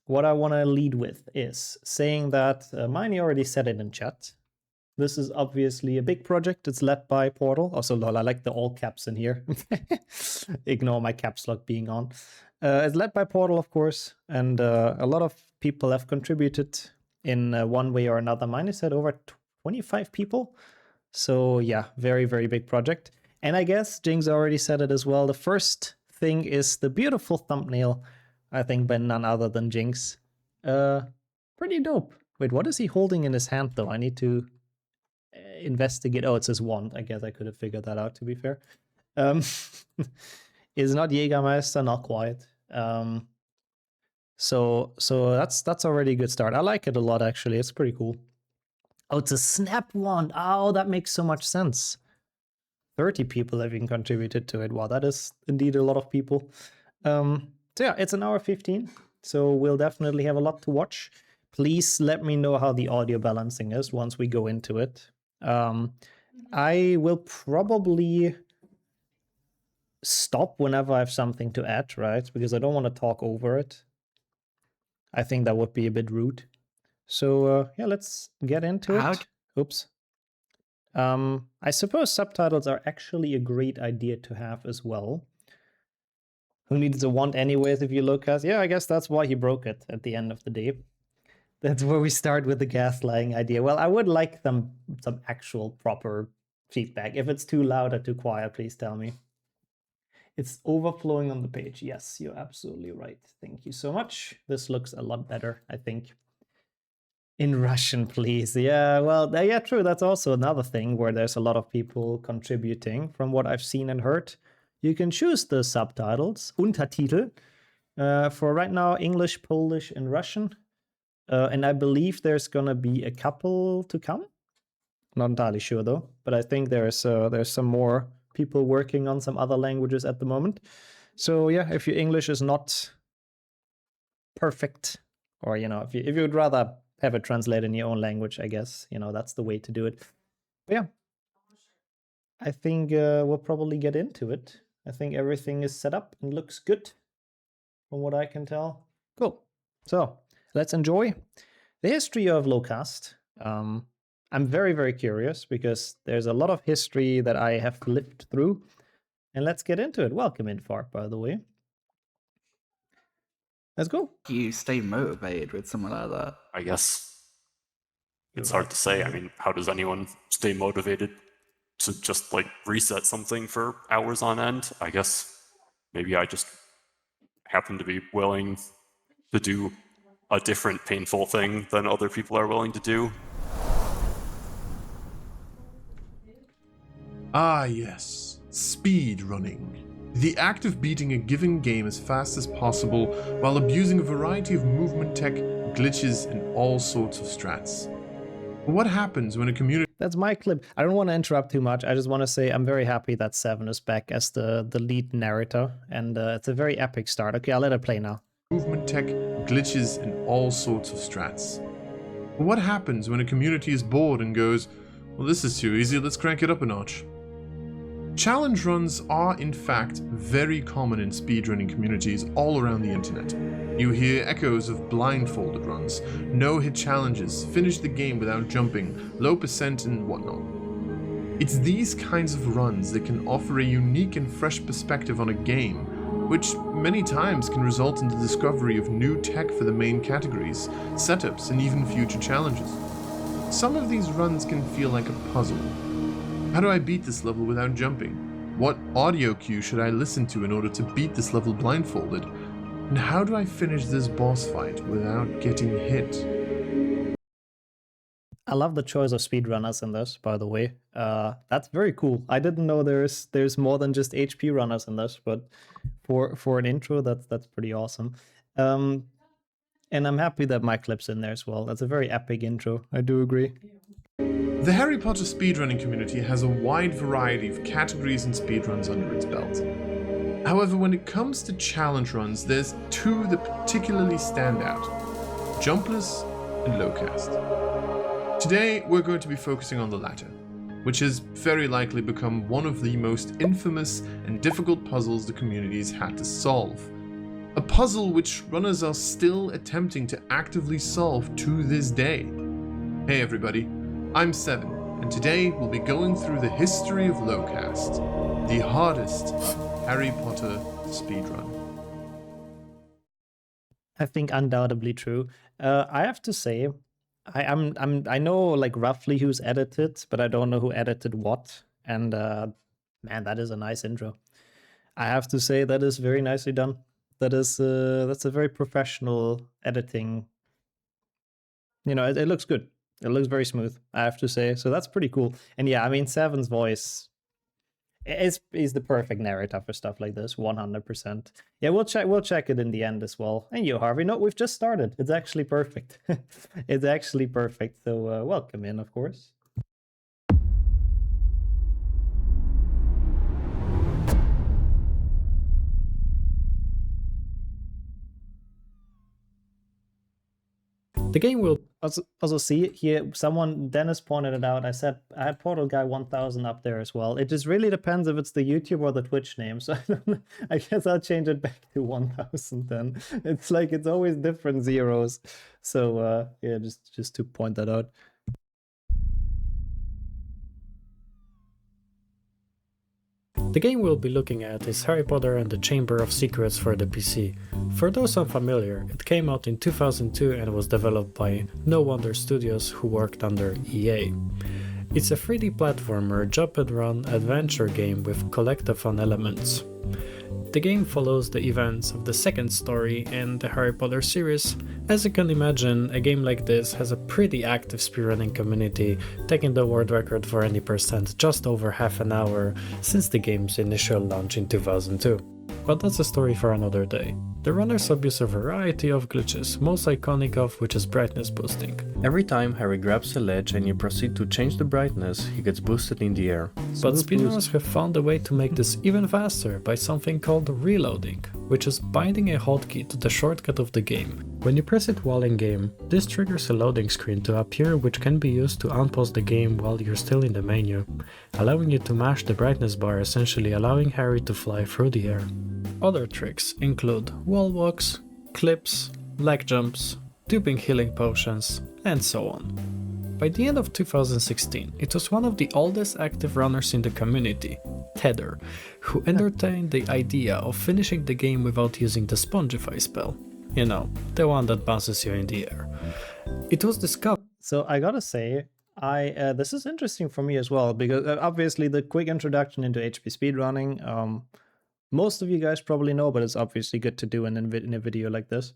what I want to lead with is saying that Miney already said it in chat. This is obviously a big project. It's led by Portal. Also, lol, I like the all caps in here. Ignore my caps lock being on. It's led by Portal, of course, and a lot of people have contributed in one way or another. Mine said over 25 people. So yeah, very, very big project. And I guess Jinx already said it as well. The first thing is the beautiful thumbnail, I think by none other than Jinx. Pretty dope. Wait, what is he holding in his hand though? I need to investigate. Oh, it's his wand. I guess I could have figured that out, to be fair. Is not Jägermeister, not quite. So that's already a good start. I like it a lot, actually. It's pretty cool. Oh, it's a snap wand. Oh, that makes so much sense. 30 people have even contributed to it. Wow, that is indeed a lot of people. So yeah, it's an hour 15. So we'll definitely have a lot to watch. Please let me know how the audio balancing is once we go into it. I will probably stop whenever I have something to add, right? Because I don't want to talk over it. I think that would be a bit rude. So yeah, let's get into it. Oops. I suppose subtitles are actually a great idea to have as well. Who needs a wand anyways if you look at? Yeah, I guess that's why he broke it at the end of the day. That's where we start with the gaslighting idea. Well, I would like some actual proper feedback. If it's too loud or too quiet, please tell me. It's overflowing on the page. Yes, you're absolutely right. Thank you so much. This looks a lot better, I think. In Russian, please. Yeah, well, yeah, true. That's also another thing where there's a lot of people contributing. From what I've seen and heard, you can choose the subtitles, Untertitel, for right now, English, Polish, and Russian. And I believe there's gonna be a couple to come. Not entirely sure though, but I think there's some more people working on some other languages at the moment. So yeah, if your English is not perfect, or if you would rather have it translated in your own language, I guess that's the way to do it. But yeah, I think we'll probably get into it. I think everything is set up and looks good from what I can tell. Cool. So let's enjoy the history of Lowcast. I'm very, very curious because there's a lot of history that I have lived through. And let's get into it. Welcome in, Fart, by the way. Let's go. You stay motivated with someone like that? I guess it's hard to say. I mean, how does anyone stay motivated to just like reset something for hours on end? I guess maybe I just happen to be willing to do a different painful thing than other people are willing to do. Ah yes, speedrunning. The act of beating a given game as fast as possible while abusing a variety of movement tech, glitches, and all sorts of strats. But what happens when a community... That's my clip. I don't want to interrupt too much. I just want to say I'm very happy that Seven is back as the lead narrator, and it's a very epic start. Okay, I'll let it play now. Movement tech, glitches, and all sorts of strats. But what happens when a community is bored and goes, well, this is too easy, let's crank it up a notch? Challenge runs are, in fact, very common in speedrunning communities all around the internet. You hear echoes of blindfolded runs, no-hit challenges, finish the game without jumping, low percent, and whatnot. It's these kinds of runs that can offer a unique and fresh perspective on a game, which many times can result in the discovery of new tech for the main categories, setups, and even future challenges. Some of these runs can feel like a puzzle. How do I beat this level without jumping? What audio cue should I listen to in order to beat this level blindfolded? And how do I finish this boss fight without getting hit? I love the choice of speedrunners in this, by the way. That's very cool. I didn't know there's more than just HP runners in this, but for an intro, that's pretty awesome. And I'm happy that my clip's in there as well. That's a very epic intro. I do agree. The Harry Potter speedrunning community has a wide variety of categories and speedruns under its belt. However, when it comes to challenge runs, there's two that particularly stand out: Jumpless and Lowcast. Today, we're going to be focusing on the latter, which has very likely become one of the most infamous and difficult puzzles the community's had to solve. a puzzle which runners are still attempting to actively solve to this day. Hey everybody, I'm Seven, and today we'll be going through the history of Lowcast, the hardest Harry Potter speedrun. I think undoubtedly true. I have to say, I know like roughly who's edited, but I don't know who edited what. And man, that is a nice intro. I have to say that is very nicely done. That's a very professional editing. You know, it looks good. It looks very smooth, I have to say. So that's pretty cool. And yeah, I mean, Seven's voice is the perfect narrator for stuff like this, 100%. Yeah, we'll check it in the end as well. And you, Harvey, no, we've just started. It's actually perfect. It's actually perfect. So welcome in, of course. The game will also see here, Dennis pointed it out. I said I had Portal Guy 1000 up there as well. It just really depends if it's the YouTube or the Twitch name. So I guess I'll change it back to 1000 then. It's like it's always different zeros. So yeah, just to point that out. The game we'll be looking at is Harry Potter and the Chamber of Secrets for the PC. For those unfamiliar, it came out in 2002 and was developed by No Wonder Studios, who worked under EA. It's a 3D platformer, jump and run adventure game with collectathon elements. The game follows the events of the second story in the Harry Potter series. As you can imagine, a game like this has a pretty active speedrunning community, taking the world record for any percent just over half an hour since the game's initial launch in 2002. But that's a story for another day. The runners abuse a variety of glitches, most iconic of which is brightness boosting. Every time Harry grabs a ledge and you proceed to change the brightness, he gets boosted in the air. But speedrunners have found a way to make this even faster by something called reloading, which is binding a hotkey to the shortcut of the game. When you press it while in game, this triggers a loading screen to appear, which can be used to unpause the game while you're still in the menu, allowing you to mash the brightness bar, essentially allowing Harry to fly through the air. Other tricks include wall walks, clips, leg jumps, duping healing potions, and so on. By the end of 2016, it was one of the oldest active runners in the community, Tether, who entertained the idea of finishing the game without using the Spongify spell. You know, the one that bounces you in the air. It was discovered. So I gotta say, this is interesting for me as well, because obviously the quick introduction into HP speedrunning, most of you guys probably know, but it's obviously good to do in a video like this.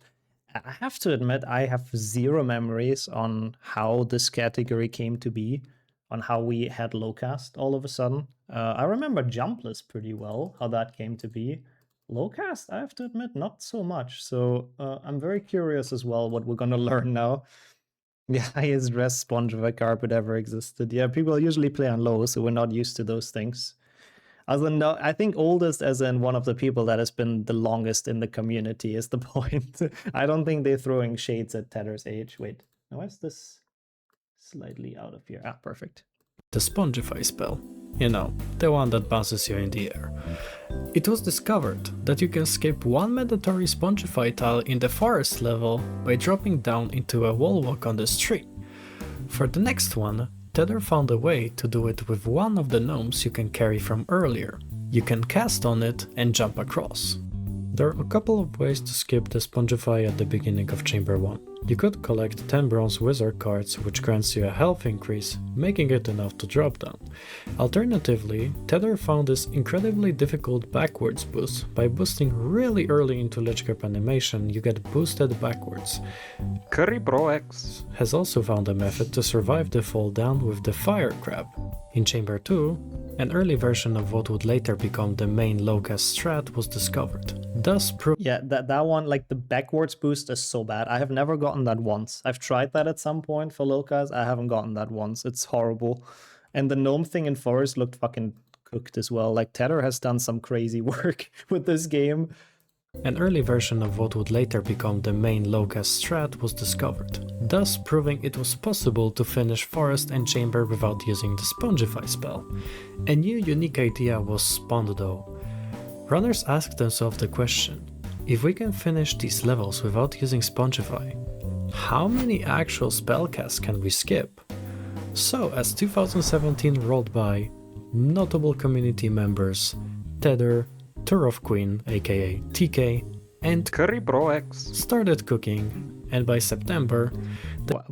I have to admit, I have zero memories on how this category came to be, on how we had Lowcast all of a sudden. I remember Jumpless pretty well, how that came to be. Lowcast, I have to admit, not so much. So I'm very curious as well what we're going to learn now. The highest dress Spongify carpet ever existed. Yeah, people usually play on low, so we're not used to those things. No, I think oldest as in one of the people that has been the longest in the community is the point. I don't think they're throwing shades at Tether's age. Wait, why is this slightly out of here? Ah, perfect. The Spongify spell. You know, the one that bounces you in the air. It was discovered that you can skip one mandatory Spongify tile in the forest level by dropping down into a wall walk on the street. For the next one, Tether found a way to do it with one of the gnomes you can carry from earlier. You can cast on it and jump across. There are a couple of ways to skip the Spongify at the beginning of Chamber 1. You could collect 10 bronze wizard cards, which grants you a health increase, making it enough to drop down. Alternatively, Tether found this incredibly difficult backwards boost. By boosting really early into ledge grab animation, you get boosted backwards. Curry Bro X has also found a method to survive the fall down with the fire crab. In Chamber 2, an early version of what would later become the main Lowcast strat was discovered. Thus that one, like the backwards boost is so bad. I have never gotten that once. I've tried that at some point for Lowcast. I haven't gotten that once. It's horrible. And the gnome thing in Forest looked fucking cooked as well. Like Tether has done some crazy work with this game. An early version of what would later become the main Lowcast strat was discovered, thus proving it was possible to finish Forest and Chamber without using the Spongify spell. A new unique idea was spawned though. Runners asked themselves the question, if we can finish these levels without using Spongify, how many actual spellcasts can we skip? So, as 2017 rolled by, notable community members Tether, Tour of Queen aka TK, and Curry Bro X started cooking, and by September,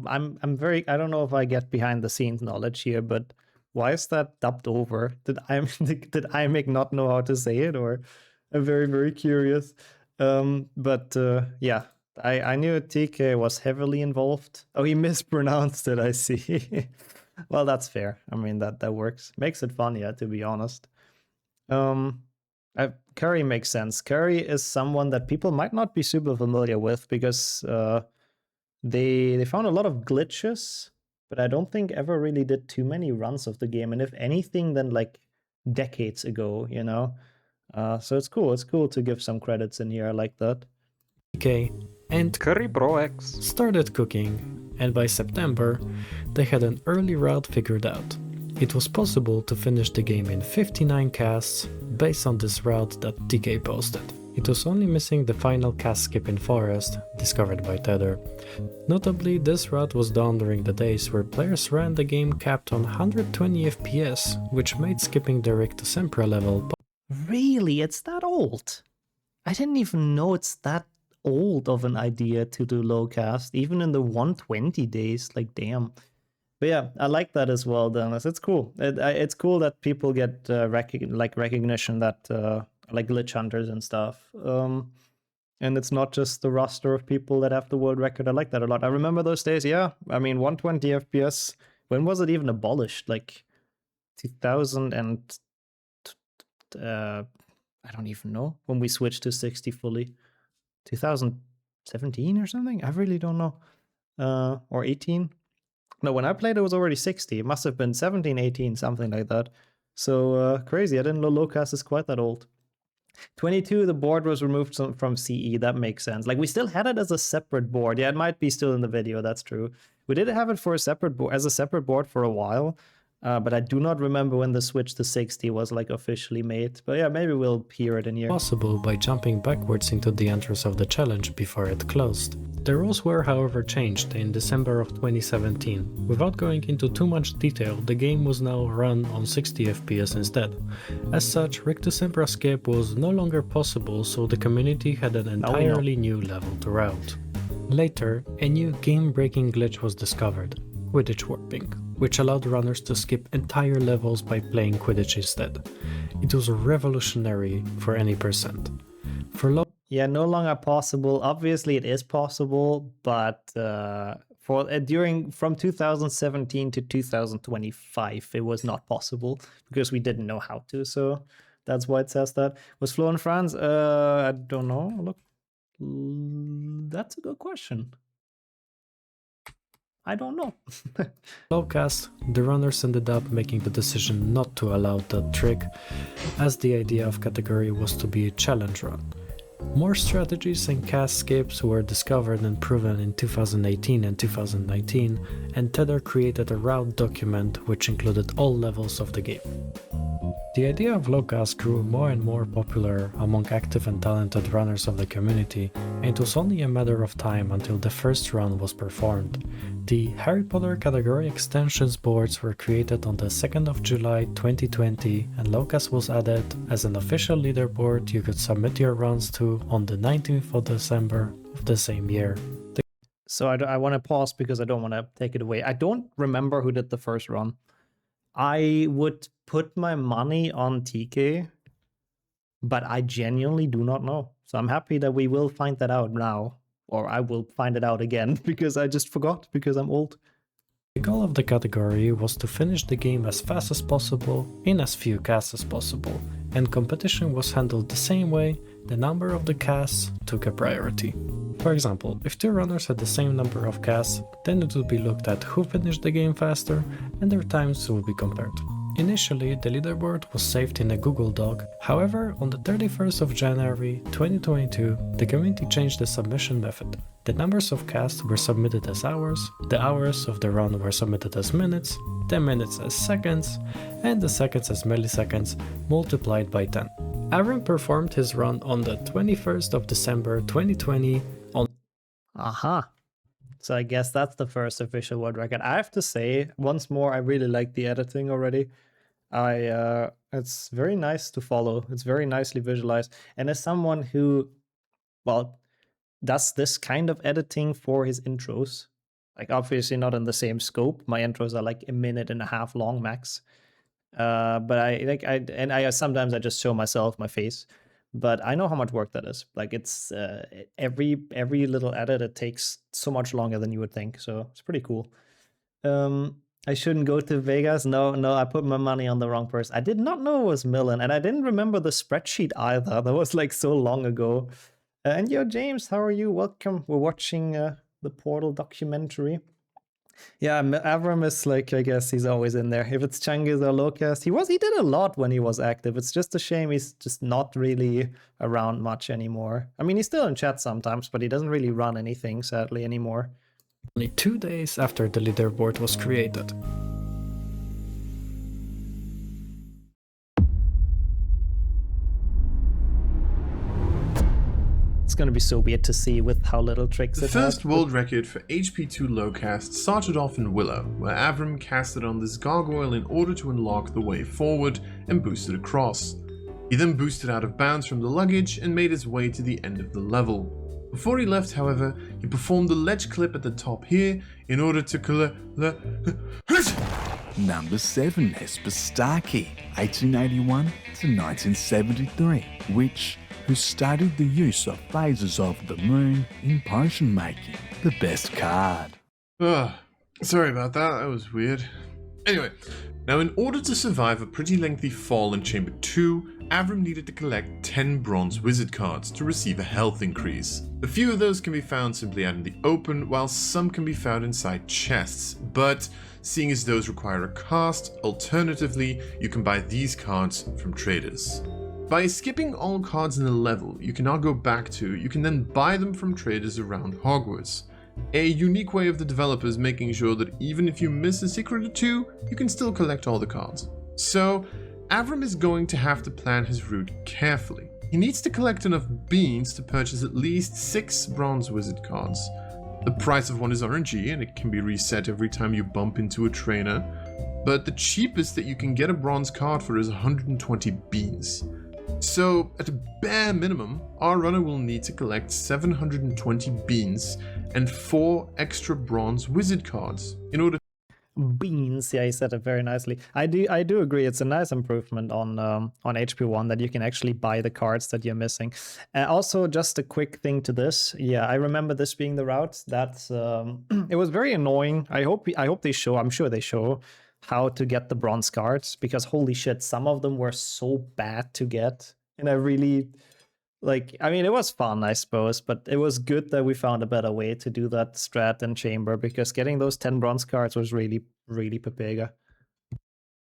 I'm very, I don't know if I get behind the scenes knowledge here, but why is that dubbed over? Did iMake not know how to say it, or I'm very, very curious. Yeah, I knew TK was heavily involved. Oh, he mispronounced it, I see. Well, that's fair. I mean, that works. Makes it funnier, to be honest. Curry makes sense. Curry is someone that people might not be super familiar with because they found a lot of glitches, but I don't think ever really did too many runs of the game. And if anything, then like decades ago, you know? So it's cool. It's cool to give some credits in here. I like that. TK and Curry Bro X started cooking, and by September, they had an early route figured out. It was possible to finish the game in 59 casts based on this route that TK posted. It was only missing the final cast skip in Forest, discovered by Tether. Notably, this route was done during the days where players ran the game capped on 120 FPS, which made skipping the Rick to Sempra level. Really? It's that old? I didn't even know it's that old of an idea to do Lowcast, even in the 120 days. Like, damn. But yeah, I like that as well, Dennis. It's cool. It's cool that people get recognition that like glitch hunters and stuff. And it's not just the roster of people that have the world record. I like that a lot. I remember those days. Yeah, I mean, 120 FPS. When was it even abolished? Like 2000 and I don't even know when we switched to 60 fully. 2017 or something. I really don't know. Or 18. No, when I played it was already 60. It must have been 17, 18, something like that. So crazy. I didn't know Lowcast is quite that old. 22, the board was removed from CE. That makes sense. Like, we still had it as a separate board. Yeah, it might be still in the video. That's true. We did have it for a separate board, as a separate board for a while. But I do not remember when the switch to 60 was like officially made. But yeah, maybe we'll hear it in here. Possible by jumping backwards into the entrance of the challenge before it closed. The rules were, however, changed in December of 2017. Without going into too much detail, the game was now run on 60 FPS instead. As such, Rick to Sempra skip was no longer possible, so the community had an entirely new level to route. Later, a new game-breaking glitch was discovered, Quidditch warping, which allowed runners to skip entire levels by playing Quidditch instead. It was revolutionary for any percent. Yeah, no longer possible. Obviously, it is possible, but from 2017 to 2025, it was not possible because we didn't know how to. So that's why it says that. Was Flo in France? I don't know. Look, that's a good question. I don't know. Lowcast, the runners ended up making the decision not to allow that trick, as the idea of category was to be a challenge run. More strategies and cast skips were discovered and proven in 2018 and 2019, and Tether created a route document which included all levels of the game. The idea of Lowcast grew more and more popular among active and talented runners of the community, and it was only a matter of time until the first run was performed. The Harry Potter category extensions boards were created on the 2nd of July 2020, and Lowcast was added as an official leaderboard you could submit your runs to on the 19th of December of the same year. So I want to pause because I don't want to take it away. I don't remember who did the first run. I would put my money on TK, but I genuinely do not know. So I'm happy that we will find that out now, or I will find it out again because I just forgot because I'm old. The goal of the category was to finish the game as fast as possible in as few casts as possible, and competition was handled the same way. The number of the casts took a priority. For example, if two runners had the same number of casts, then it would be looked at who finished the game faster, and their times would be compared. Initially, the leaderboard was saved in a Google Doc. However, on the 31st of January 2022, the community changed the submission method. The numbers of casts were submitted as hours, the hours of the run were submitted as minutes, the minutes as seconds, and the seconds as milliseconds multiplied by 10. Avram performed his run on the 21st of December 2020 on... Aha. So I guess that's the first official world record. I have to say, once more, I really like the editing already. It's very nice to follow. It's very nicely visualized. And as someone who, well, does this kind of editing for his intros, like obviously not in the same scope. My intros are like 1.5 minutes long max. But I sometimes I just show myself my face, but I know how much work that is. Like it's every little edit, it takes so much longer than you would think. So it's pretty cool. I shouldn't go to Vegas. No, I put my money on the wrong person. I did not know it was Millen, and I didn't remember the spreadsheet either. That was like so long ago. And yo, James, how are you? Welcome. We're watching the Portal documentary. Yeah, Avram is like, I guess he's always in there. If it's Chungus or Lowcast, he did a lot when he was active. It's just a shame he's just not really around much anymore. I mean, he's still in chat sometimes, but he doesn't really run anything, sadly, anymore. Only 2 days after the leaderboard was created. It's going to be so weird to see with how little tricks The first world record for HP2 Lowcast started off in Willow, where Avram casted on this gargoyle in order to unlock the way forward and boosted across. He then boosted out of bounds from the luggage and made his way to the end of the level. Before he left, however, he performed the ledge clip at the top here in order to Number 7, Hesper Starkey, 1881 to 1973, who studied the use of phases of the moon in potion making. The best card. Sorry about that was weird. Anyway, now in order to survive a pretty lengthy fall in Chamber 2, Avram needed to collect 10 bronze wizard cards to receive a health increase. A few of those can be found simply out in the open, while some can be found inside chests, but seeing as those require a cast, alternatively, you can buy these cards from traders. By skipping all cards in a level you can then buy them from traders around Hogwarts. A unique way of the developers making sure that even if you miss a secret or two, you can still collect all the cards. So, Avram is going to have to plan his route carefully. He needs to collect enough beans to purchase at least 6 bronze wizard cards. The price of one is RNG and it can be reset every time you bump into a trainer, but the cheapest that you can get a bronze card for is 120 beans. So, at a bare minimum, our runner will need to collect 720 beans and 4 extra bronze wizard cards in order beans. Yeah, he said it very nicely. I do agree. It's a nice improvement on HP1 that you can actually buy the cards that you're missing. Also, just a quick thing to this. Yeah, I remember this being the route. That's it was very annoying. I hope they show. I'm sure they show how to get the bronze cards, because holy shit, some of them were so bad to get, and I really I mean, it was fun, I suppose, but it was good that we found a better way to do that strat in Chamber, because getting those 10 bronze cards was really, really papega.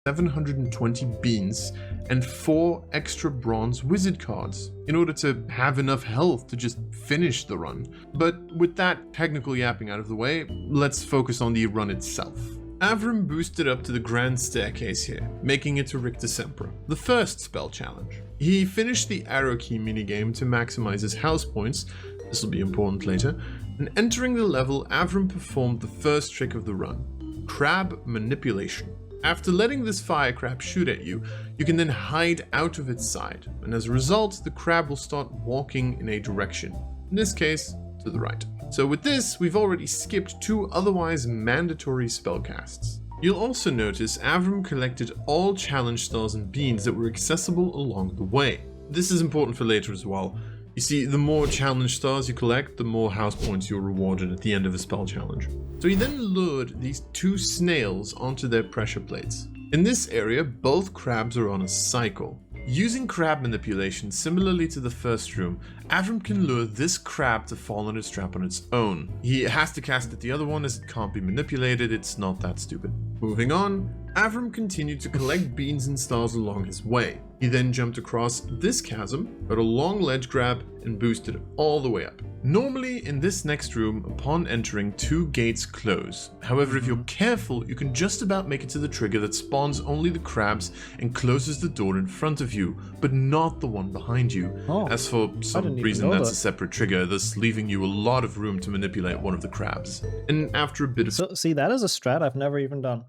720 beans and 4 extra bronze wizard cards in order to have enough health to just finish the run. But with that technical yapping out of the way, let's focus on the run itself. Avram boosted up to the Grand Staircase here, making it to Rictus Sempra, the first spell challenge. He finished the arrow key minigame to maximize his house points, this will be important later, and entering the level, Avram performed the first trick of the run, Crab Manipulation. After letting this fire crab shoot at you, you can then hide out of its side, and as a result, the crab will start walking in a direction, in this case, to the right. So with this, we've already skipped 2 otherwise mandatory spellcasts. You'll also notice Avram collected all challenge stars and beans that were accessible along the way. This is important for later as well. You see, the more challenge stars you collect, the more house points you're rewarded at the end of a spell challenge. So he then lured these 2 snails onto their pressure plates. In this area, both crabs are on a cycle. Using crab manipulation similarly to the first room, Avram can lure this crab to fall on its trap on its own. He has to cast at the other one as it can't be manipulated, it's not that stupid. Moving on, Avram continued to collect beans and stars along his way. He He then jumped across this chasm, got a long ledge grab, and boosted all the way up. Normally, in this next room, upon entering, 2 gates close. However, if you're careful, you can just about make it to the trigger that spawns only the crabs and closes the door in front of you, but not the one behind you. As for some reason, that's a separate trigger, thus leaving you a lot of room to manipulate one of the crabs. And after a bit of... So, see, that is a strat I've never even done.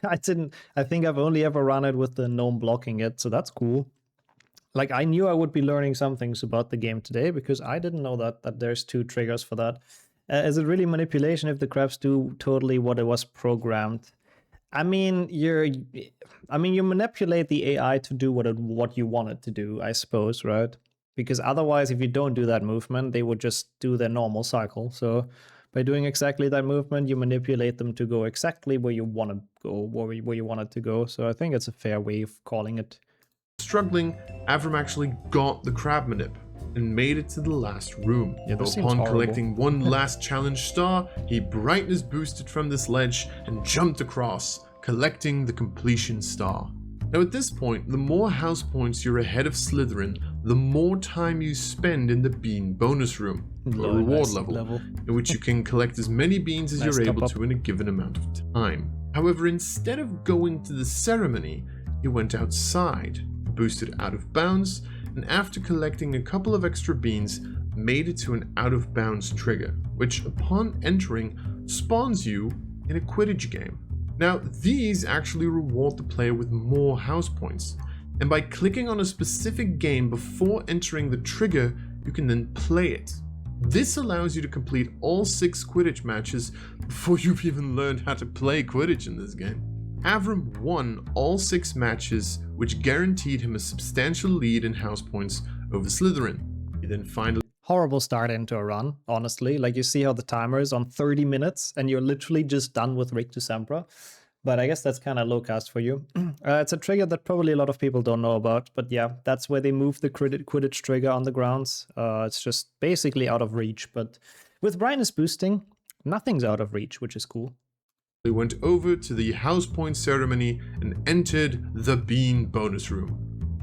I think I've only ever run it with the gnome blocking it, so that's cool. Like, I knew I would be learning some things about the game today because I didn't know that there's 2 triggers for that. Is it really manipulation if the crabs do totally what it was programmed? I mean, you manipulate the AI to do what you want it to do, I suppose, right? Because otherwise, if you don't do that movement, they would just do their normal cycle. So by doing exactly that movement, you manipulate them to go exactly where you want to go, where you want it to go. So I think it's a fair way of calling it. Struggling, Avram actually got the crab manip and made it to the last room. Upon collecting one last challenge star, he brightness boosted from this ledge and jumped across, collecting the completion star. Now at this point, the more house points you're ahead of Slytherin, the more time you spend in the bean bonus room, a reward level, in which you can collect as many beans as you're able to in a given amount of time. However, instead of going to the ceremony, he went outside, boosted out of bounds, and after collecting a couple of extra beans, made it to an out of bounds trigger, which upon entering spawns you in a Quidditch game. Now, these actually reward the player with more house points, and by clicking on a specific game before entering the trigger, you can then play it. This allows you to complete all 6 Quidditch matches before you've even learned how to play Quidditch in this game. Avram won all 6 matches, which guaranteed him a substantial lead in house points over Slytherin. He then finally... Horrible start into a run, honestly. Like, you see how the timer is on 30 minutes, and you're literally just done with Rick to Sempra. But I guess that's kind of Lowcast for you. It's a trigger that probably a lot of people don't know about, but yeah, that's where they move the Quidditch trigger on the grounds. It's just basically out of reach, but with brightness boosting, nothing's out of reach, which is cool. They went over to the house point ceremony and entered the bean bonus room.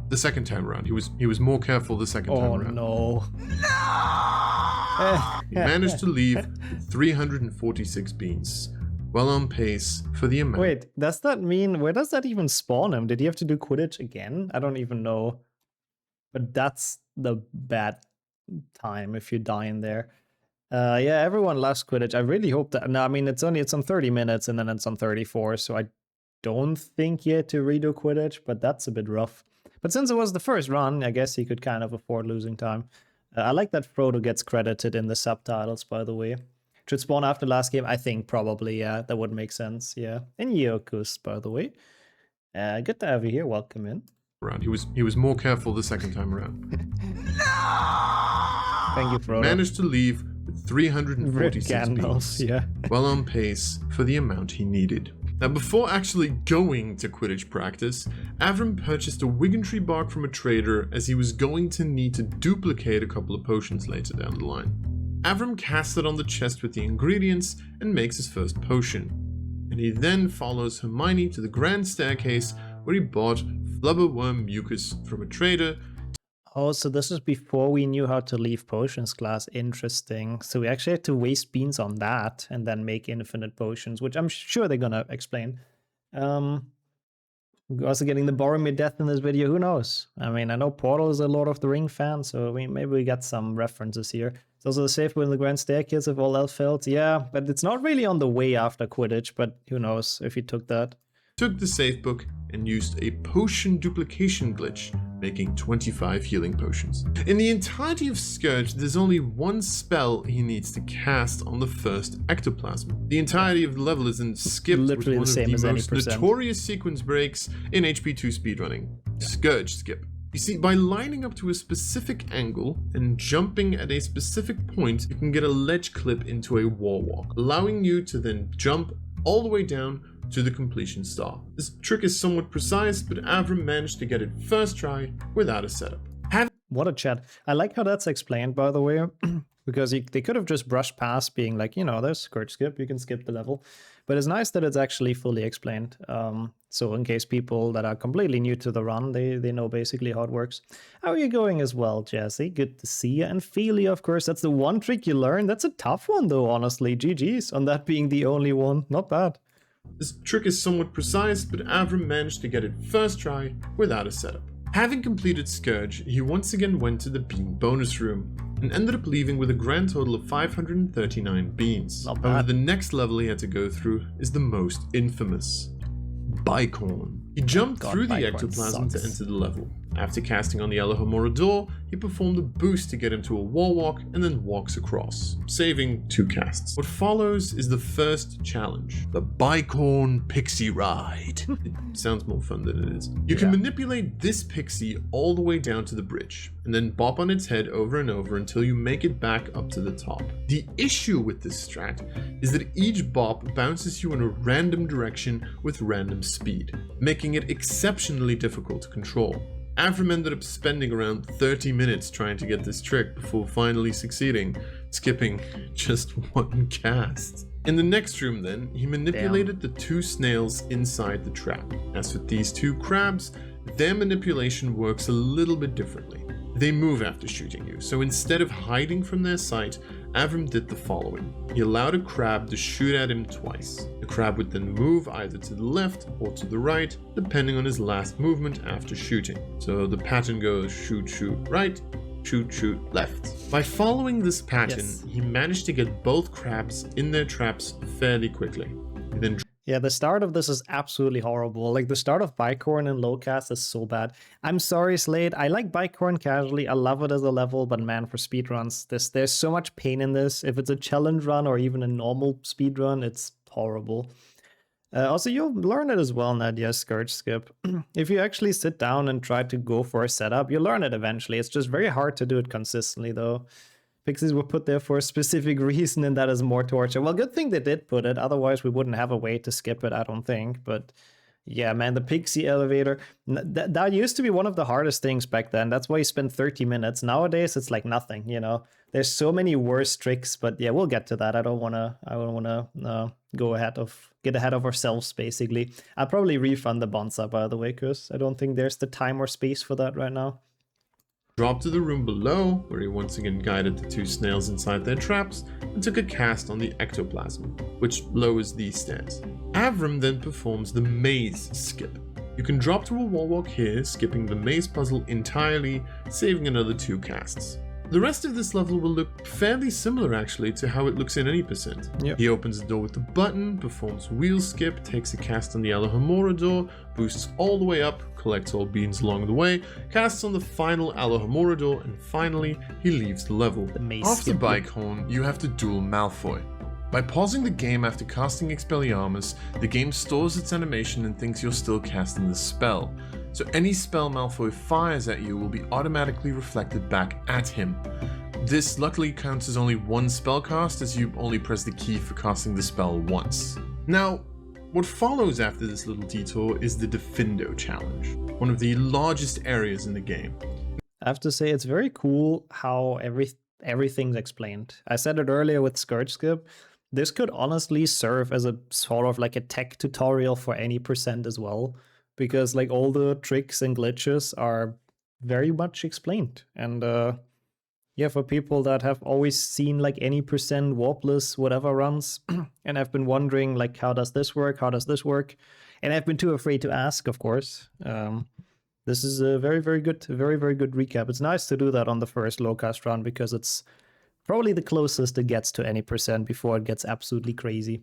The second time around, he was more careful the second time around. Oh no! He managed to leave with 346 beans, well on pace for the amount. Wait, does that mean, where does that even spawn him? Did he have to do Quidditch again? I don't even know. But that's the bad time if you die in there. Yeah, everyone loves Quidditch. I really hope that... No, I mean, it's on 30 minutes and then it's on 34, so I don't think he had to redo Quidditch, but that's a bit rough. But since it was the first run, I guess he could kind of afford losing time. I like that Frodo gets credited in the subtitles, by the way. Should spawn after last game? I think probably, yeah, that would make sense, yeah. And Yokus, by the way. Good to have you here, welcome in. He was more careful the second time around. Thank you, Frodo. Managed to leave with 346 beans, yeah. well on pace for the amount he needed. Now, before actually going to Quidditch practice, Avram purchased a Wiggentree bark from a trader as he was going to need to duplicate a couple of potions later down the line. Avram casts it on the chest with the ingredients and makes his first potion. And he then follows Hermione to the grand staircase where he bought flubberworm mucus from a trader. Oh, so this is before we knew how to leave potions class. Interesting. So we actually had to waste beans on that and then make infinite potions, which I'm sure they're gonna explain. Also getting the Boromir death in this video, who knows? I mean, I know Portal is a Lord of the Ring fan, so maybe we got some references here. It's also the safe in the grand staircase of all elf failed. Yeah, but it's not really on the way after Quidditch, but who knows if he took that. Took the safe book and used a potion duplication glitch, making 25 healing potions. In the entirety of Scourge, there's only one spell he needs to cast on the first ectoplasm. The entirety of the level is then skipped literally with one the of same the as most notorious sequence breaks in HP2 speedrunning. Scourge skip. You see, by lining up to a specific angle and jumping at a specific point, you can get a ledge clip into a wall walk, allowing you to then jump all the way down to the completion star. This trick is somewhat precise, but Avram managed to get it first try without a setup. What a chat. I like how that's explained, by the way, because they could have just brushed past being like, there's skirt skip, you can skip the level. But it's nice that it's actually fully explained. So in case people that are completely new to the run, they know basically how it works. How are you going as well, Jesse? Good to see you. And feel you, of course. That's the one trick you learned. That's a tough one, though, honestly. GG's on that being the only one. Not bad. This trick is somewhat precise, but Avram managed to get it first try without a setup. Having completed Scourge, he once again went to the bean bonus room, and ended up leaving with a grand total of 539 beans. However, the next level he had to go through is the most infamous. Bicorn. He jumped through the ectoplasm to enter the level. After casting on the Alohomora door, he performed a boost to get him to a wall walk and then walks across, saving 2 casts. What follows is the first challenge, the Bicorn Pixie Ride. It sounds more fun than it is. You can manipulate this pixie all the way down to the bridge, and then bop on its head over and over until you make it back up to the top. The issue with this strat is that each bop bounces you in a random direction with random speed, making it exceptionally difficult to control. Avram ended up spending around 30 minutes trying to get this trick before finally succeeding, skipping just 1 cast. In the next room then, he manipulated the 2 snails inside the trap. As with these 2 crabs, their manipulation works a little bit differently. They move after shooting you, so instead of hiding from their sight, Avram did the following. He allowed a crab to shoot at him twice. The crab would then move either to the left or to the right, depending on his last movement after shooting. So the pattern goes shoot, shoot, right, shoot, shoot, left. By following this pattern, he managed to get both crabs in their traps fairly quickly. He then the start of this is absolutely horrible. Like, the start of Bicorn and Lowcast is so bad. I'm sorry, Slade. I like Bicorn casually. I love it as a level, but man, for speedruns, there's so much pain in this. If it's a challenge run or even a normal speedrun, it's horrible. Also, you'll learn it as well, Nadia, Scourge Skip. If you actually sit down and try to go for a setup, you'll learn it eventually. It's just very hard to do it consistently, though. Pixies were put there for a specific reason, and that is more torture. Well, good thing they did put it, otherwise we wouldn't have a way to skip it, I don't think. But yeah, man, the Pixie elevator, that used to be one of the hardest things back then. That's why you spend 30 minutes. Nowadays, it's like nothing, There's so many worse tricks, but yeah, we'll get to that. I don't wanna get ahead of ourselves, basically. I'll probably refund the Bonsa, by the way, because I don't think there's the time or space for that right now. Dropped to the room below, where he once again guided the 2 snails inside their traps and took a cast on the ectoplasm, which lowers these stairs. Avram then performs the maze skip. You can drop to a wall walk here, skipping the maze puzzle entirely, saving another 2 casts. The rest of this level will look fairly similar actually to how it looks in any percent. He opens the door with the button, performs wheel skip, takes a cast on the Alohomora door, boosts all the way up, collects all beans along the way, casts on the final Alohomora door, and finally he leaves the level. After Bicorn, you have to duel Malfoy. By pausing the game after casting Expelliarmus, the game stores its animation and thinks you're still casting the spell. So any spell Malfoy fires at you will be automatically reflected back at him. This luckily counts as only 1 spell cast, as you only press the key for casting the spell once. Now, what follows after this little detour is the Defindo challenge, one of the largest areas in the game. I have to say, it's very cool how everything's explained. I said it earlier with Scourge Skip. This could honestly serve as a sort of like a tech tutorial for any percent as well, because like all the tricks and glitches are very much explained. And for people that have always seen like any percent warpless whatever runs and have been wondering like, how does this work? And I've been too afraid to ask, of course. This is a very, very good recap. It's nice to do that on the first Lowcast run because it's probably the closest it gets to any percent before it gets absolutely crazy.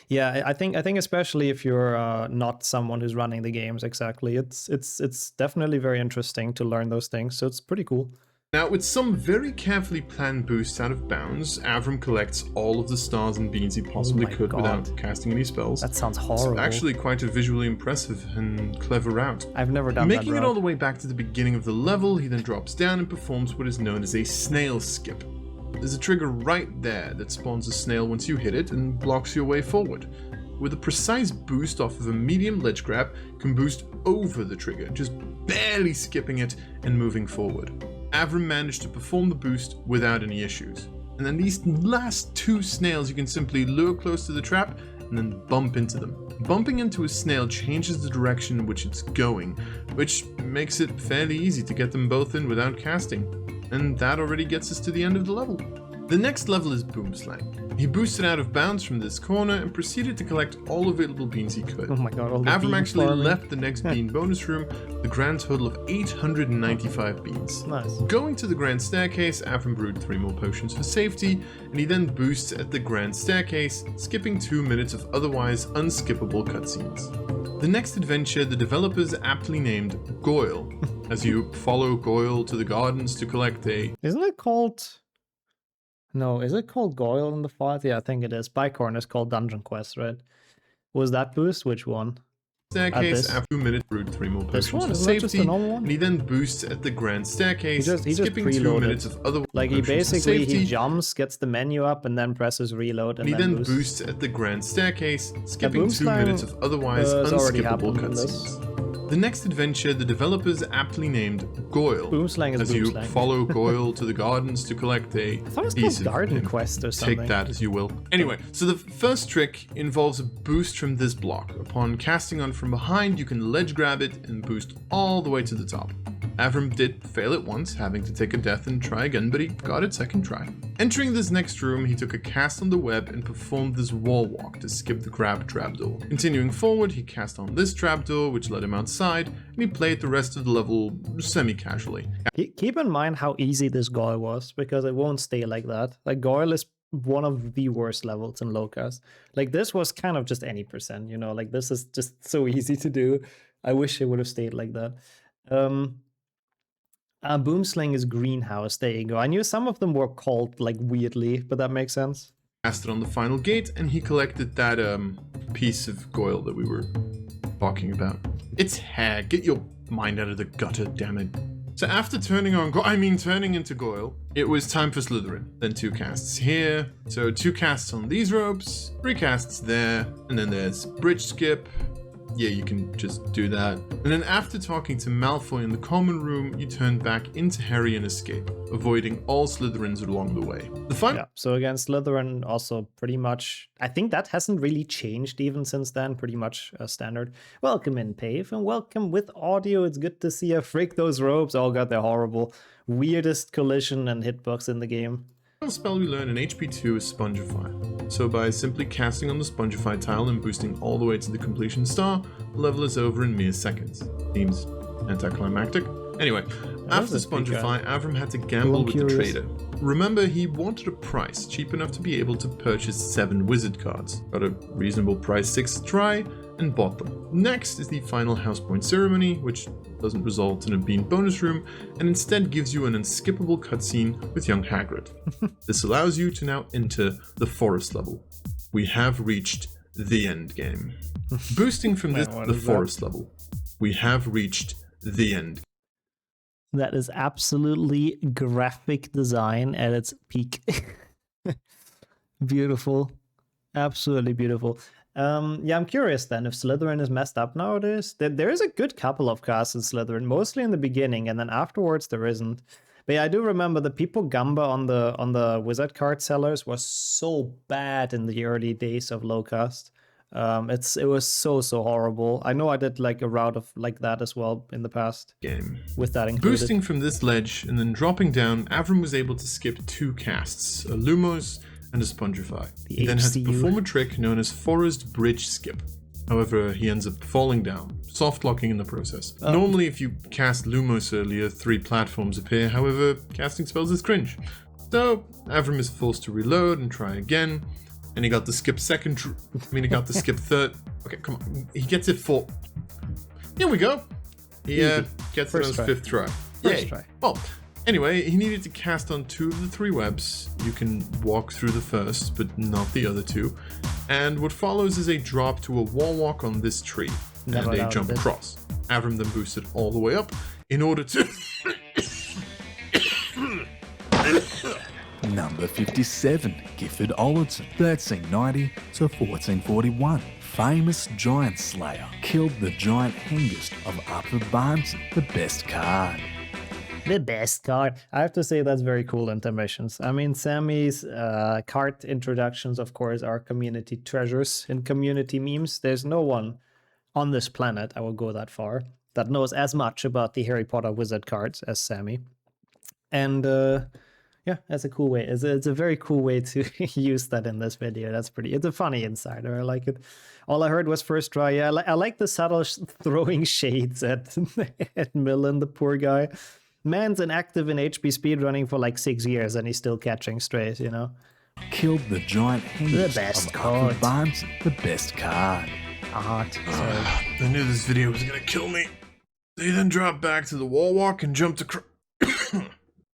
Yeah, I think especially if you're not someone who's running the games exactly, it's definitely very interesting to learn those things. So it's pretty cool. Now, with some very carefully planned boosts out of bounds, Avram collects all of the stars and beans he possibly could without casting any spells. That sounds horrible. It's actually quite a visually impressive and clever route. I've never done that. Making it all the way back to the beginning of the level, he then drops down and performs what is known as a snail skip. There's a trigger right there that spawns a snail once you hit it and blocks your way forward. With a precise boost off of a medium ledge grab, you can boost over the trigger, just barely skipping it and moving forward. Avram managed to perform the boost without any issues. And then these last two snails you can simply lure close to the trap and then bump into them. Bumping into a snail changes the direction in which it's going, which makes it fairly easy to get them both in without casting. And that already gets us to the end of the level. The next level is Boomslang. He boosted out of bounds from this corner and proceeded to collect all available beans he could. Oh my god, all the Avram beans actually farming. left the next bean bonus room with a grand total of 895 beans. Nice. Going to the grand staircase, Avram brewed 3 more potions for safety, and he then boosts at the grand staircase, skipping 2 minutes of otherwise unskippable cutscenes. The next adventure, the developers aptly named Goyle, as you follow Goyle to the gardens to collect a... Isn't it called... No, is it called Goyle in the fight? Yeah, I think it is. Bicorn is called Dungeon Quest, right? Was that boost? Which one? staircase. After 2 minutes, brewed 3 more This potions one? for Isn't that just safety, a normal one? and he then boosts at the grand staircase, He just skipping 2 preloaded. minutes of other Like he potions for basically safety, he jumps, gets the menu up, and then presses reload, and and he then boosts. boosts at the grand staircase, skipping 2 Boomslang, minutes of otherwise has already unskippable happened in this. cutscenes. The next adventure, the developers aptly named Goyle, Boomslang is as you Boomslang. follow Goyle to the gardens to collect a I thought it was piece called of Garden him. Quest or something. Take that as you will. Anyway, so the first trick involves a boost from this block. Upon casting on from behind, you can ledge grab it and boost all the way to the top. Avram did fail it once, having to take a death and try again, but he got it second try. Entering this next room, he took a cast on the web and performed this wall walk to skip the grab trapdoor. Continuing forward, he cast on this trapdoor, which led him outside, and he played the rest of the level semi-casually. Keep in mind how easy this Goyle was, because it won't stay like that. Like Goyle is one of the worst levels in Lowcast. Like this was kind of just any percent, you know, like this is just so easy to do. I wish it would have stayed like that. Boomslang is greenhouse. There you go. I knew some of them were called like weirdly, but that makes sense. Casted on the final gate, and he collected that piece of Goyle that we were talking about. It's hair. Get your mind out of the gutter, damn it. So after turning into Goyle, it was time for Slytherin. Then 2 casts here. So 2 casts on these ropes, 3 casts there, and then there's bridge skip. Yeah, you can just do that. And then after talking to Malfoy in the common room, you turn back into Harry and escape, avoiding all Slytherins along the way. The final Yeah. So again, Slytherin also pretty much. I think that hasn't really changed even since then. Pretty much standard. Welcome in, Pave, and welcome with audio. It's good to see you. Freak those ropes. Oh god, they're horrible. Weirdest collision and hitbox in the game. final spell we learn in HP2 is Spongify. So by simply casting on the Spongify tile and boosting all the way to the completion star, the level is over in mere seconds. Seems anticlimactic. Anyway, after this big Spongify, Avram had to gamble I'm with curious. the trader. Remember, he wanted a price cheap enough to be able to purchase 7 wizard cards. Got a reasonable price 6th try, and bought them. Next is the final house point ceremony, which doesn't result in a bean bonus room, and instead gives you an unskippable cutscene with young Hagrid. This allows you to now enter the forest level. We have reached the end game. Boosting from Wait, this what the is that? forest level. We have reached the end. That is absolutely graphic design at its peak. Beautiful. Absolutely beautiful. Yeah, I'm curious then if Slytherin is messed up nowadays. There is a good couple of casts in Slytherin, mostly in the beginning, and then afterwards there isn't. But yeah, I do remember the people Gamba on the wizard card sellers was so bad in the early days of Lowcast. It was so horrible. I know I did like a route of like that as well in the past Game. with that included. Boosting from this ledge and then dropping down, Avram was able to skip 2 casts, a Lumos and a Spongify. The He then had to HCU. perform a trick known as Forest Bridge Skip. However, he ends up falling down, soft locking in the process. Normally, if you cast Lumos earlier, 3 platforms appear, however, casting spells is cringe. So, Avram is forced to reload and try again, and he got the skip he got the skip third. Okay, come on. He gets it 4. Here we go. He Easy. gets First it on try. his 5th try. First Yay. try. Well, anyway, he needed to cast on 2 of the 3 webs. You can walk through the first, but not the other 2. And what follows is a drop to a wall walk on this tree, Never and a doubted jump it. across. Avram then boosted all the way up in order to... Number 57, Gifford Ollerton, 1390 to 1441. Famous Giant Slayer, killed the Giant Hengist of Upper Barnton, the best card. The best card. I have to say that's very cool intermissions. I mean, Sammy's card introductions, of course, are community treasures and community memes. There's no one on this planet, I will go that far, that knows as much about the Harry Potter wizard cards as Sammy. And yeah, that's a cool way. It's a very cool way to use that in this video. It's a funny insider. I like it. All I heard was first try. Yeah, I like the subtle throwing shades at at Millen, the poor guy. Man's inactive in HP speedrunning for like 6 years and he's still catching strays, you know? Killed the giant The heaps best of card. Buffalo Barnes, the best card. Sorry. I knew this video was gonna kill me. He then dropped back to the wall walk and jumped across.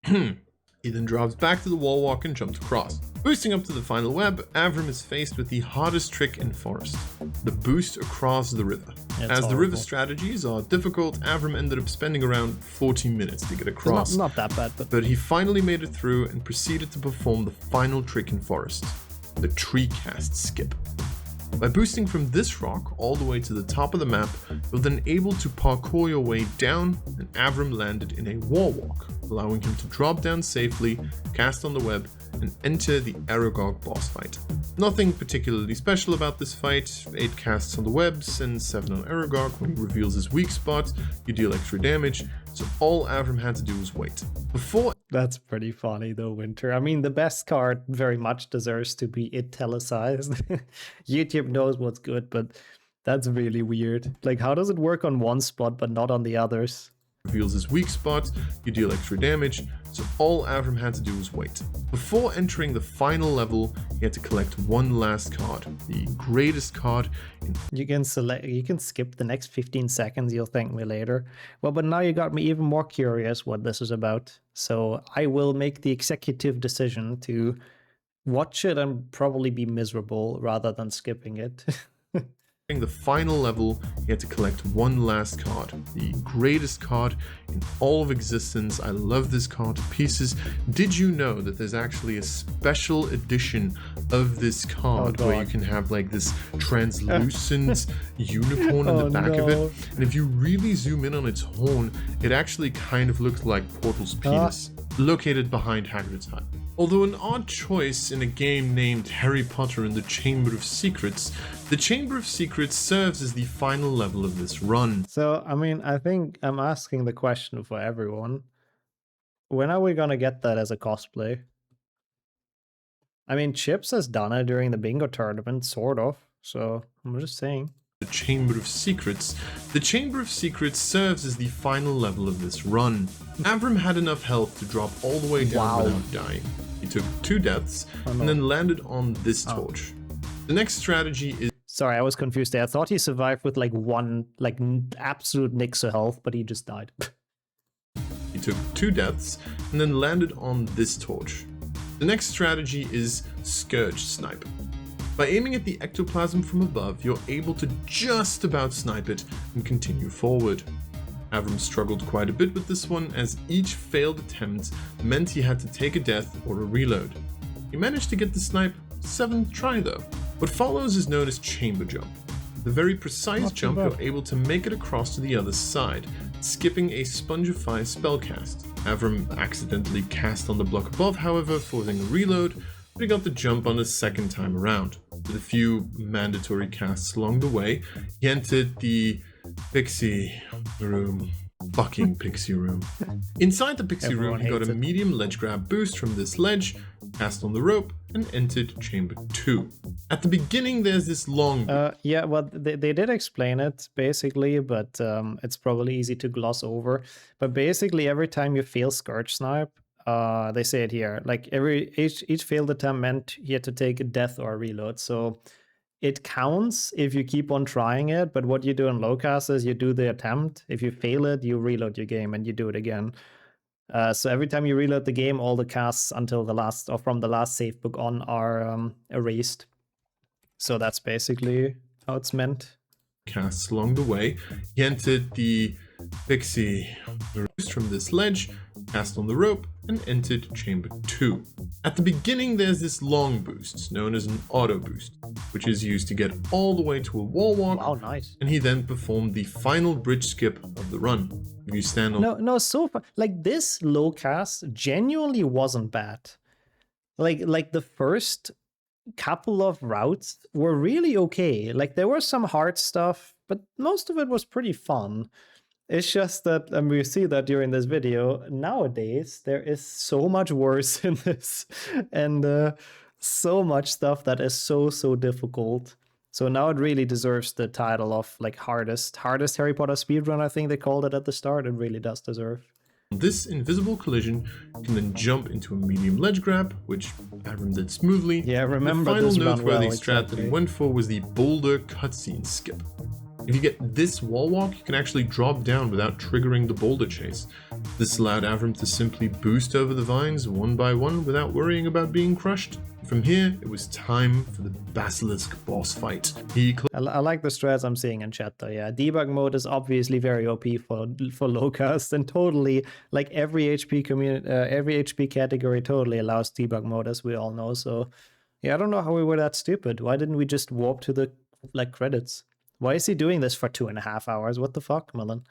He then drops back to the wall walk and jumps across. Boosting up to the final web, Avram is faced with the hardest trick in Forest, the boost across the river. As the river strategies are difficult, Avram ended up spending around 40 minutes to get across. It's not that bad, But he finally made it through and proceeded to perform the final trick in Forest, the tree cast skip. By boosting from this rock all the way to the top of the map, you're then able to parkour your way down, and Avram landed in a wall walk, allowing him to drop down safely, cast on the web, and enter the Aragog boss fight. Nothing particularly special about this fight, 8 casts on the webs and 7 on Aragog. When he reveals his weak spot, you deal extra damage, so all Avram had to do was wait. That's pretty funny though, Winter. I mean, the best card very much deserves to be italicized. YouTube knows what's good, but that's really weird. Like, how does it work on one spot but not on the others? Reveals his weak spot, you deal extra damage, so all Avram had to do was wait. Before entering the final level, he had to collect one last card, the greatest card in You can skip the next 15 seconds, you'll thank me later. Well, but now you got me even more curious what this is about. So I will make the executive decision to watch it and probably be miserable rather than skipping it. the final level, he had to collect one last card, the greatest card in all of existence. I love this card to pieces. Did you know that there's actually a special edition of this card where you can have like this translucent unicorn in the back of it? And if you really zoom in on its horn, it actually kind of looks like Portal's penis, located behind Hagrid's hut. Although an odd choice in a game named Harry Potter and the Chamber of Secrets, the Chamber of Secrets serves as the final level of this run. So, I mean, I think I'm asking the question for everyone. When are we gonna get that as a cosplay? I mean, Chips has done it during the bingo tournament, sort of. So, I'm just saying. The Chamber of Secrets. The Chamber of Secrets serves as the final level of this run. Avram had enough health to drop all the way down without dying. He took 2 deaths and then landed on this torch. The next strategy is... Sorry, I was confused there. I thought he survived with like one, like absolute nix of health, but he just died. He took 2 deaths and then landed on this torch. The next strategy is Scourge Snipe. By aiming at the ectoplasm from above, you're able to just about snipe it and continue forward. Avram struggled quite a bit with this one, as each failed attempt meant he had to take a death or a reload. He managed to get the snipe 7th try though. What follows is known as Chamber Jump. The very precise jump you're able to make it across to the other side, skipping a Spongify spellcast. Avram accidentally cast on the block above, however, forcing a reload, but he got the jump on the 2nd time around. With a few mandatory casts along the way, he entered the Pixie Room. Fucking Pixie Room. Inside the Pixie Room, he got a medium ledge grab boost from this ledge, cast on the rope, and entered Chamber 2. At the beginning, there's this long... yeah, well, they did explain it, basically, but it's probably easy to gloss over. But basically, every time you fail Scourge Snipe, they say it here, like each failed attempt meant you had to take a death or a reload. So it counts if you keep on trying it, but what you do in Lowcast is you do the attempt. If you fail it, you reload your game and you do it again. So every time you reload the game, all the casts until the last or from the last save book on are erased. So that's basically how it's meant. casts along the way. He entered the pixie roost from this ledge, cast on the rope, and entered chamber 2. At the beginning, there's this long boost, known as an auto boost, which is used to get all the way to a wall walk. Wow, nice. And he then performed the final bridge skip of the run. If you stand on so far, like this Lowcast genuinely wasn't bad. Like the first couple of routes were really okay. Like there was some hard stuff, but most of it was pretty fun. It's just that, and we see that during this video, nowadays there is so much worse in this, and so much stuff that is so difficult. So now it really deserves the title of like hardest Harry Potter speedrun, I think they called it at the start. It really does deserve. This invisible collision can then jump into a medium ledge grab, which Avram did smoothly. Yeah, remember the this final run noteworthy well, strat that he went for was the boulder cutscene skip. If you get this wall walk, you can actually drop down without triggering the boulder chase. This allowed Avram to simply boost over the vines one by one without worrying about being crushed. From here, it was time for the Basilisk boss fight. I like the strats I'm seeing in chat though, yeah. Debug mode is obviously very OP for Lowcast, and totally, like every HP category totally allows debug mode, as we all know. So yeah, I don't know how we were that stupid. Why didn't we just warp to the credits? Why is he doing this for 2.5 hours? What the fuck, Mullen?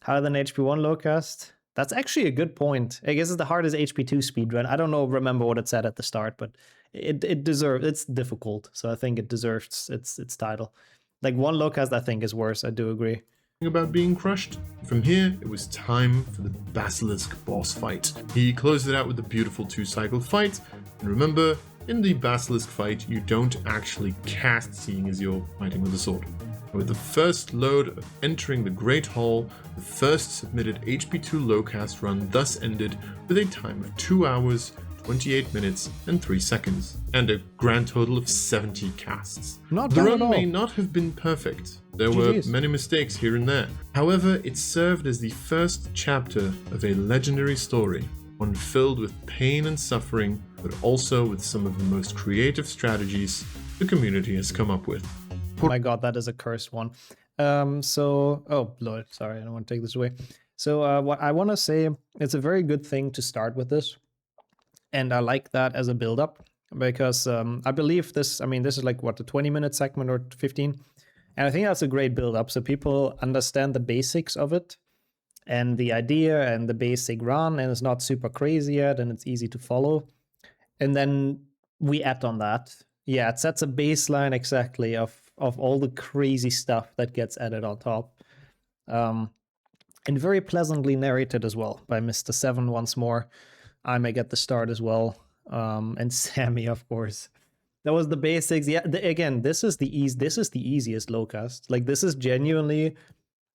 Harder than HP1 Lowcast? That's actually a good point. I guess it's the hardest HP2 speedrun. I don't remember what it said at the start, but it deserves, it's difficult. So I think it deserves its title. Like one Lowcast I think is worse, I do agree. About being crushed. From here, it was time for the Basilisk boss fight. He closed it out with a beautiful 2-cycle fight. And remember, in the Basilisk fight, you don't actually cast, seeing as you're fighting with a sword. With the first load of entering the Great Hall, the first submitted HP2 Lowcast run thus ended with a time of 2 hours, 28 minutes, and 3 seconds, and a grand total of 70 casts. Not the bad run at all. may not have been perfect. There GG's. were many mistakes here and there. However, it served as the first chapter of a legendary story, one filled with pain and suffering, but also with some of the most creative strategies the community has come up with. Oh my god, that is a cursed one. Oh Lord, sorry, I don't want to take this away. So what I want to say, it's a very good thing to start with this, and I like that as a build-up, because I believe this is like what, a 20-minute segment or 15, and I think that's a great build-up, so people understand the basics of it and the idea and the basic run, and it's not super crazy yet, and it's easy to follow, and then we add on that. Yeah, it sets a baseline exactly of all the crazy stuff that gets added on top. And very pleasantly narrated as well by Mr. Seven once more. I may get the start as well. And Sammy, of course. That was the basics. Yeah, again, this is the easiest Lowcast. Like, this is genuinely,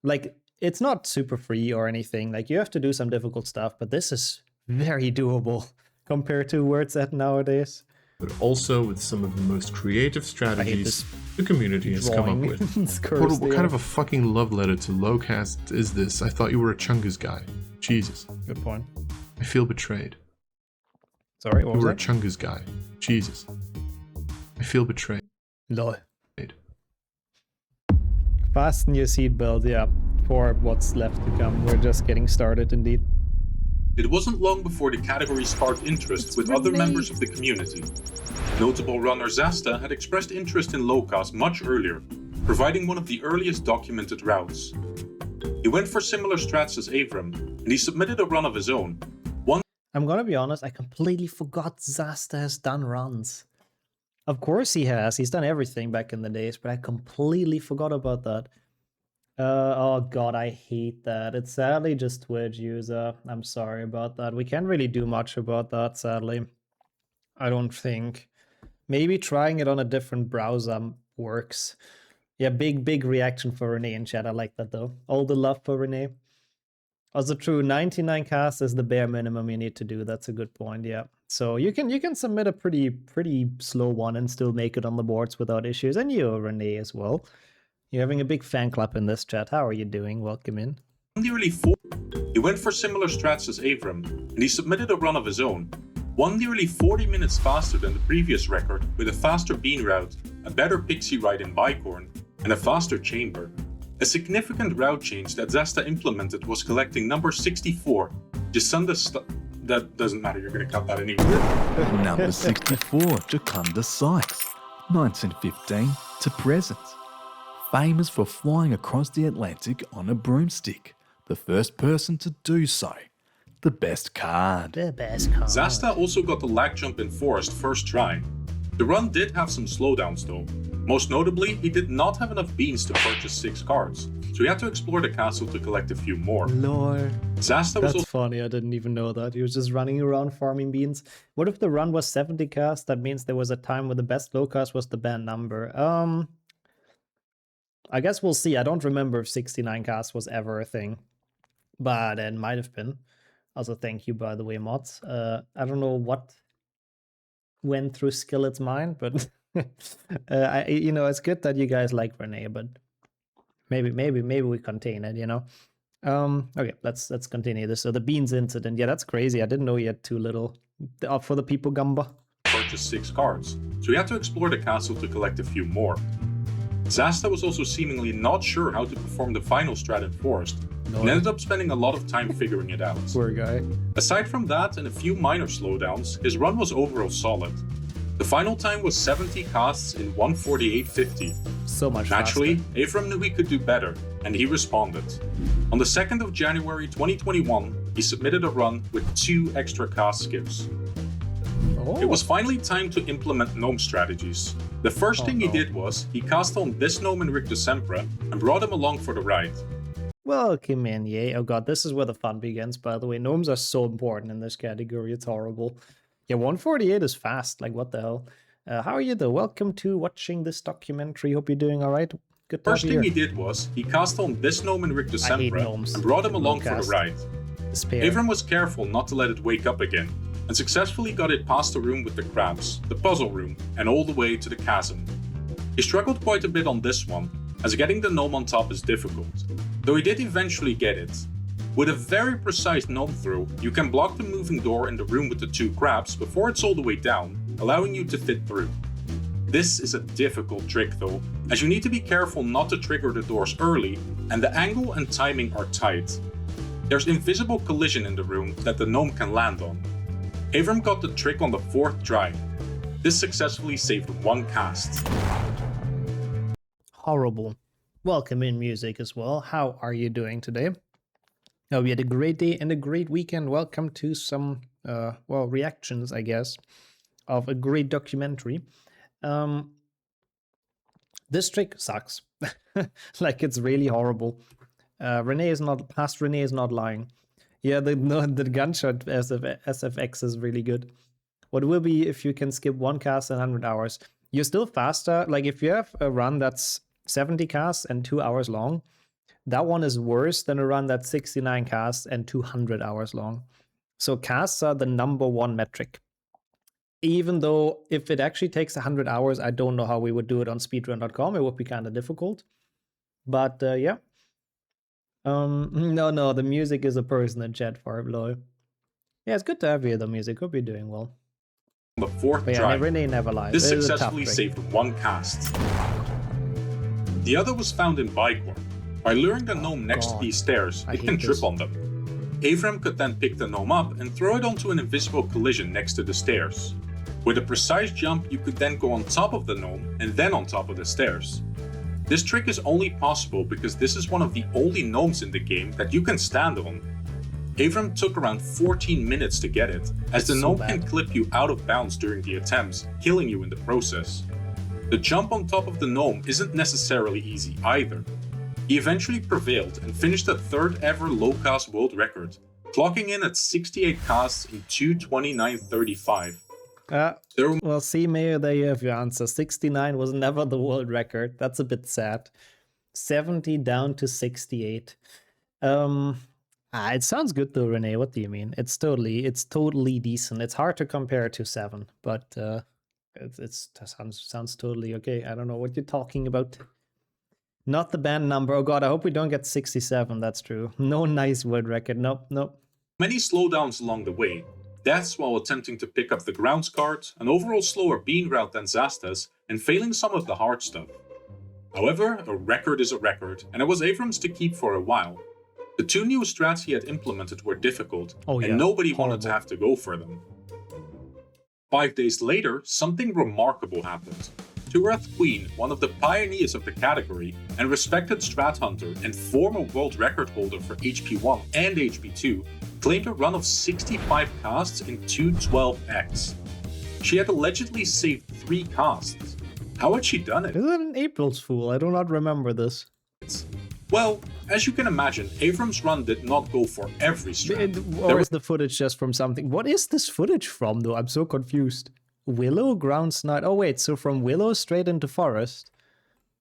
like, it's not super free or anything. Like, you have to do some difficult stuff, but this is very doable compared to where it's at nowadays. But also with some of the most creative strategies the community has come up with. What kind of a fucking love letter to Lowcast is this? I thought you were a Chungus guy. Jesus. Good point. I feel betrayed. Sorry, what was You were that? a Chungus guy. Jesus. I feel betrayed. Lol. Fasten your seatbelt, yeah, for what's left to come. We're just getting started, indeed. It wasn't long before the category sparked interest with other members of the community. Notable runner Zasta had expressed interest in Lowcast much earlier, providing one of the earliest documented routes. He went for similar strats as Avram, and he submitted a run of his own. I'm gonna be honest, I completely forgot Zasta has done runs. Of course he has, he's done everything back in the days, but I completely forgot about that. Oh god, I hate that. It's sadly just Twitch user. I'm sorry about that. We can't really do much about that, sadly. I don't think. Maybe trying it on a different browser works. Yeah, big reaction for Renee in chat. I like that though. All the love for Renee. Also true, 99 casts is the bare minimum you need to do. That's a good point, yeah. So you can submit a pretty slow one and still make it on the boards without issues. And you, Renee, as well. You're having a big fan club in this chat. How are you doing? Welcome in. He went for similar strats as Avram, and he submitted a run of his own. One nearly 40 minutes faster than the previous record, with a faster bean route, a better pixie ride in Bicorn, and a faster chamber. A significant route change that Zasta implemented was collecting number 64, that doesn't matter, you're going to cut that anyway. Number 64, Jacunda Sykes, 1915 to present. Famous for flying across the Atlantic on a broomstick, the first person to do so. The best card. The best card. Zasta also got the lag jump in Forest first try. The run did have some slowdowns though. Most notably, he did not have enough beans to purchase 6 cards, so he had to explore the castle to collect a few more. Lord. Zasta was That's funny, I didn't even know that. He was just running around farming beans. What if the run was 70 cast? That means there was a time where the best low cast was the band number. I guess we'll see. I don't remember if 69 cast was ever a thing, but it might have been. Also, thank you, by the way, mods. I don't know what went through Skillet's mind, but it's good that you guys like Renee, but maybe we contain it, Okay, let's continue this. So the beans incident, yeah, that's crazy. I didn't know he had too little. For the people, Gamba. Purchase 6 cards, so he had to explore the castle to collect a few more. Zasta was also seemingly not sure how to perform the final strat in Forest, and ended up spending a lot of time figuring it out. Poor guy. Aside from that and a few minor slowdowns, his run was overall solid. The final time was 70 casts in 148.50. So much Naturally, faster. Avram knew he could do better, and he responded. On the 2nd of January 2021, he submitted a run with 2 extra cast skips. Oh. It was finally time to implement gnome strategies. The first thing he did was, he cast on this gnome in Rick Decembra and brought him along for the ride. Welcome in, yay. Oh god, this is where the fun begins, by the way. Gnomes are so important in this category, it's horrible. Yeah, 148 is fast, like what the hell. How are you though? Welcome to watching this documentary. Hope you're doing alright. Good to First have you thing here. he did was, he cast on this gnome in Rick Decembra gnomes. and brought him along for the Lowcast. ride. Despair. Avram was careful not to let it wake up again, and successfully got it past the room with the crabs, the puzzle room, and all the way to the chasm. He struggled quite a bit on this one, as getting the gnome on top is difficult, though he did eventually get it. With a very precise gnome throw, you can block the moving door in the room with the 2 crabs before it's all the way down, allowing you to fit through. This is a difficult trick though, as you need to be careful not to trigger the doors early, and the angle and timing are tight. There's invisible collision in the room that the gnome can land on. Avram got the trick on the 4th try. This successfully saved 1 cast. Horrible. Welcome in, music as well. How are you doing today? Oh, we had a great day and a great weekend. Welcome to some, reactions, I guess, of a great documentary. This trick sucks. Like, it's really horrible. Renee is not lying. Yeah, the gunshot SFX is really good. What will be if you can skip 1 cast in 100 hours? You're still faster. Like, if you have a run that's 70 casts and 2 hours long, that one is worse than a run that's 69 casts and 200 hours long. So casts are the #1 metric. Even though if it actually takes 100 hours, I don't know how we would do it on speedrun.com. It would be kind of difficult. But yeah. No, the music is a person in chat for it, lol. Yeah, it's good to have you, the music. Hope you're doing well. On the 4th But yeah, try, Renee never lies. this It is a tough successfully trick. saved 1 cast. The other was found in Bygor. By luring the gnome next to God. these stairs, I it hate can this. trip on them. Avram could then pick the gnome up and throw it onto an invisible collision next to the stairs. With a precise jump, you could then go on top of the gnome and then on top of the stairs. This trick is only possible because this is one of the only gnomes in the game that you can stand on. Avram took around 14 minutes to get it, as the So gnome bad. can clip you out of bounds during the attempts, killing you in the process. The jump on top of the gnome isn't necessarily easy either. He eventually prevailed and finished the 3rd ever Lowcast world record, clocking in at 68 casts in 2:29:35. Well, see, Mayor, there you have your answer. 69 was never the world record. That's a bit sad. 70 down to 68. It sounds good though, Renee. What do you mean? It's totally decent. It's hard to compare to 7, but it sounds totally okay. I don't know what you're talking about. Not the band number. Oh god, I hope we don't get 67. That's true. No nice world record. Nope. Many slowdowns along the way, deaths while attempting to pick up the grounds card, an overall slower bean route than Zasta's, and failing some of the hard stuff. However, a record is a record, and it was Abrams to keep for a while. The 2 new strats he had implemented were difficult, and nobody wanted to have to go for them. 5 days later, something remarkable happened. Turath Queen, one of the pioneers of the category, and respected strat hunter and former world record holder for HP1 and HP2, claimed a run of 65 casts in 212x. She had allegedly saved 3 casts. How had she done it? Is it an April's Fool? I do not remember this. Well, as you can imagine, Abrams' run did not go for every strat. Or is the footage just from something? What is this footage from, though? I'm so confused. Willow, Ground Snide. Oh, wait, so from Willow straight into Forest.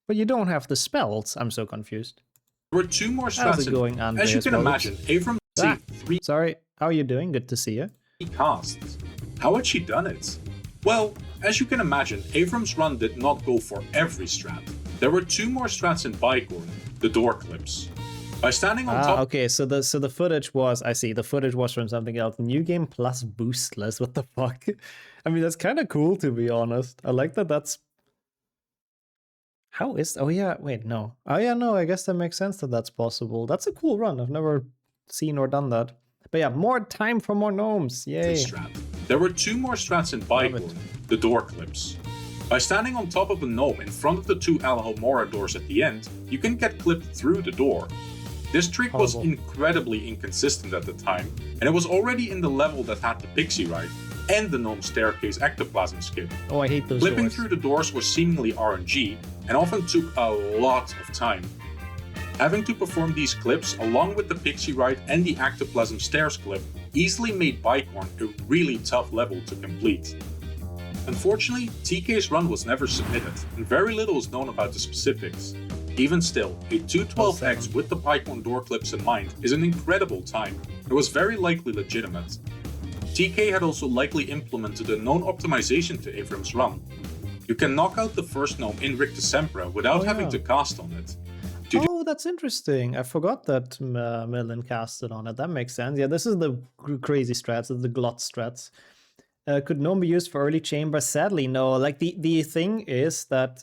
But you don't have the spells. I'm so confused. There were 2 more strats. How's it going, Andre? As you can imagine, Abrams saved 3 Sorry, how are you doing? Good to see you. casts. How had she done it? Well, as you can imagine, Abrams' run did not go for every strat. There were 2 more strats in Bicorn, the door clips. By standing on top... Okay, so the footage was... I see, the footage was from something else. New game plus boostless, what the fuck? I mean, that's kind of cool, to be honest. I like that that's... How is... Oh yeah, wait, no. Oh yeah, no, I guess that makes sense that that's possible. That's a cool run. I've never seen or done that. But yeah, more time for more gnomes. Yay. Strat. There were 2 more strats in Bicorn, the door clips. By standing on top of a gnome in front of the 2 Alhomora doors at the end, you can get clipped through the door. This trick was incredibly inconsistent at the time, and it was already in the level that had the pixie ride and the gnome staircase ectoplasm skip. Oh, I hate those Clipping doors. through the doors was seemingly RNG, and often took a lot of time. Having to perform these clips along with the pixie ride and the ectoplasm stairs clip easily made Bicorn a really tough level to complete. Unfortunately, TK's run was never submitted, and very little is known about the specifics. Even still, a 212x with the Bicorn door clips in mind is an incredible time, and was very likely legitimate. TK had also likely implemented a known optimization to Abrams' run. You can knock out the first gnome in Rictus Sempra without having to cast on it. Oh, that's interesting. I forgot that Merlin casted on it. That makes sense. Yeah, this is the crazy strats, the glut strats. Could gnome be used for early chamber? Sadly, no. Like the thing is that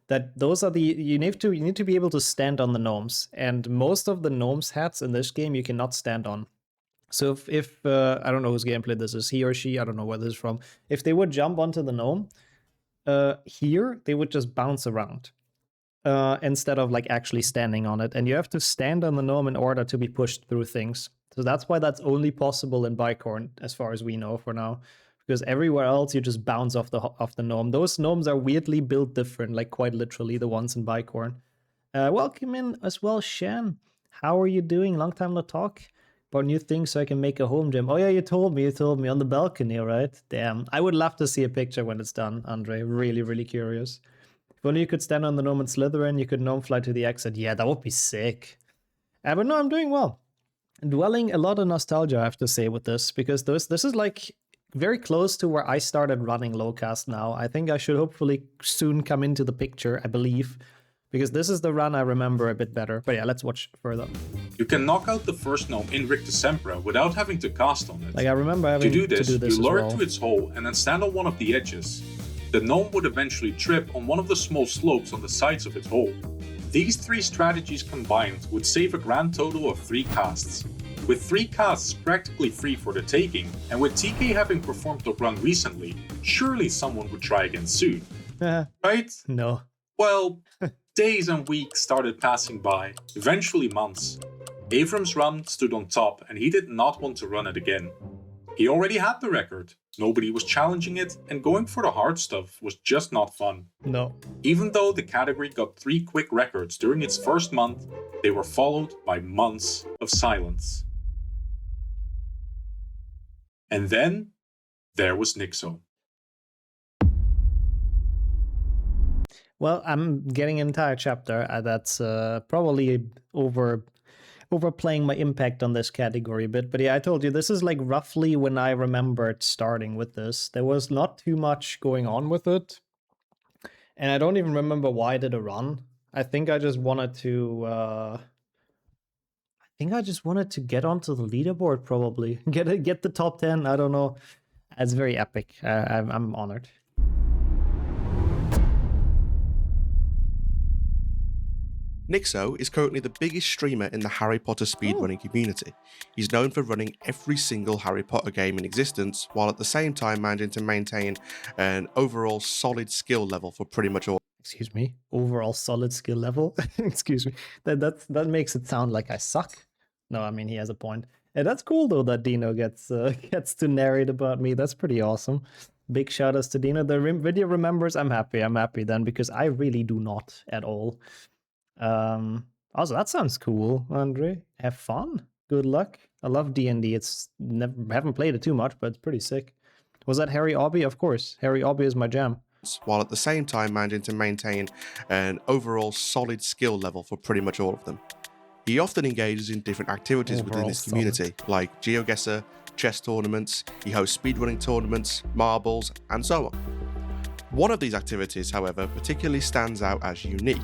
that those are the you need to be able to stand on the gnomes, and most of the gnomes hats in this game you cannot stand on. So if I don't know whose gameplay this is, he or she, I don't know where this is from. If they would jump onto the gnome, here they would just bounce around. Instead of like actually standing on it, and you have to stand on the gnome in order to be pushed through things. So that's why that's only possible in Bicorn, as far as we know for now, because everywhere else you just bounce off the gnome. Those gnomes are weirdly built different, like quite literally the ones in Bicorn. Welcome in as well, Shan. How are you doing? Long time no talk. About new things so I can make a home gym. Oh yeah, you told me on the balcony, right? Damn, I would love to see a picture when it's done, Andre. Really, really curious. If only you could stand on the gnome and slither in, you could gnome fly to the exit. Yeah, that would be sick. But no, I'm doing well. Dwelling a lot of nostalgia, I have to say, with this, because this is like very close to where I started running Lowcast now. I think I should hopefully soon come into the picture, I believe, because this is the run I remember a bit better. But yeah, let's watch further. You can knock out the first gnome in Rictus Sempra without having to cast on it. Like I remember having to do this you lure well. it to its hole and then stand on one of the edges. The gnome would eventually trip on one of the small slopes on the sides of its hole. These 3 strategies combined would save a grand total of 3 casts. With 3 casts practically free for the taking, and with TK having performed the run recently, surely someone would try again soon. Right? No. Well, days and weeks started passing by, eventually months. Abrams' run stood on top, and he did not want to run it again. He already had the record, nobody was challenging it, and going for the hard stuff was just not fun. No. Even though the category got 3 quick records during its first month, they were followed by months of silence. And then, there was Nixo. Well, I'm getting an entire chapter. That's probably overplaying my impact on this category a bit. But yeah, I told you, this is like roughly when I remembered starting with this. There was not too much going on with it. And I don't even remember why I did a run. I think I just wanted to... get onto the leaderboard, probably. Get the top 10, I don't know. It's very epic. I'm honored. Nixo is currently the biggest streamer in the Harry Potter speedrunning community. He's known for running every single Harry Potter game in existence, while at the same time managing to maintain an overall solid skill level for pretty much all. Excuse me. Overall solid skill level. Excuse me. That makes it sound like I suck. No, I mean he has a point. Yeah, that's cool though that Dino gets to narrate about me. That's pretty awesome. Big shout outs to Dino. The video remembers. I'm happy then because I really do not at all. Also, that sounds cool, Andre. Have fun. Good luck. I love D&D. It's haven't played it too much, but it's pretty sick. Was that Harry Obby? Of course. Harry Obby is my jam. While at the same time managing to maintain an overall solid skill level for pretty much all of them. He often engages in different activities within this community, like GeoGuessr, chess tournaments, he hosts speedrunning tournaments, marbles, and so on. One of these activities, however, particularly stands out as unique,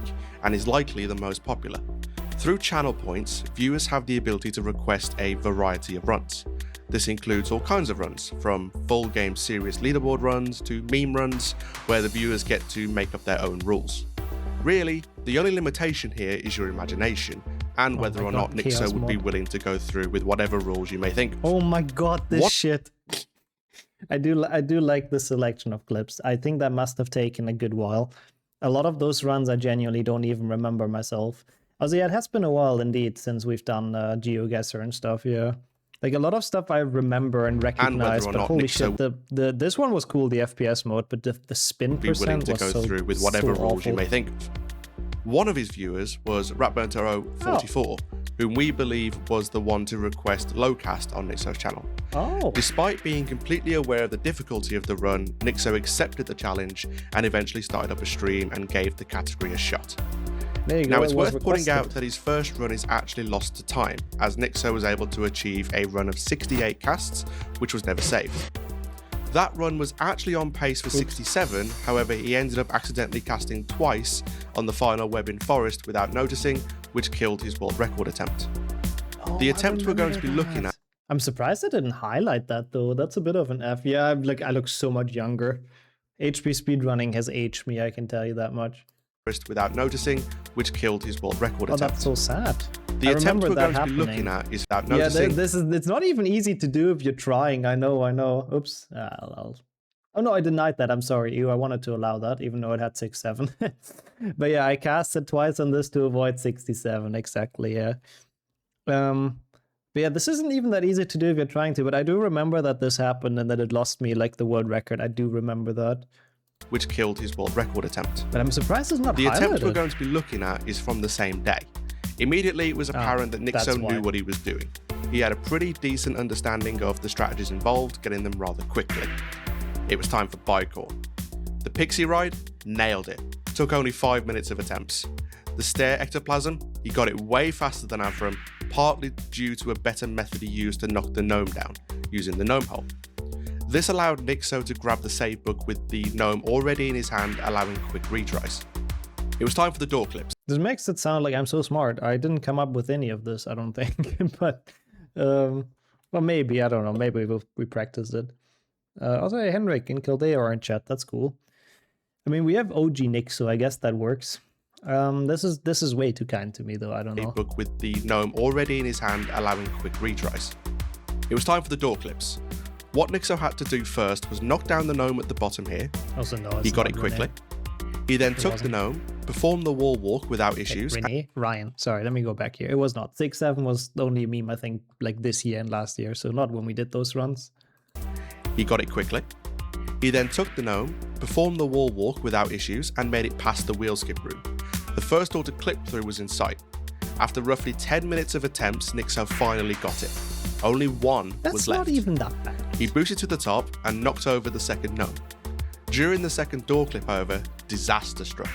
and is likely the most popular. Through channel points, viewers have the ability to request a variety of runs. This includes all kinds of runs, from full game serious leaderboard runs to meme runs, where the viewers get to make up their own rules. Really, the only limitation here is your imagination, and whether or not Nixo would be willing to go through with whatever rules you may think. Oh my god, this shit. I do like the selection of clips. I think that must have taken a good while. A lot of those runs I genuinely don't even remember myself. Also, yeah, it has been a while indeed since we've done GeoGuessr and stuff, yeah. Like a lot of stuff I remember and recognize, but holy shit, this one was cool, the FPS mode, but the spin percent was to go through with whatever rules you may think of. One of his viewers was Ratburntaro44, whom we believe was the one to request Lowcast on Nixo's channel. Despite being completely aware of the difficulty of the run, Nixo accepted the challenge and eventually started up a stream and gave the category a shot. Now it's worth pointing out that his first run is actually lost to time, as Nixo was able to achieve a run of 68 casts, which was never saved. That run was actually on pace for 67, however he ended up accidentally casting twice on the final web in Forest without noticing, which killed his world record attempt. The attempt we're going to be looking at... I'm surprised I didn't highlight that though, that's a bit of an F. Yeah, I look so much younger. HP speedrunning has aged me, I can tell you that much. Without noticing, which killed his world record attempt. That's so sad. The attempt we're going to be looking at is without noticing. Yeah, it's not even easy to do if you're trying. I know. Oops. Oh no, I denied that. I'm sorry. I wanted to allow that, even though it had 6-7. But yeah, I casted twice on this to avoid 67. Exactly. Yeah. But yeah, this isn't even that easy to do if you're trying to. But I do remember that this happened and that it lost me like the world record. I do remember that. Which killed his world record attempt. But I'm surprised it's not The highlighted. attempt we're going to be looking at is from the same day. Immediately, it was apparent that Nixo knew what he was doing. He had a pretty decent understanding of the strategies involved, getting them rather quickly. It was time for Bicorn. The Pixie Ride, nailed it. Took only 5 minutes of attempts. The Stair Ectoplasm, he got it way faster than Avram, partly due to a better method he used to knock the gnome down, using the gnome hole. This allowed Nixo to grab the save book with the gnome already in his hand, allowing quick retries. It was time for the door clips. This makes it sound like I'm so smart. I didn't come up with any of this, I don't think. But, well, maybe, I don't know. Maybe we practiced it. Also, Henrik and Kildea are in chat. That's cool. I mean, we have OG Nixo. I guess that works. This is way too kind to me, though. I don't know. Book with the gnome already in his hand, allowing quick retries. It was time for the door clips. What Nixo had to do first was knock down the gnome at the bottom here. Also, no, he got it quickly. He then took the gnome, performed the wall walk without issues. Ryan, sorry, let me go back here. It was not. 6-7 was only a meme, I think, like this year and last year, so not when we did those runs. He got it quickly. He then took the gnome, performed the wall walk without issues, and made it past the wheel skip room. The first door to clip through was in sight. After roughly 10 minutes of attempts, Nixo finally got it. Only one was left. That's not even that bad. He boosted to the top and knocked over the second gnome. During the second door clip, however, disaster struck.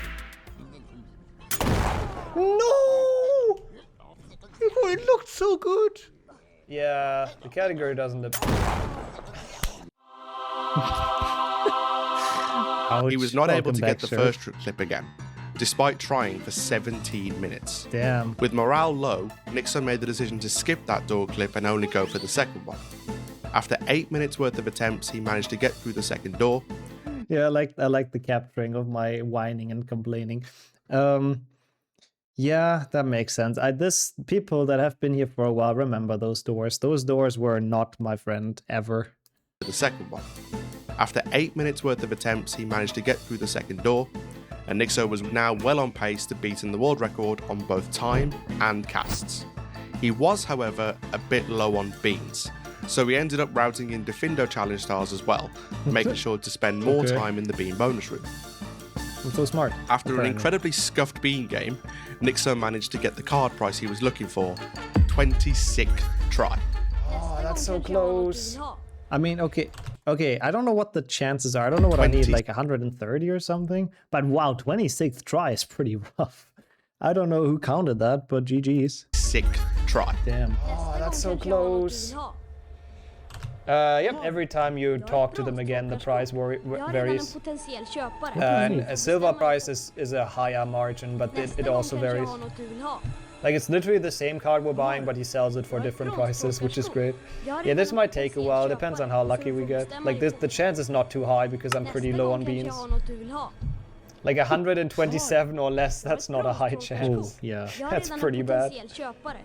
No! It looked so good. Yeah, the category doesn't look. He was not able to get the first clip again, despite trying for 17 minutes. Damn. With morale low, Nixo made the decision to skip that door clip and only go for the second one. After 8 minutes worth of attempts, he managed to get through the second door. Yeah, I like the capturing of my whining and complaining. Yeah, that makes sense. People that have been here for a while remember those doors. Those doors were not my friend ever. The second one. After 8 minutes worth of attempts, he managed to get through the second door, and Nixo was now well on pace to beating the world record on both time and casts. He was, however, a bit low on beans, so he ended up routing in Defindo challenge stars as well, making sure to spend more time in the bean bonus room. I'm so smart. After apparently. an incredibly scuffed bean game, Nixo managed to get the card price he was looking for, 26th try. Oh, that's so close. I mean, okay, I don't know what the chances are. I don't know what I need, like 130 or something. But wow, 26th try is pretty rough. I don't know who counted that, but GG's. 6th try. Damn. Oh, that's so close. Yep, every time you talk to them again, the price varies. And a silver price is a higher margin, but it also varies. Like, it's literally the same card we're buying, but he sells it for different prices, which is great. Yeah, this might take a while, depends on how lucky we get. Like, the chance is not too high because I'm pretty low on beans. Like 127 or less, that's not a high chance. Oh, yeah, that's pretty bad.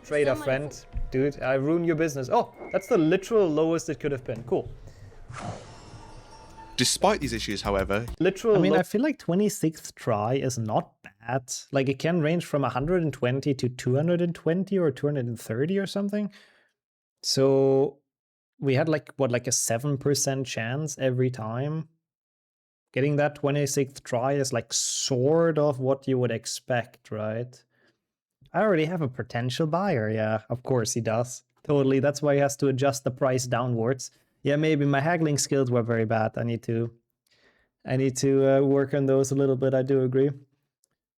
Trade a friend. Dude, I ruined your business. Oh, that's the literal lowest it could have been. Cool. Despite these issues, however... I mean, I feel like 26th try is not bad. Like, it can range from 120 to 220 or 230 or something. So, we had like, what, like a 7% chance every time? Getting that 26th try is like sort of what you would expect, right? I already have a potential buyer. Yeah, of course he does. Totally. That's why he has to adjust the price downwards. Yeah, maybe my haggling skills were very bad. I need to work on those a little bit. I do agree.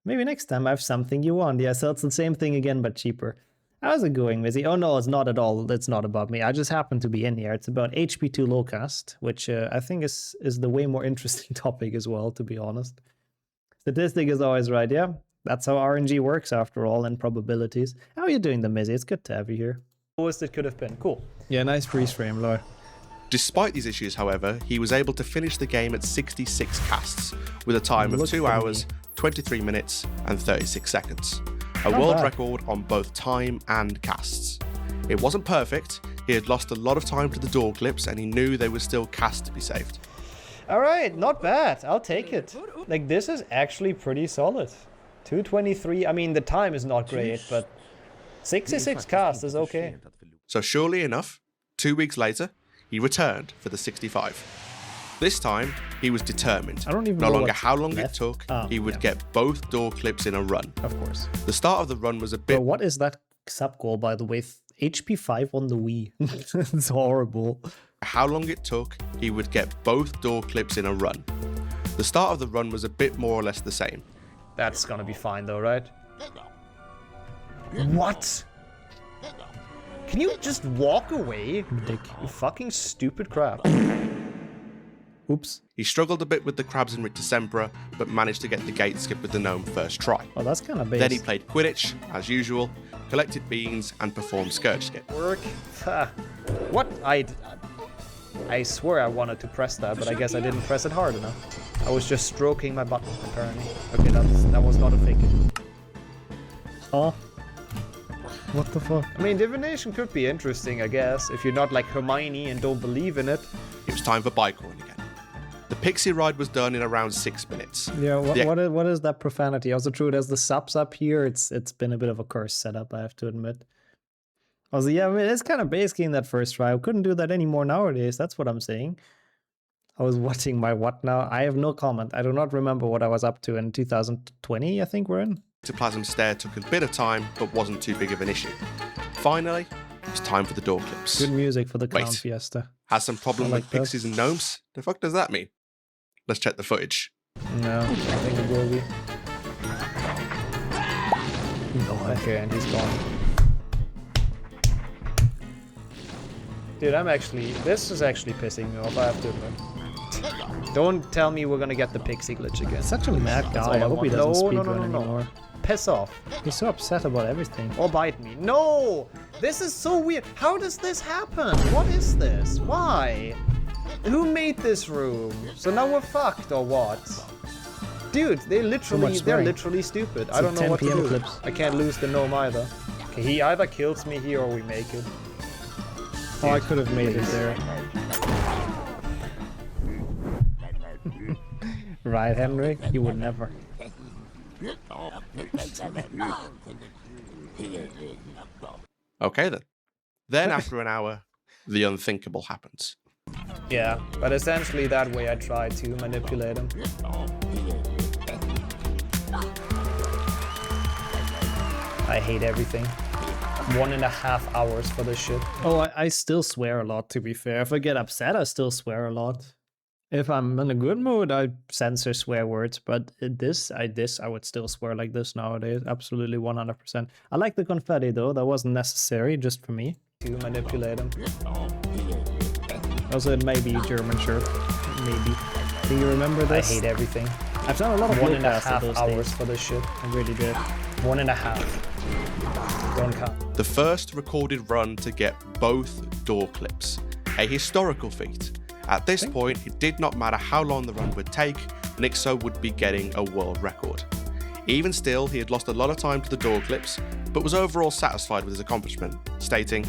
Maybe next time I have something you want. Yeah, so it's the same thing again, but cheaper. How's it going, Mizzy? Oh no, it's not at all. It's not about me. I just happen to be in here. It's about HP2 Lowcast, which I think is the way more interesting topic as well, to be honest. Statistic is always right, yeah? That's how RNG works after all, and probabilities. How are you doing, the Mizzy? It's good to have you here. Lowest it could have been. Cool. Yeah, nice freeze frame, Lord. Despite these issues, however, he was able to finish the game at 66 casts, with a time of 2 hours, 23 minutes, and 36 seconds. A world record on both time and casts. It wasn't perfect, he had lost a lot of time to the door clips, and he knew they were still casts to be saved. Alright, not bad. I'll take it. Like, this is actually pretty solid. 223, I mean, the time is not great, but 66 casts is okay. So surely enough, 2 weeks later, he returned for the 65. This time, he was determined. I don't even no know longer how long it took, he would get both door clips in a run. Of course. The start of the run was a bit... But what is that sub goal, by the way? HP 5 on the Wii. It's horrible. How long it took, he would get both door clips in a run. The start of the run was a bit more or less the same. That's gonna be fine though, right? What? Can you just walk away? Dick. You fucking stupid crap. Oops. He struggled a bit with the crabs in Rictusempra, but managed to get the gate skip with the gnome first try. Oh, that's kind of base. Then he played Quidditch, as usual, collected beans, and performed Scourge Skip. Work? What? I swear I wanted to press that, but I guess I didn't press it hard enough. I was just stroking my button, apparently. Okay, that was not a fake. Oh. What the fuck? I mean, divination could be interesting, I guess, if you're not like Hermione and don't believe in it. It was time for Bicorn again. The pixie ride was done in around 6 minutes. Yeah, what is that profanity? Also true, there's the subs up here. It's been a bit of a curse setup, I have to admit. Also, yeah, I mean, it's kind of basically in that first try. I couldn't do that anymore nowadays. That's what I'm saying. I was watching my what now? I have no comment. I do not remember what I was up to in 2020, I think we're in. Ectoplasm Stare took a bit of time, but wasn't too big of an issue. Finally, it was time for the door clips. Good music for the Clown Fiesta. Has some problem like with pixies and gnomes? The fuck does that mean? Let's check the footage. No, I think it will be. No, okay, and he's gone. Dude, this is actually pissing me off, I have to admit. Don't tell me we're gonna get the pixie glitch again. Such a mad guy, I hope he doesn't speedrun anymore. Piss off. He's so upset about everything. Or bite me. No! This is so weird. How does this happen? What is this? Why? Who made this room? So now we're fucked or what? Dude, they're swearing. literally stupid. It's I don't like know what 10 to PM do. clips. I can't lose the gnome either. Okay, he either kills me here or we make it. Oh, I could have made it there. Right, Henry? You would never. Okay then. Then after an hour, the unthinkable happens. Yeah, but essentially that way I try to manipulate him. I hate everything. 1.5 hours for this shit. Oh, I still swear a lot, to be fair. If I get upset, I still swear a lot. If I'm in a good mood, I censor swear words, but I would still swear like this nowadays. Absolutely 100%. I like the confetti though, that wasn't necessary, just for me. To manipulate him. Also, it may be German shirt. Maybe. Do you remember this? I hate everything. I've done a lot of 1.5 hours days. for this shit. I really did. 1.5. Don't count. The first recorded run to get both door clips. A historical feat. At this point, it did not matter how long the run would take, Nixo would be getting a world record. Even still, he had lost a lot of time to the door clips, but was overall satisfied with his accomplishment, stating,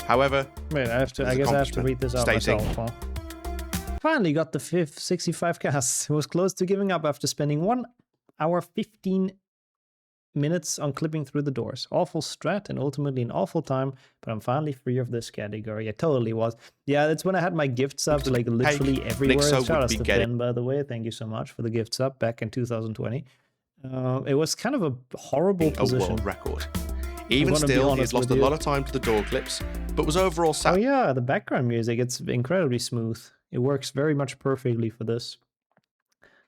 however, Wait, I guess I have to read this out myself. Huh? Finally got the 65 casts. He was close to giving up after spending 1 hour 15 minutes on clipping through the doors. Awful strat and ultimately an awful time, but I'm finally free of this category. It totally was. Yeah, that's when I had my gift subs like literally everywhere. Shout out to Ben, by the way. Thank you so much for the gift sub back in 2020. It was kind of a horrible position. A world record. Even still, he had lost a lot of time to the door clips, but was overall satisfied. Oh yeah, the background music, it's incredibly smooth. It works very much perfectly for this.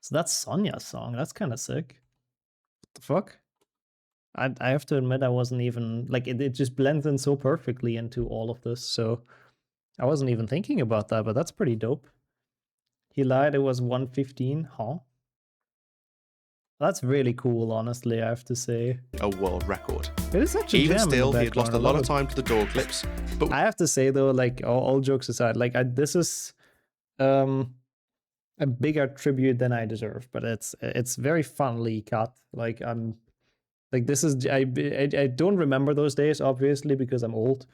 So that's Sonya's song. That's kind of sick. What the fuck? I have to admit I wasn't even, like, it just blends in so perfectly into all of this, so I wasn't even thinking about that, but that's pretty dope. He lied, it was 1:15, huh? That's really cool, honestly, I have to say. A world record. It is such a Even jam still, in the he had lost a lot of time to the door clips, but I have to say though, like, all jokes aside, like, this is a bigger tribute than I deserve, but it's very funly cut. Like, like, this is, I don't remember those days, obviously, because I'm old.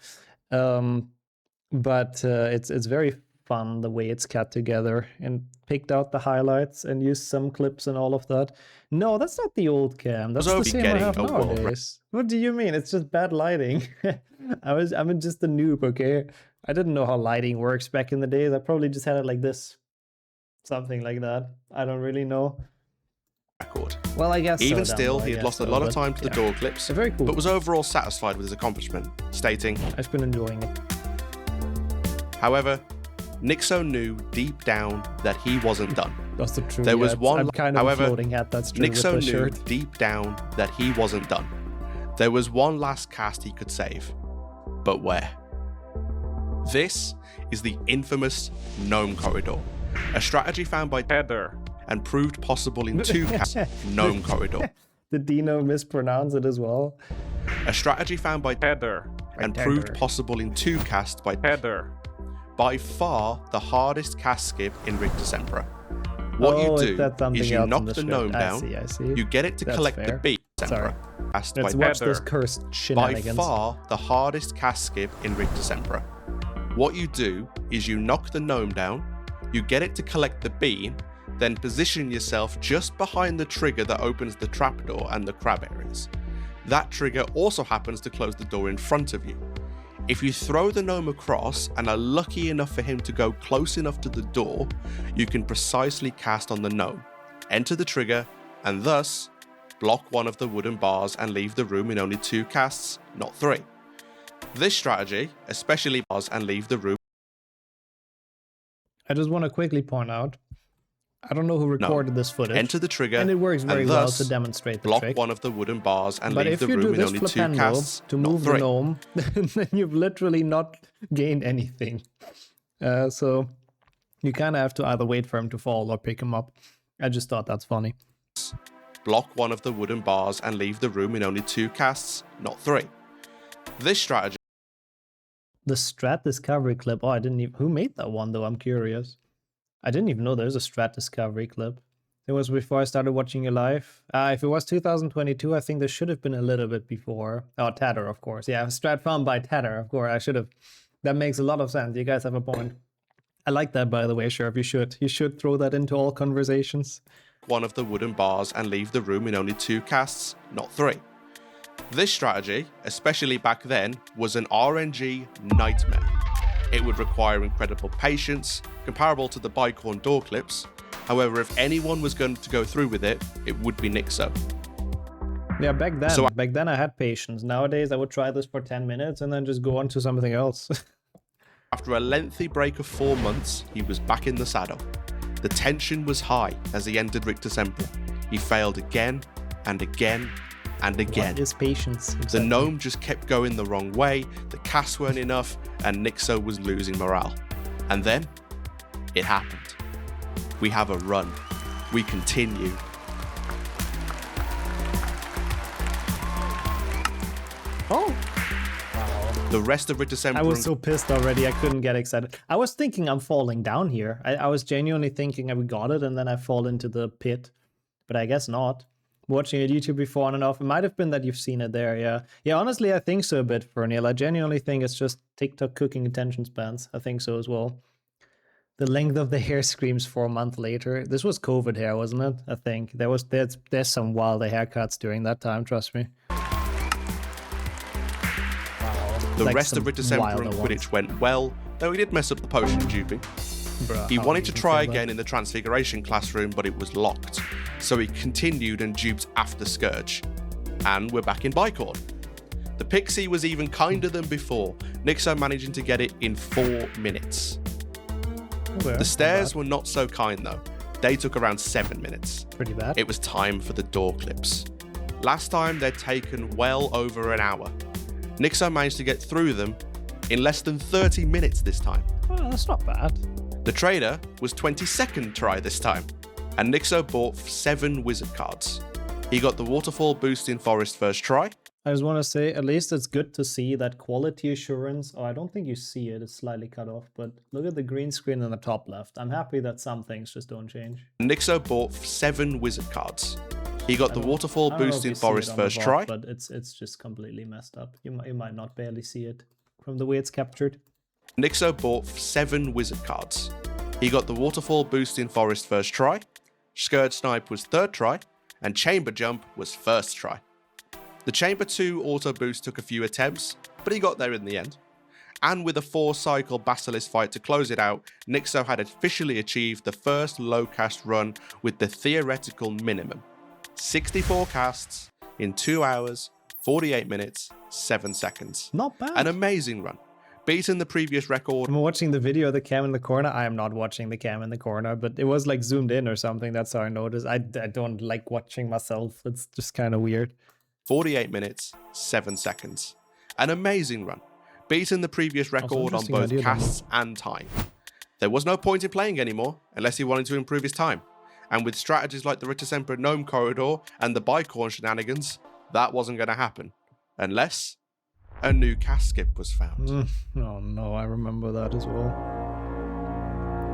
But it's very fun the way it's cut together, and picked out the highlights and used some clips and all of that. No, that's not the old cam. That's the same I have nowadays. What do you mean? It's just bad lighting. I'm just a noob, okay? I didn't know how lighting works back in the days. I probably just had it like this. Something like that. I don't really know. Record. Well, I guess even still, he had lost a lot of time to the door clips, very cool. but was overall satisfied with his accomplishment, stating, I've been enjoying it. However, Nixo knew deep down that he wasn't done. That's the truth. There was one. I'm kind of however, a floating hat. That's true. Nixo with the knew shirt. deep down that he wasn't done. There was one last cast he could save, but where? This is the infamous Gnome Corridor, a strategy found by Heather and proved possible in 2 casts. Gnome Corridor. Did Dino mispronounce it as well? A strategy found by Heather and proved possible in 2 casts by Heather. By far the hardest cast skip in Rig Decembra. What you do is you knock the gnome down, I see. you get it to collect the beat. Sorry. Cast Let's by watch this cursed by shenanigans. far the hardest cast skip in Rig Decembra. What you do is you knock the gnome down, you get it to collect the bean, then position yourself just behind the trigger that opens the trapdoor and the crab areas. That trigger also happens to close the door in front of you. If you throw the gnome across and are lucky enough for him to go close enough to the door, you can precisely cast on the gnome, enter the trigger, and thus block one of the wooden bars and leave the room in only 2 casts, not 3. This strategy, especially bars and leave the room. I just want to quickly point out, I don't know who recorded this footage. Enter the trigger, and it works very well to demonstrate the block trick. one of the wooden bars and But leave if the you room do in this only 2 flipendo casts, to not move 3. the gnome, then you've literally not gained anything. So you kind of have to either wait for him to fall or pick him up. I just thought that's funny. Block one of the wooden bars and leave the room in only 2 casts, not 3. This strategy. The strat discovery clip. Oh, I didn't even. Who made that one though? I'm curious. I didn't even know there's a Strat Discovery clip. It was before I started watching you live. If it was 2022, I think there should have been a little bit before. Oh, Tatter, of course. Yeah, Strat found by Tatter, of course. I should have. That makes a lot of sense. You guys have a point. I like that, by the way, Sherp. You should throw that into all conversations. One of the wooden bars and leave the room in only 2 casts, not 3. This strategy, especially back then, was an RNG nightmare. It would require incredible patience, comparable to the Bicorn door clips. However, if anyone was going to go through with it, it would be Nixo. Yeah, back then I had patience. Nowadays I would try this for 10 minutes and then just go on to something else. After a lengthy break of 4 months, he was back in the saddle. The tension was high as he entered Rictusempra. He failed again and again and again. What is patience? Exactly. The gnome just kept going the wrong way, the casts weren't enough, and Nixo was losing morale. And then, it happened. We have a run. We continue. Oh! The rest of Rictusempra... I was so pissed already, I couldn't get excited. I was thinking I'm falling down here. I was genuinely thinking I got it and then I fall into the pit. But I guess not. Watching it YouTube before on and off, it might have been that you've seen it there, yeah. Yeah, honestly, I think so a bit, Fernil. I genuinely think it's just TikTok cooking attention spans. I think so as well. The length of the hair screams 4 months later. This was COVID hair, wasn't it? I think. There's some wild haircuts during that time, trust me. The rest of Rictusempra and Quidditch went well, though he did mess up the potion duping. He wanted to try again in the Transfiguration classroom, but it was locked. So he continued and duped after Scourge. And we're back in Bicorn. The Pixie was even kinder than before, Nixo managing to get it in 4 minutes. The stairs were not so kind though. They took around 7 minutes. Pretty bad. It was time for the door clips. Last time they'd taken well over an hour. Nixo managed to get through them in less than 30 minutes this time. Oh, that's not bad. The trader was 22nd try this time, and Nixo bought 7 wizard cards. He got the waterfall boost in Forest first try. I just want to say, at least it's good to see that quality assurance. Oh, I don't think you see it, it's slightly cut off, but look at the green screen in the top left. I'm happy that some things just don't change. Nixo bought 7 wizard cards. He got the waterfall boost in Forest first try. But it's just completely messed up. You might not barely see it from the way it's captured. Nixo bought 7 wizard cards. He got the waterfall boost in Forest first try, Scourge Snipe was 3rd try, and Chamber Jump was 1st try. The Chamber 2 auto boost took a few attempts, but he got there in the end. And with a 4-cycle Basilisk fight to close it out, Nixo had officially achieved the first Lowcast run with the theoretical minimum. 64 casts in 2 hours, 48 minutes, 7 seconds. Not bad. An amazing run. Beaten the previous record. I'm watching the video of the cam in the corner. I am not watching the cam in the corner, but it was like zoomed in or something. That's how I noticed. I don't like watching myself. It's just kind of weird. 48 minutes, 7 seconds. An amazing run. Beaten the previous record on both casts and time. There was no point in playing anymore unless he wanted to improve his time. And with strategies like the Rictusempra Gnome Corridor and the Bicorn shenanigans, that wasn't going to happen. Unless a new cast skip was found. Oh no, I remember that as well.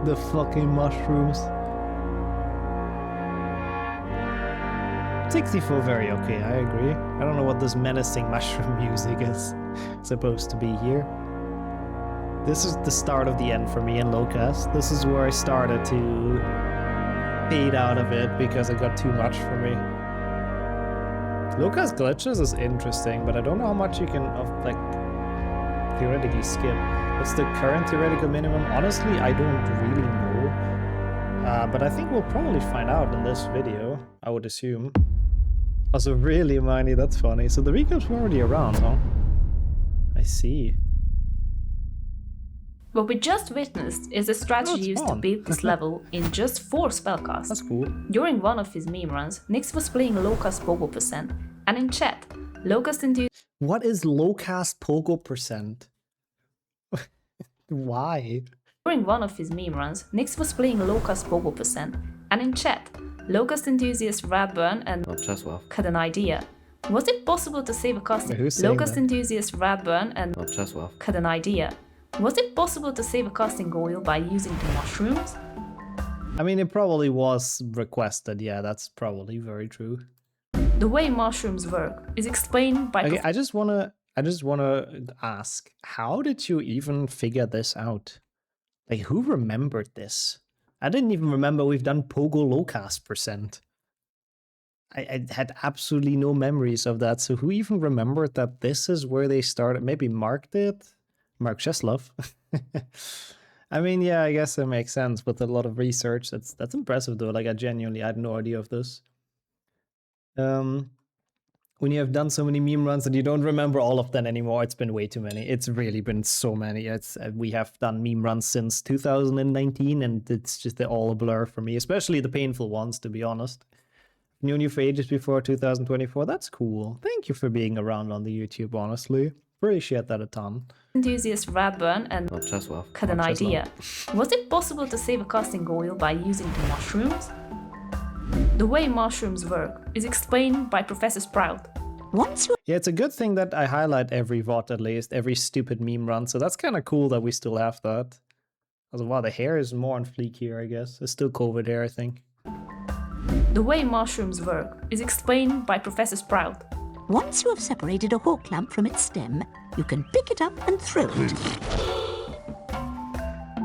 The fucking mushrooms. 64 very okay, I agree. I don't know what this menacing mushroom music is supposed to be here. This is the start of the end for me in Lowcast. This is where I started to fade out of it because it got too much for me. Lowcast glitches is interesting, but I don't know how much you can theoretically skip. What's the current theoretical minimum? Honestly, I don't really know. But I think we'll probably find out in this video, I would assume. Also, really, Miney, that's funny. So the recaps were already around, huh? I see. What we just witnessed is a strategy used to beat this level in just 4 spellcasts. That's cool. During one of his meme runs, Nix was playing Lowcast Pogo percent, and in chat, Lowcast enthusiast. What is Lowcast Pogo percent? Why? During one of his meme runs, Nix was playing Lowcast Pogo percent, and in chat, Lowcast enthusiast Radburn and had an idea. Was it possible to save a cast? Lowcast enthusiast Radburn and had an idea. Was it possible to save a casting goal by using the mushrooms? I mean, it probably was requested. Yeah, that's probably very true. The way mushrooms work is explained by... Okay, I just wanna ask, how did you even figure this out? Like, who remembered this? I didn't even remember we've done Pogo Lowcast %. I had absolutely no memories of that. So who even remembered that this is where they started? Maybe Mark did? Mark Cheslov. I mean, yeah, I guess it makes sense with a lot of research. That's impressive though. Like, I genuinely had no idea of this. When you have done so many meme runs and you don't remember all of them anymore, it's been way too many. It's really been so many. We have done meme runs since 2019, and it's just all a blur for me, especially the painful ones, to be honest. Known you for ages before 2024. That's cool. Thank you for being around on the YouTube, honestly. Appreciate that a ton. Enthusiast Radburn and had an idea. Was it possible to save a casting goal by using the mushrooms? The way mushrooms work is explained by Professor Sprout. Yeah, it's a good thing that I highlight every VOD at least, every stupid meme run, so that's kind of cool that we still have that. Also, wow, the hair is more on fleek here, I guess. It's still COVID hair, I think. The way mushrooms work is explained by Professor Sprout. Once you have separated a hawk lamp from its stem, you can pick it up and throw it.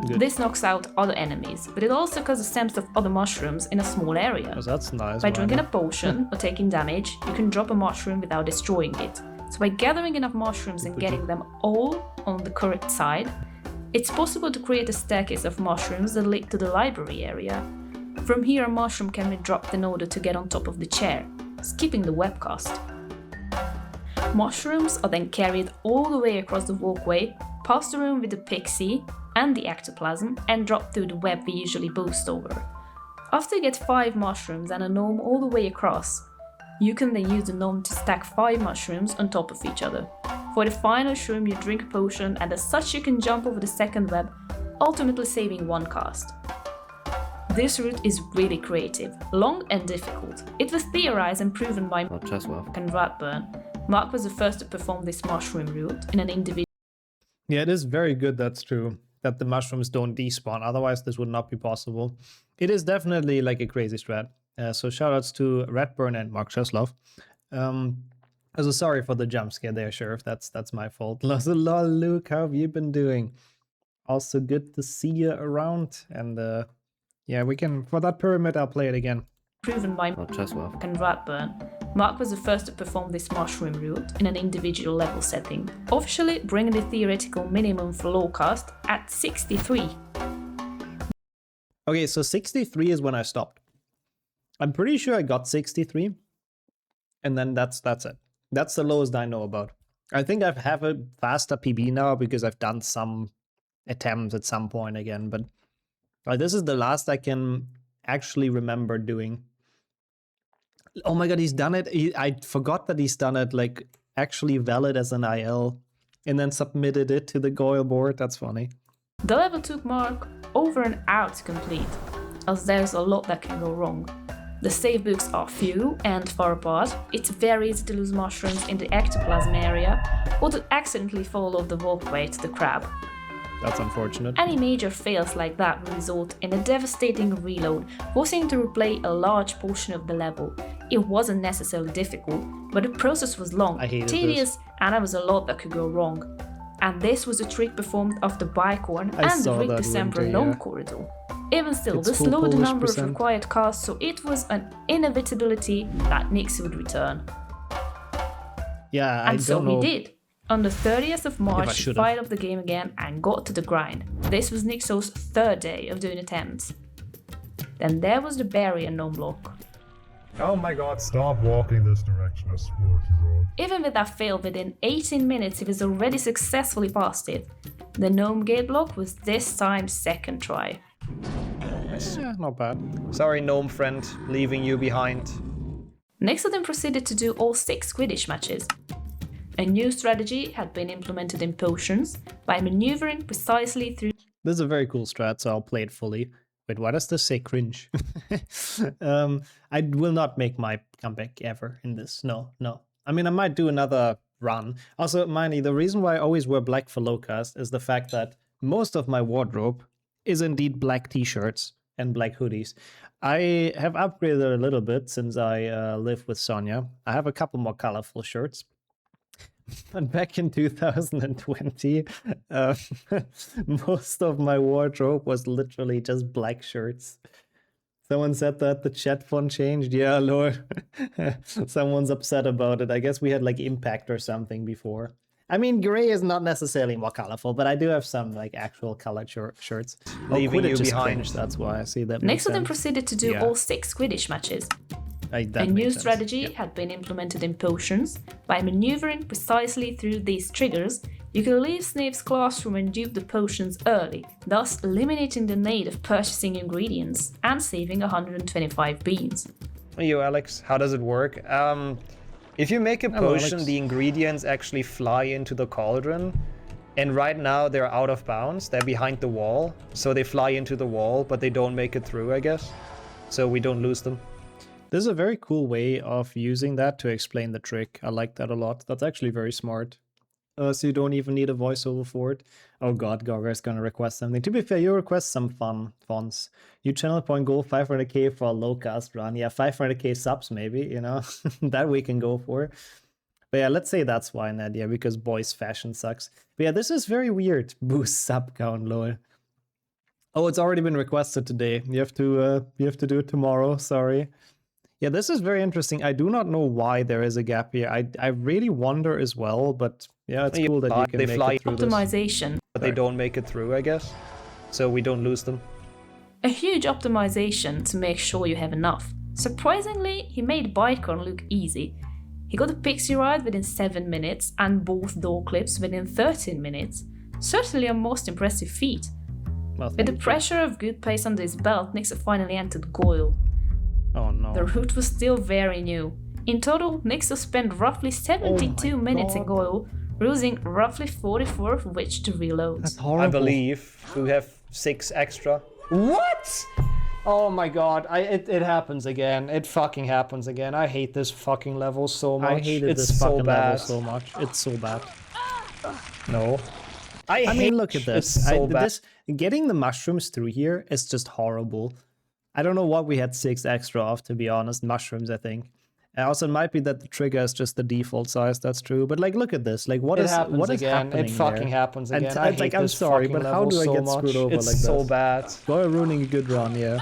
Good. This knocks out other enemies, but it also causes stems of other mushrooms in a small area. Oh, that's nice. By drinking a potion or taking damage, you can drop a mushroom without destroying it. So by gathering enough mushrooms and getting them all on the correct side, it's possible to create a staircase of mushrooms that lead to the library area. From here, a mushroom can be dropped in order to get on top of the chair, skipping the webcast. Mushrooms are then carried all the way across the walkway, past the room with the pixie and the ectoplasm, and dropped through the web we usually boost over. After you get 5 mushrooms and a gnome all the way across, you can then use the gnome to stack 5 mushrooms on top of each other. For the final shroom, you drink a potion, and as such you can jump over the second web, ultimately saving 1 cast. This route is really creative, long and difficult. It was theorized and proven by Mark and Radburn. Mark was the first to perform this mushroom route in an individual. Yeah, it is very good, that's true, that the mushrooms don't despawn. Otherwise, this would not be possible. It is definitely like a crazy strat. So shoutouts to Radburn and Mark Cheslov. Also, sorry for the jump scare there, Sheriff. That's my fault. Lol, Luke, how have you been doing? Also, good to see you around. And yeah, we can, for that pyramid, I'll play it again. Proven by Mark and Radburn. Mark was the first to perform this mushroom route in an individual level setting, officially bringing the theoretical minimum for Lowcast at 63. Okay, so 63 is when I stopped. I'm pretty sure I got 63, and then that's it. That's the lowest I know about. I think I have a faster PB now because I've done some attempts at some point again, but this is the last I can actually remember doing. Oh my god, he's done it. I forgot that he's done it, like, actually valid as an IL, and then submitted it to the Goyle board. That's funny. The level took Mark over an hour to complete, as there's a lot that can go wrong. The save books are few and far apart. It's very easy to lose mushrooms in the ectoplasm area, or to accidentally fall off the walkway to the crab. That's unfortunate. Any major fails like that will result in a devastating reload, forcing to replay a large portion of the level. It wasn't necessarily difficult, but the process was long, tedious, and there was a lot that could go wrong. And this was a trick performed off the Bicorn and the Rick December Gnome corridor. Even still, this slowed the number of required casts, so it was an inevitability that Nix would return. Yeah, I don't know. And so he did. On the 30th of March, he fired up the game again and got to the grind. This was Nixo's 3rd day of doing attempts. Then there was the barrier gnome block. Oh my god, stop walking this direction, I swear to god. Even with that fail, within 18 minutes he was already successfully past it. The gnome gate block was this time 2nd try. Yeah, not bad. Sorry, gnome friend, leaving you behind. Nixo then proceeded to do all 6 Quidditch matches. A new strategy had been implemented in potions by maneuvering precisely through... This is a very cool strat, so I'll play it fully. Wait, why does this say cringe? I will not make my comeback ever in this. No. I mean, I might do another run. Also, mind you, the reason why I always wear black for Lowcast is the fact that most of my wardrobe is indeed black t-shirts and black hoodies. I have upgraded a little bit since I live with Sonia. I have a couple more colorful shirts. But back in 2020, most of my wardrobe was literally just black shirts. Someone said that the chat font changed. Yeah, Lord. Someone's upset about it. I guess we had like Impact or something before. I mean, gray is not necessarily more colorful, but I do have some like actual colored shirts. Leaving you behind. Cringed, that's why I see that. Next, then proceeded to do all 6 Quidditch matches. A new strategy had been implemented in potions. By maneuvering precisely through these triggers, you could leave Snape's classroom and dupe the potions early, thus eliminating the need of purchasing ingredients and saving 125 beans. You, Alex, how does it work? If you make a potion, the ingredients actually fly into the cauldron, and right now they're out of bounds. They're behind the wall, so they fly into the wall, but they don't make it through, I guess. So we don't lose them. This is a very cool way of using that to explain the trick. I like that a lot. That's actually very smart. So you don't even need a voiceover for it. Oh god, Gogga is gonna request something. To be fair, you request some fun fonts. You channel point goal 500k for a Lowcast run. Yeah, 500k subs maybe, you know. That we can go for. But yeah, let's say that's why, Ned. Yeah, because boys fashion sucks. But yeah, this is very weird. Boost sub count, lol. Oh, it's already been requested today. You have to do it tomorrow, sorry. Yeah, this is very interesting. I do not know why there is a gap here. I really wonder as well, but yeah, it's cool that you can make it through optimization. But they don't make it through, I guess. So we don't lose them. A huge optimization to make sure you have enough. Surprisingly, he made Bicon look easy. He got a pixie ride within 7 minutes and both door clips within 13 minutes. Certainly a most impressive feat. Well, with the pressure of good pace under his belt, Nixon finally entered Goyle. Oh no. The route was still very new. In total, Nixon spent roughly 72 minutes in Goyle, losing roughly 44 of which to reload. That's horrible. I believe we have 6 extra. What? Oh my god, it happens again. It fucking happens again. I hate this fucking level so much. I hated this so fucking level bad. so much. It's so bad. No. I mean, look at this. So bad. Getting the mushrooms through here is just horrible. I don't know what we had 6 extra of, to be honest. Mushrooms, I think. And also, it might be that the trigger is just the default size. That's true. But like, look at this. Like, what is happening? It fucking happens again. I hate I'm this sorry, fucking but how do I level get so screwed much. over It's like this? so bad. You're ruining a good run, yeah.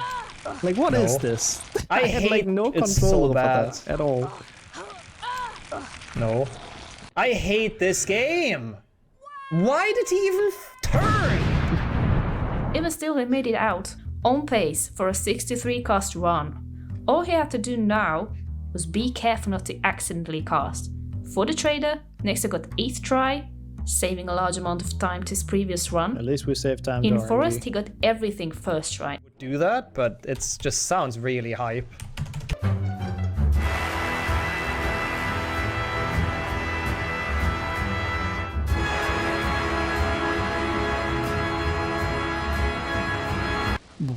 Like, what is this? I had like no it's control so over bad. that at all. No. I hate this game. Why did he even turn? Even still, he made it out, on pace for a 63 cast run. All he had to do now was be careful not to accidentally cast. For the trader, Nixon got 8th try, saving a large amount of time to his previous run. At least we saved time. In Forest, he got everything first try. Do that, but it just sounds really hype.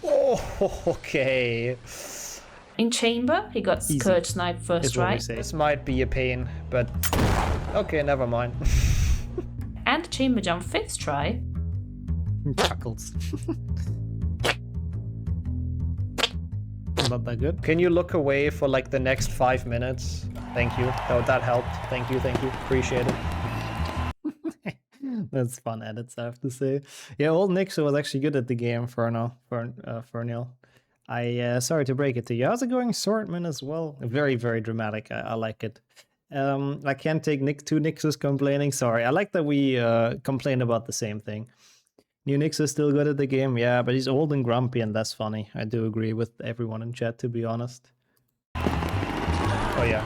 Oh, okay. In Chamber, he got Scourge Snipe first try. This might be a pain, but okay, never mind. And Chamber Jump 5th try. Chuckles. Not that good. Can you look away for like the next 5 minutes? Thank you. That helped. Thank you. Appreciate it. That's fun edits, I have to say. Yeah, old Nixon was actually good at the game for Neil. Sorry to break it to you. How's it going, Swordman, as well? Very, very dramatic. I like it. I can't take two Nixes complaining. Sorry. I like that we complain about the same thing. New Nix is still good at the game, yeah, but he's old and grumpy, and that's funny. I do agree with everyone in chat, to be honest. Oh yeah.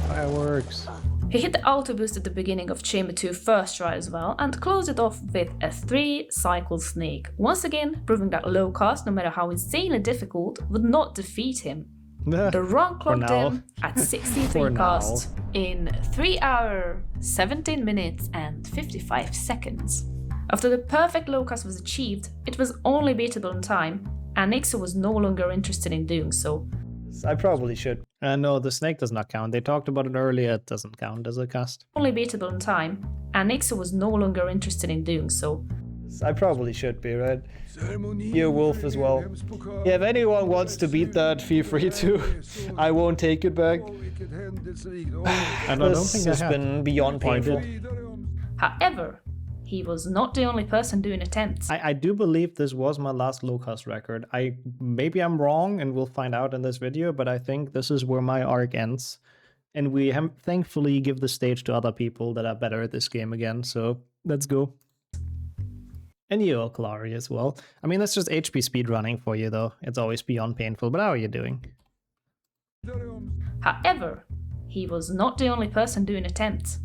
Fireworks. He hit the auto boost at the beginning of Chamber 2 first try as well, and closed it off with a 3-cycle snake, once again proving that Lowcast, no matter how insanely difficult, would not defeat him. The run clocked in at 63 casts in 3 hours, 17 minutes and 55 seconds. After the perfect Lowcast was achieved, it was only beatable in time, and Nixon was no longer interested in doing so. I probably should. No, the snake does not count. They talked about it earlier. It doesn't count as a cast. Only beatable in time, and Nixon was no longer interested in doing so. I probably should be, right? You're Wolf as well. Yeah, if anyone wants to beat that, feel free to. I won't take it back. I don't think This has been beyond painful. However, he was not the only person doing attempts. I do believe this was my last Lowcast record. Maybe I'm wrong, and we'll find out in this video, but I think this is where my arc ends. And we thankfully give the stage to other people that are better at this game again, so let's go. And you, Clary, as well. I mean, that's just HP speedrunning for you, though. It's always beyond painful, but how are you doing? However, he was not the only person doing attempts.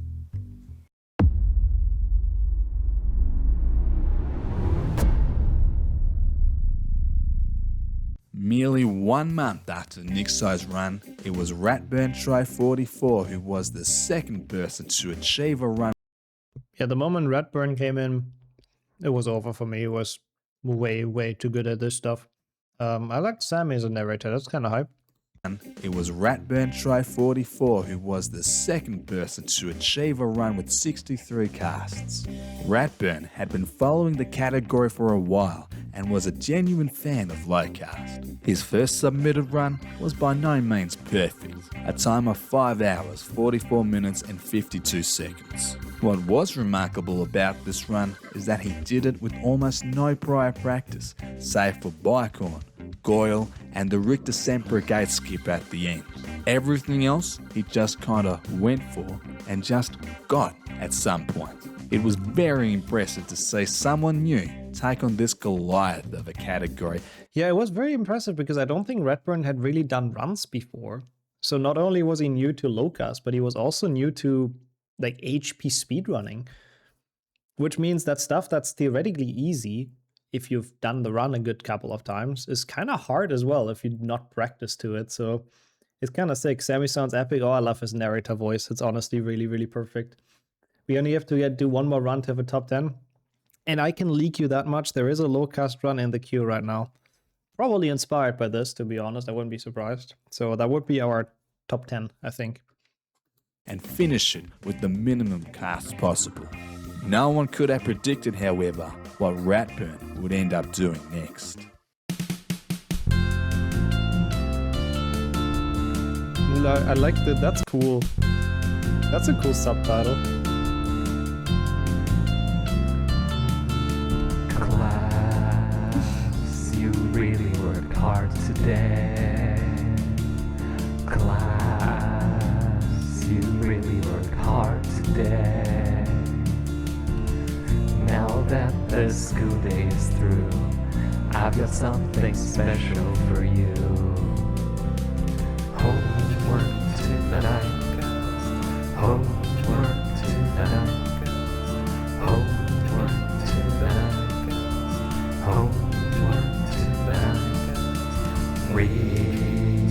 Merely 1 month after Nixai's run, it was Ratburn Try 44 who was the second person to achieve a run. Yeah, the moment Ratburn came in, it was over for me. It was way too good at this stuff. I liked Sammy as a narrator. That's kind of hype. It was Ratburn Try 44 who was the second person to achieve a run with 63 casts. Ratburn had been following the category for a while and was a genuine fan of Lowcast. His first submitted run was by no means perfect, a time of 5 hours, 44 minutes and 52 seconds. What was remarkable about this run is that he did it with almost no prior practice, save for Bicorn, Goyle and the Richter Semper gate skip at the end. Everything else he just kinda went for and just got at some point. It was very impressive to see someone new take on this Goliath of a category. Yeah, it was very impressive because I don't think Ratburn had really done runs before. So not only was he new to Lowcast, but he was also new to like HP speedrunning, which means that stuff that's theoretically easy if you've done the run a good couple of times is kind of hard as well if you've not practiced to it. So it's kind of sick. Sammy sounds epic. Oh, I love his narrator voice. It's honestly really perfect. We only have to do one more run to have a top 10. And I can leak you that much. There is a Lowcast run in the queue right now. Probably inspired by this, to be honest. I wouldn't be surprised. So that would be our top 10, I think. And finish it with the minimum casts possible. No one could have predicted, however, what Ratburn would end up doing next. I like that. That's cool. That's a cool subtitle. Class, you really worked hard today. Class, you really worked hard today. Now that the school day is through, I've got something special for you. Homework tonight, homework tonight, homework tonight, homework tonight. Read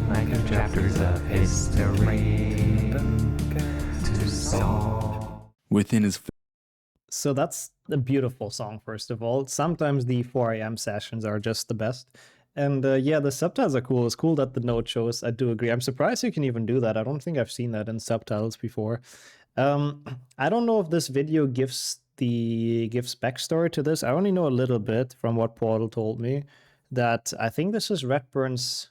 19 chapters of history to solve. Within his So that's a beautiful song, first of all. Sometimes the 4 AM sessions are just the best. And yeah, the subtitles are cool. It's cool that the note shows. I do agree. I'm surprised you can even do that. I don't think I've seen that in subtitles before. I don't know if this video gives backstory to this. I only know a little bit from what Portal told me. That I think this is Ratburn's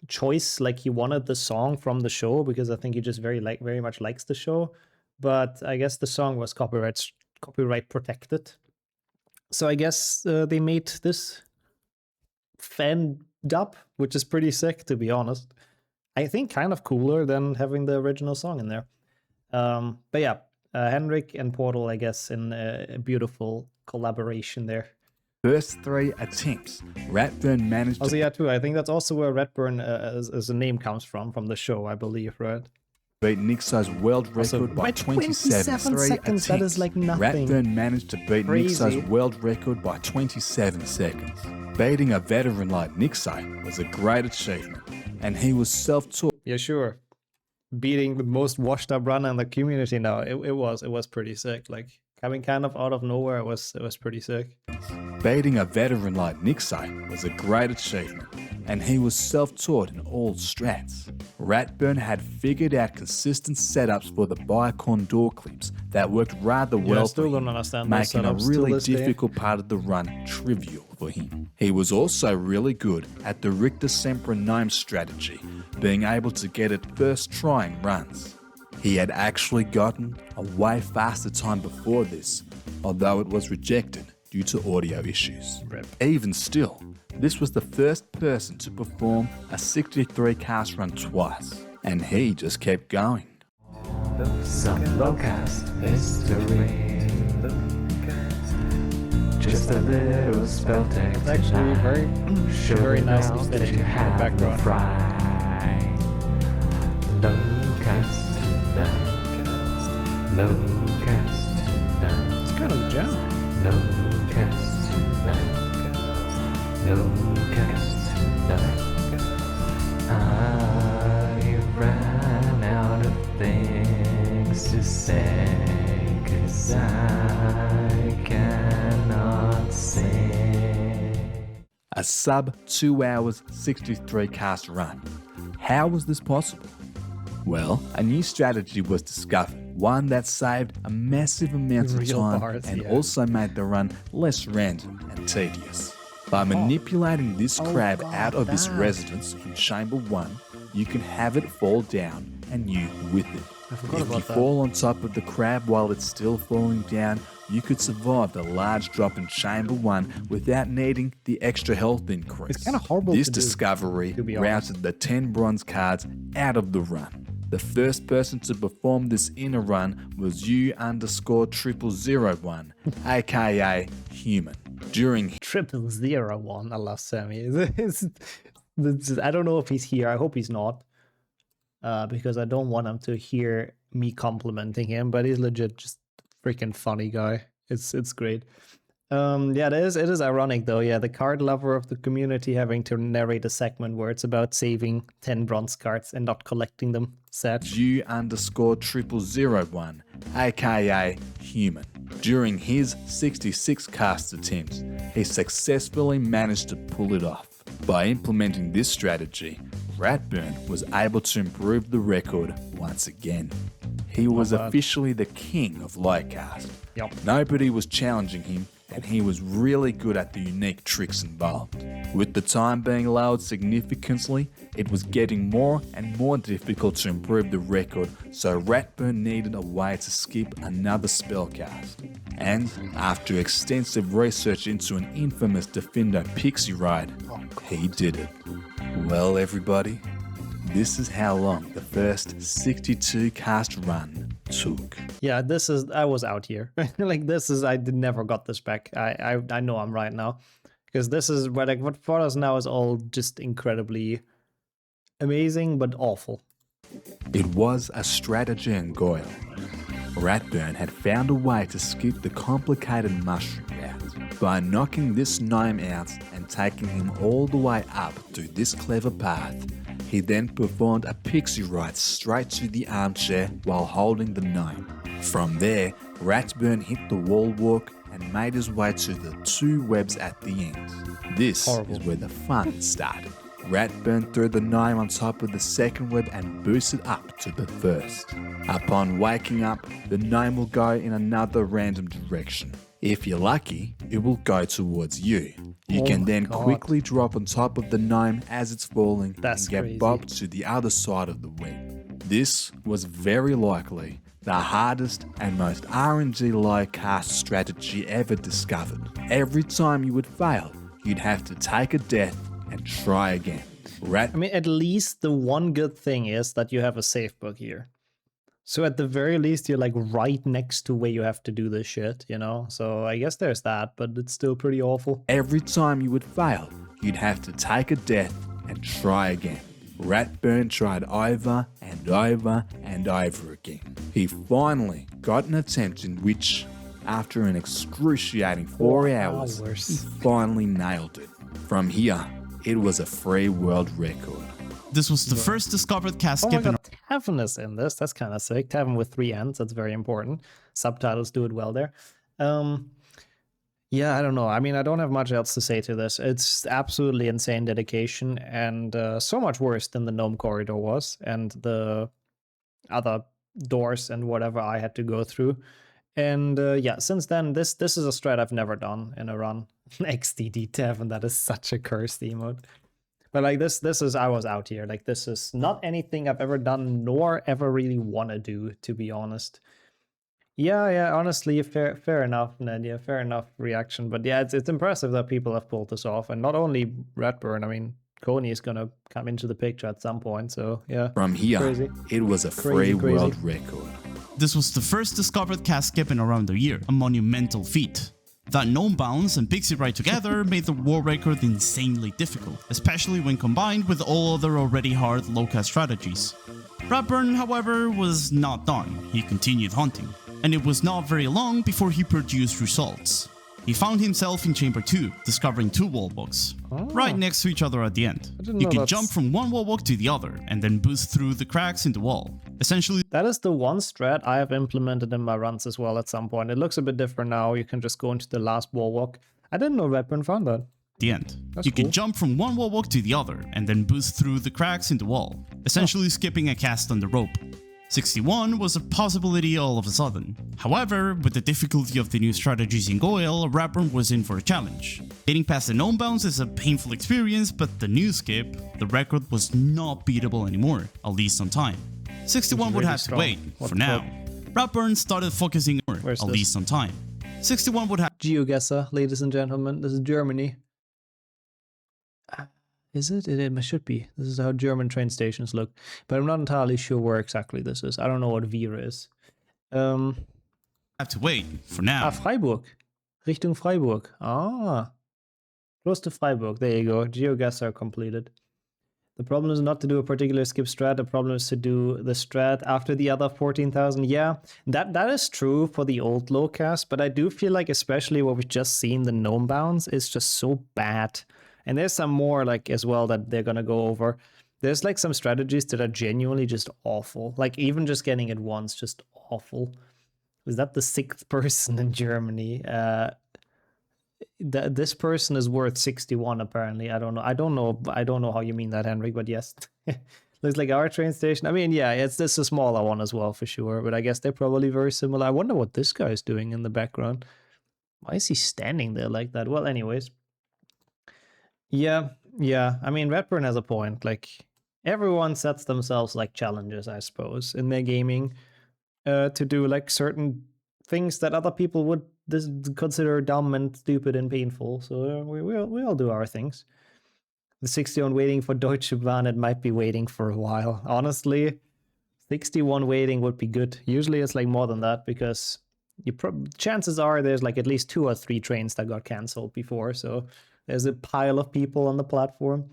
choice. Like, he wanted the song from the show because I think he just very much likes the show. But I guess the song was copyright protected. So I guess they made this fan dub, which is pretty sick, to be honest. I think kind of cooler than having the original song in there. But yeah, Henrik and Portal, I guess, in a beautiful collaboration there. first 3 attempts, Ratburn managed to... Also, yeah, too, I think that's also where Ratburn as a name comes from the show, I believe, right? Beat Nixai's world record by 27 seconds. Attempts. That is like nothing. Ratburn managed to beat Nixai's world record by 27 seconds. Beating a veteran like Nixai was a great achievement, and he was self-taught. Yeah, sure. Beating the most washed up runner in the community now, it was pretty sick. Like, coming kind of out of nowhere, it was pretty sick. Beating a veteran like Nixai was a great achievement, and he was self-taught in all strats. Ratburn had figured out consistent setups for the bicorn door clips that worked rather well for him, making a really difficult part of the run trivial for him. He was also really good at the Richter Sempra Gnome strategy, being able to get it first try in runs. He had actually gotten a way faster time before this, although it was rejected due to audio issues. Even still, this was the first person to perform a 63 cast run twice, and he just kept going. Some Lowcast history. Just a little spell tech. It's actually very nicely finished in the background. Lowcast. Lowcast. It's kind of a jam. Lowcast. Lowcast. I ran out of things to say, 'cause I cannot sing. A sub 2 hours 63 cast run. How was this possible? Well, a new strategy was discovered, one that saved a massive amount of time and also made the run less random and tedious. By manipulating this crab out of his residence in Chamber 1, you can have it fall down and you with it. If you fall on top of the crab while it's still falling down, you could survive the large drop in Chamber 1 without needing the extra health increase. It's kind of horrible This to do, discovery to be honest. routed the 10 bronze cards out of the run. The first person to perform this in a run was U_0001, aka Human. During 0001, I love Sammy. I don't know if he's here. I hope he's not. Because I don't want him to hear me complimenting him, but he's legit just freaking funny guy. It's great. Yeah, it is ironic though. Yeah, the card lover of the community having to narrate a segment where it's about saving 10 bronze cards and not collecting them. Sad. U_0001, aka Human. During his 66 cast attempts, he successfully managed to pull it off. By implementing this strategy, Ratburn was able to improve the record once again. He was officially the king of Lowcast. Nobody was challenging him, and he was really good at the unique tricks involved. With the time being lowered significantly, it was getting more and more difficult to improve the record, so Ratburn needed a way to skip another spellcast. And after extensive research into an infamous Defendo pixie ride, he did it. Well, everybody, this is how long the first 62 cast run took. Yeah, I was out here. I never got this back. I know I'm right now. Because this is what follows now is all just incredibly amazing but awful. It was a strategy in Goyle. Ratburn had found a way to skip the complicated mushroom route. By knocking this gnome out and taking him all the way up to this clever path, he then performed a pixie ride straight to the armchair while holding the gnome. From there, Ratburn hit the wall walk and made his way to the 2 webs at the end. This is where the fun started. Ratburn threw the gnome on top of the second web and boosted up to the first. Upon waking up, the gnome will go in another random direction. If you're lucky, it will go towards you. You can then quickly drop on top of the gnome as it's falling and get bobbed to the other side of the web. This was very likely the hardest and most RNG Lowcast strategy ever discovered. Every time you would fail, you'd have to take a death and try again. At least the one good thing is that you have a save book here. So at the very least, you're like right next to where you have to do this shit, you know? So I guess there's that, but it's still pretty awful. Every time you would fail, you'd have to take a death and try again. Ratburn tried over and over and over again. He finally got an attempt in which, after an excruciating 4 hours, he finally nailed it. From here, it was a free world record. This was the first discovered cast skip. Oh my god, Tavern is in this. That's kind of sick. Tavern with 3 N's. That's very important. Subtitles do it well there. Yeah, I don't know. I mean, I don't have much else to say to this. It's absolutely insane dedication, and so much worse than the Gnome Corridor was, and the other doors and whatever I had to go through. And yeah, since then, this is a strat I've never done in a run. XDD Devon, that is such a cursed emote. But like this is, I was out here. Like, this is not anything I've ever done, nor ever really want to do, to be honest. Yeah, honestly, fair enough, Ned. Yeah, fair enough reaction. But yeah, it's impressive that people have pulled this off. And not only Redburn, I mean, Coney is going to come into the picture at some point. So yeah. From here, crazy. It was a free world record. This was the first discovered cast skip in around a year, a monumental feat. That Gnome Bounce and Pixie Ride together made the world record insanely difficult, especially when combined with all other already hard Lowcast strategies. Redburn, however, was not done. He continued hunting, and it was not very long before he produced results. He found himself in Chamber 2, discovering 2 wall walks, right next to each other at the end. You can jump from one wall walk to the other, and then boost through the cracks in the wall. Essentially, that is the one strat I have implemented in my runs as well at some point. It looks a bit different now. You can just go into the last wall walk. I didn't know Redburn found that. The end. That's you cool. can jump from one wall walk to the other, and then boost through the cracks in the wall, essentially skipping a cast on the rope. 61 was a possibility all of a sudden. However, with the difficulty of the new strategies in Goyle, Redburn was in for a challenge. Getting past the Gnome Bounce is a painful experience, but the new skip, the record was not beatable anymore, at least on time. 61 would have to wait, for now. Redburn started focusing more, at least on time. 61 would have... GeoGuessr, ladies and gentlemen, this is Germany. Is it? It should be. This is how German train stations look. But I'm not entirely sure where exactly this is. I don't know what Vier is. Have to wait, for now. Freiburg. Richtung Freiburg. Close to Freiburg. There you go. GeoGuessr completed. The problem is not to do a particular skip strat. The problem is to do the strat after the other 14,000. Yeah, that is true for the old Lowcast. But I do feel like, especially what we've just seen, the Gnome Bounce is just so bad. And there's some more like as well that they're gonna go over. There's like some strategies that are genuinely just awful. Like even just getting it once, just awful. Is that the 6th person in Germany? This person is worth 61 apparently. I don't know how you mean that, Henrik, but yes. Looks like our train station. I mean, yeah, it's this a smaller one as well for sure. But I guess they're probably very similar. I wonder what this guy is doing in the background. Why is he standing there like that? Well, anyways. Yeah. I mean, Redburn has a point. Like, everyone sets themselves like challenges, I suppose, in their gaming to do like certain things that other people would consider dumb and stupid and painful. So we all do our things. The 61 waiting for Deutsche Bahn, it might be waiting for a while. Honestly, 61 waiting would be good. Usually it's like more than that because chances are there's like at least 2 or 3 trains that got cancelled before. So there's a pile of people on the platform.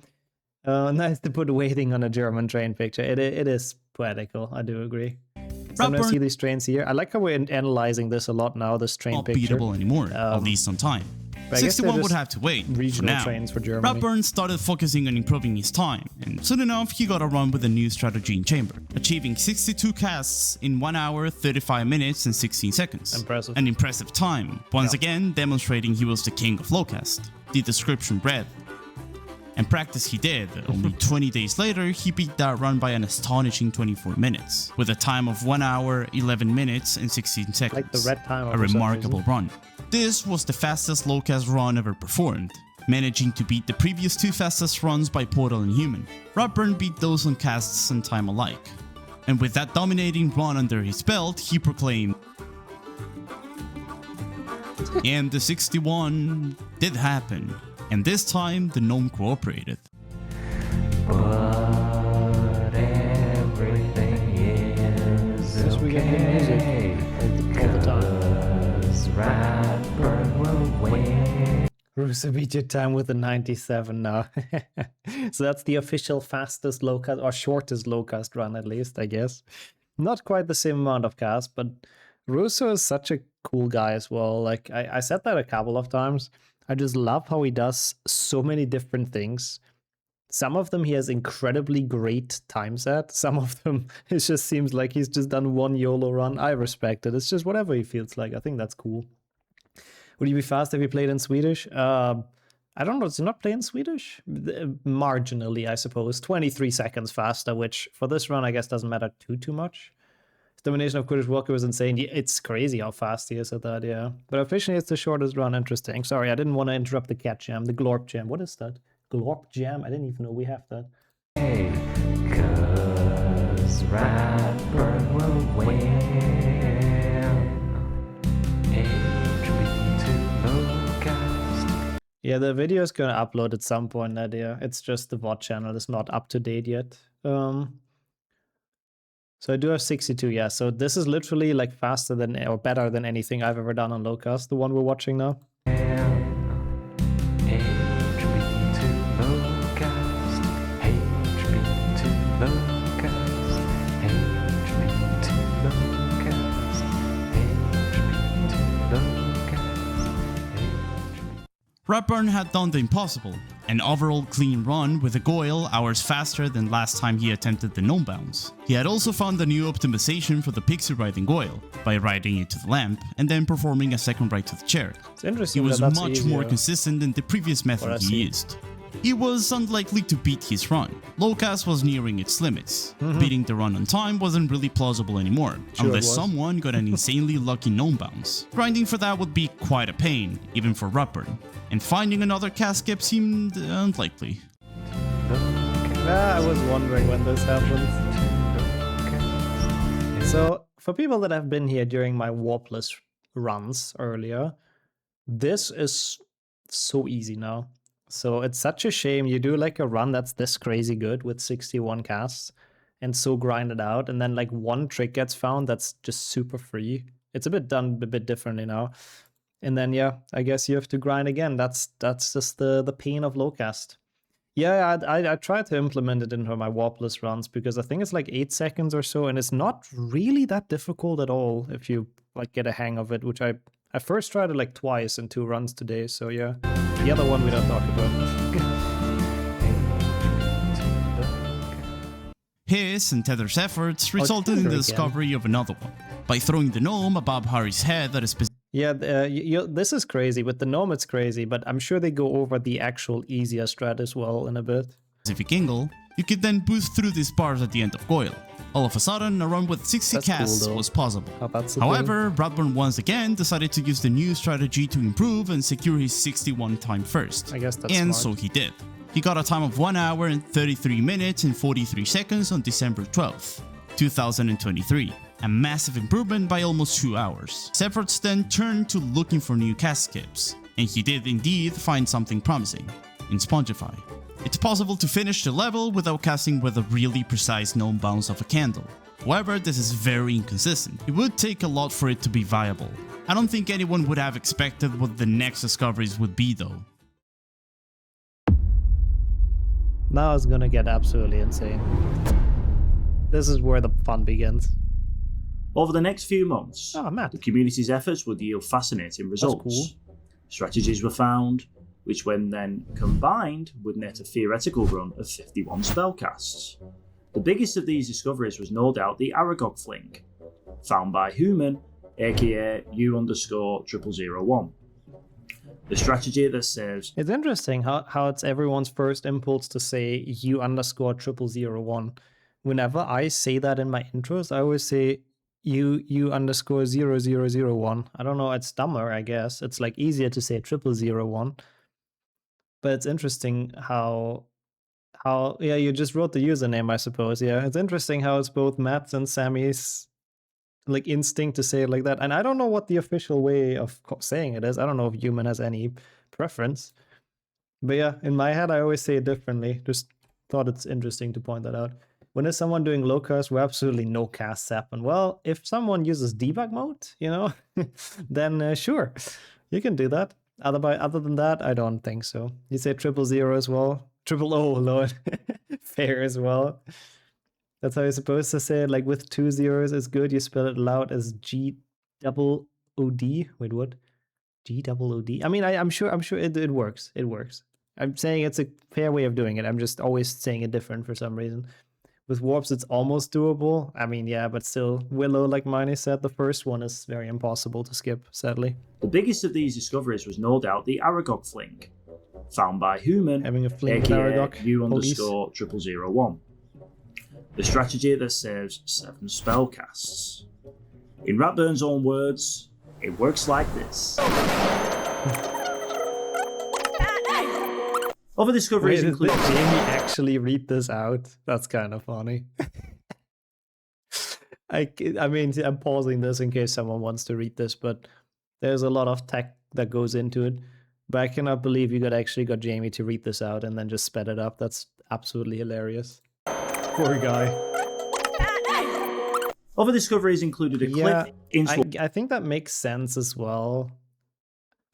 Nice to put waiting on a German train picture. It is poetical, I do agree. Sometimes I see these trains here. I like how we're analyzing this a lot now, this train picture. Not beatable anymore, at least on time. 61 would have to wait, for now. Trains for Germany. Redburn started focusing on improving his time, and soon enough he got a run with a new strategy in Chamber, achieving 62 casts in 1 hour, 35 minutes and 16 seconds. Impressive. An impressive time, once again demonstrating he was the king of Lowcast. The description read. And practice he did. Only 20 days later, he beat that run by an astonishing 24 minutes, with a time of 1 hour, 11 minutes and 16 seconds. Like the red time. A remarkable run. This was the fastest Lowcast run ever performed, managing to beat the previous 2 fastest runs by Portal and Human. Redburn beat those on casts and time alike. And with that dominating run under his belt, he proclaimed, and the 61 did happen. And this time, the gnome cooperated. But everything is okay, because Redburn will win. Russo beat your time with a 97 now. So that's the official fastest Lowcast, or shortest Lowcast run at least, I guess. Not quite the same amount of cast, but Russo is such a cool guy as well. Like, I said that a couple of times. I just love how he does so many different things. Some of them he has incredibly great times at. Some of them it just seems like he's just done one YOLO run. I respect it. It's just whatever he feels like. I think that's cool. Would you be fast if you played in Swedish? I don't know. Does it not play in Swedish? Marginally, I suppose. 23 seconds faster, which for this run, I guess, doesn't matter too much. Domination of Kurdish Walker was insane. Yeah, it's crazy how fast he is at that, yeah. But officially, it's the shortest run. Interesting. Sorry, I didn't want to interrupt the cat jam, the glorp jam. What is that? Glorp jam? I didn't even know we have that. Hey, 'cause Ratburn will win. Yeah, the video is going to upload at some point, Nadia. It's just the VOD channel is not up to date yet. So I do have 62, yeah. So this is literally like faster than or better than anything I've ever done on Lowcast, the one we're watching now. Ratburn had done the impossible, an overall clean run with a Goyle hours faster than last time he attempted the gnome bounce. He had also found a new optimization for the pixie riding Goyle, by riding it to the lamp and then performing a second ride to the chair. It's interesting. It was much more consistent than the previous method he used. He was unlikely to beat his run. Lowcast was nearing its limits. Beating the run on time wasn't really plausible anymore, unless someone got an insanely lucky gnome bounce. Grinding for that would be quite a pain, even for Ratburn, and finding another cast skip seemed unlikely. I was wondering when this happens. So, for people that have been here during my warpless runs earlier, this is so easy now. So it's such a shame you do like a run that's this crazy good with 61 casts and so grinded out, and then like one trick gets found that's just super free. It's a bit done a bit differently now. And then yeah, I guess you have to grind again. That's just the pain of Lowcast. Yeah, I tried to implement it into my warpless runs because I think it's like 8 seconds or so, and it's not really that difficult at all if you like get a hang of it, which I first tried it like twice in 2 runs today, so yeah. The other one we don't talk about. His and Tether's efforts resulted in the discovery of another one, by throwing the gnome above Harry's head at a specific... Yeah, this is crazy. With the gnome it's crazy, but I'm sure they go over the actual easier strat as well in a bit. ...specific angle, you could then boost through these bars at the end of Goyle. All of a sudden, a run with 60 casts was possible. However, Ratburn once again decided to use the new strategy to improve and secure his 61 time first. I guess that's and smart. So he did. He got a time of 1 hour and 33 minutes and 43 seconds on December 12th, 2023. A massive improvement by almost 2 hours. His efforts then turned to looking for new cast skips, and he did indeed find something promising in Spongify. It's possible to finish the level without casting with a really precise gnome bounce of a candle. However, this is very inconsistent. It would take a lot for it to be viable. I don't think anyone would have expected what the next discoveries would be though. Now it's gonna get absolutely insane. This is where the fun begins. Over the next few months, the community's efforts would yield fascinating results. Cool. Strategies were found, which when then combined would net a theoretical run of 51 spellcasts. The biggest of these discoveries was no doubt the Aragog Fling, found by Human, aka U_0001. The strategy that saves... It's interesting how it's everyone's first impulse to say U_0001. Whenever I say that in my intros, I always say U_0001. I don't know, it's dumber, I guess. It's like easier to say 0001. But it's interesting how yeah, you just wrote the username, I suppose. Yeah, it's interesting how it's both Matt's and Sammy's like instinct to say it like that. And I don't know what the official way of saying it is. I don't know if Human has any preference. But yeah, in my head, I always say it differently. Just thought it's interesting to point that out. When is someone doing Lowcast where absolutely no casts happen? Well, if someone uses debug mode, you know, then sure, you can do that. Other than that, I don't think so. You say 000 as well. 000, Lord. Fair as well. That's how you're supposed to say it. Like with 2 zeros is good. You spell it loud as G-double-O-D. Wait, what? G-double-O-D? I mean, I'm sure it works. It works. I'm saying it's a fair way of doing it. I'm just always saying it different for some reason. With warps, it's almost doable. I mean, yeah, but still, Willow, like Miney said, the first one is very impossible to skip, sadly. The biggest of these discoveries was no doubt the Aragog Fling, found by Human, Having a fling with aka Aragog. U_0001. The strategy that saves 7 spellcasts. In Ratburn's own words, it works like this. Other discoveries include... Did Jamie actually read this out? That's kind of funny. I mean, I'm pausing this in case someone wants to read this, but there's a lot of tech that goes into it. But I cannot believe you actually got Jamie to read this out and then just sped it up. That's absolutely hilarious. Poor guy. Other discoveries included a clip in... I think that makes sense as well.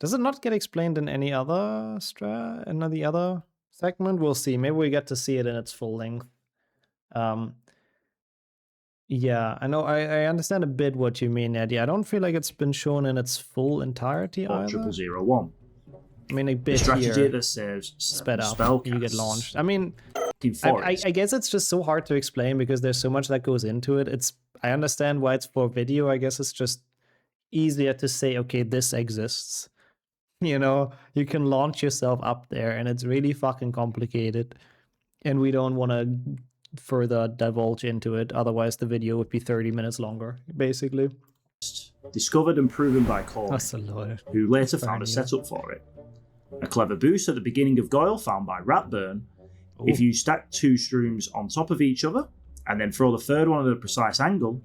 Does it not get explained in any other segment? We'll see. Maybe we get to see it in its full length. Yeah, I know. I understand a bit what you mean, Eddie. I don't feel like it's been shown in its full entirety either. 0001. I mean, a bit the strategy here, that saves sped up, you get launched. I mean, I guess it's just so hard to explain because there's so much that goes into it. I understand why it's for video. I guess it's just easier to say, okay, this exists. You know, you can launch yourself up there, and it's really fucking complicated. And we don't want to further divulge into it. Otherwise, the video would be 30 minutes longer, basically. Discovered and proven by Corey, who later found a you. setup for it. A clever boost at the beginning of Goyle found by Ratburn. Ooh. If you stack 2 shrooms on top of each other, and then throw the third one at a precise angle,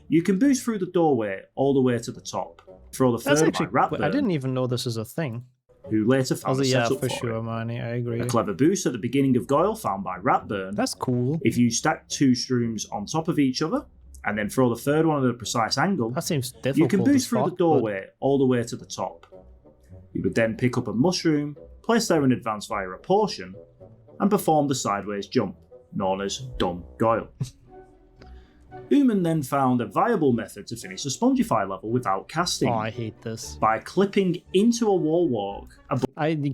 you can boost through the doorway all the way to the top. Throw the third by Ratburn. I didn't even know this is a thing. Who later found a setup for for sure, it. Manny, I agree. A clever boost at the beginning of Goyle found by Ratburn. That's cool. If you stack 2 shrooms on top of each other, and then throw the third one at a precise angle, that seems difficult. You can boost through the doorway all the way to the top. You would then pick up a mushroom, place there in advance via a potion, and perform the sideways jump, known as Dumb Goyle. Uman then found a viable method to finish a Spongify level without casting. Oh, I hate this. By clipping into a wall walk.